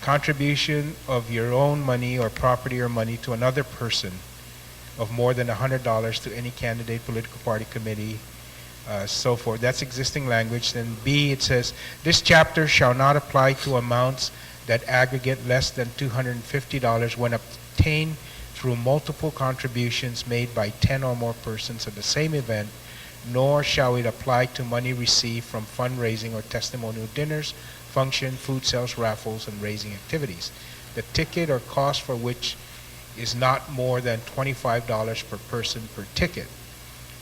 contribution of your own money or property or money to another person of more than $100 to any candidate, political party, committee, so forth. That's existing language. Then B, it says, this chapter shall not apply to amounts that aggregate less than $250 when obtained through multiple contributions made by 10 or more persons at the same event, nor shall it apply to money received from fundraising or testimonial dinners, function, food sales, raffles, and raising activities. The ticket or cost for which is not more than $25 per person per ticket.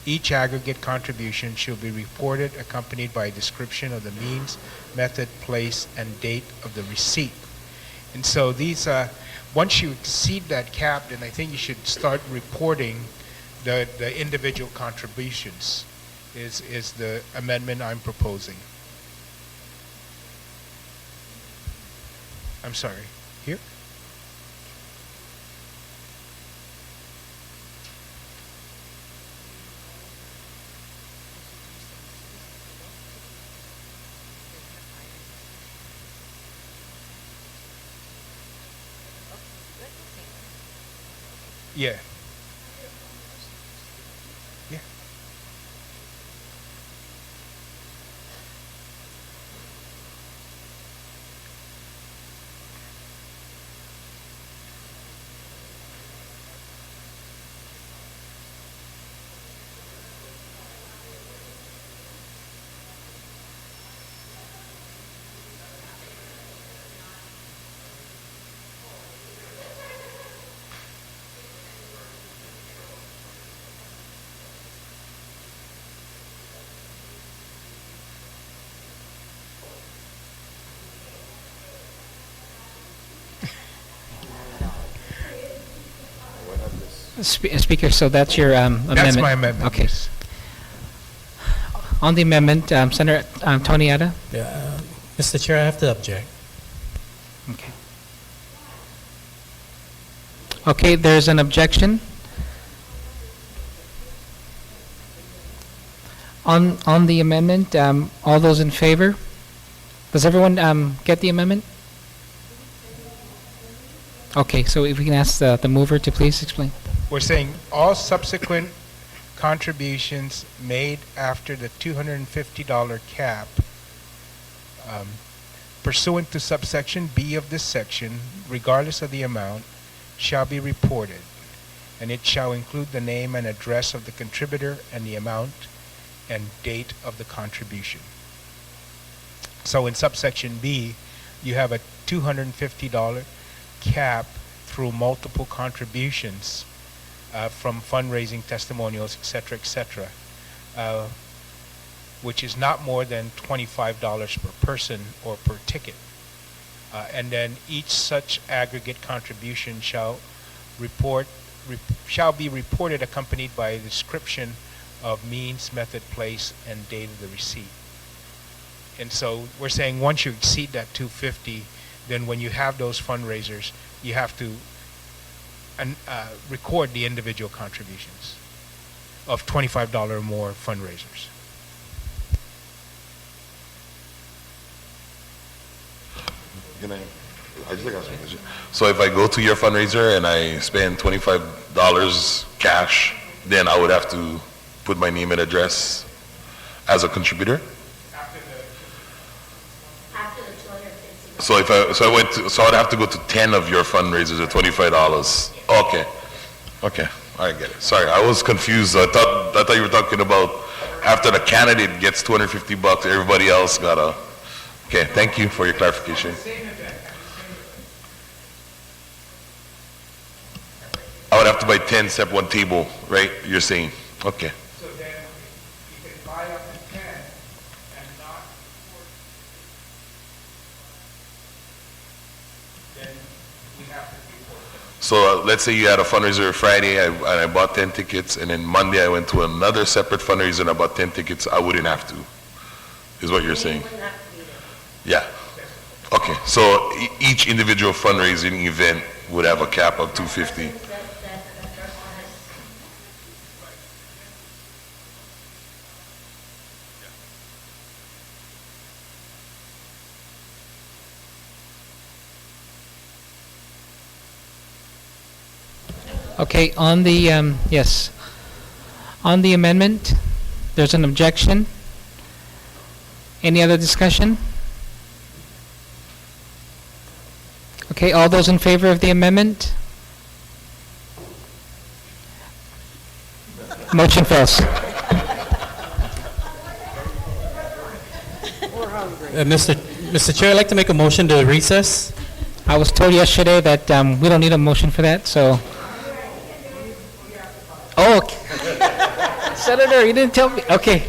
Each aggregate contribution should be reported accompanied by a description of the means, method, place, and date of the receipt. And so these, once you exceed that cap, then I think you should start reporting the individual contributions is the amendment I'm proposing. I'm sorry, here? Yeah. Yeah. Speaker, so that's your amendment? That's my amendment. Okay. Yes. On the amendment, Senator Tony Ada? Yeah, Mr. Chair, I have to object. Okay. Okay, there's an objection. On the amendment, all those in favor? Does everyone get the amendment? Okay, so if we can ask the mover to please explain. We're saying all subsequent contributions made after the $250 cap pursuant to subsection B of this section, regardless of the amount, shall be reported, and it shall include the name and address of the contributor and the amount and date of the contribution. So in subsection B, you have a $250 cap through multiple contributions from fundraising, testimonials, et cetera, which is not more than $25 per person or per ticket. And then each such aggregate contribution shall be reported accompanied by a description of means, method, place, and date of the receipt. And so we're saying once you exceed that 250, then when you have those fundraisers, you have to record the individual contributions of $25 or more fundraisers. I just got some question. So if I go to your fundraiser and I spend $25 cash, then I would have to put my name and address as a contributor? So I'd have to go to 10 of your fundraisers at $25. Okay, I get it. Sorry, I was confused. I thought you were talking about after the candidate gets $250, everybody else got a. Okay, thank you for your clarification. I would have to buy 10 except one table, right? You're saying, okay. So then you can buy up to 10 and not report. Then we have to report them. So let's say you had a fundraiser Friday and I bought 10 tickets, and then Monday I went to another separate fundraiser and I bought 10 tickets. I wouldn't have to, is what you're saying? Yeah. Okay. So each individual fundraising event would have a cap of 250. Okay, on the, yes. On the amendment, there's an objection. Any other discussion? Okay, all those in favor of the amendment? Motion fails. Mr. Chair, I'd like to make a motion to recess. I was told yesterday that we don't need a motion for that, so. Oh, okay. Senator, you didn't tell me. Okay,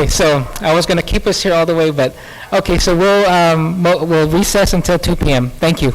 so I was going to keep us here all the way, but, okay, so we'll recess until 2 p.m. Thank you.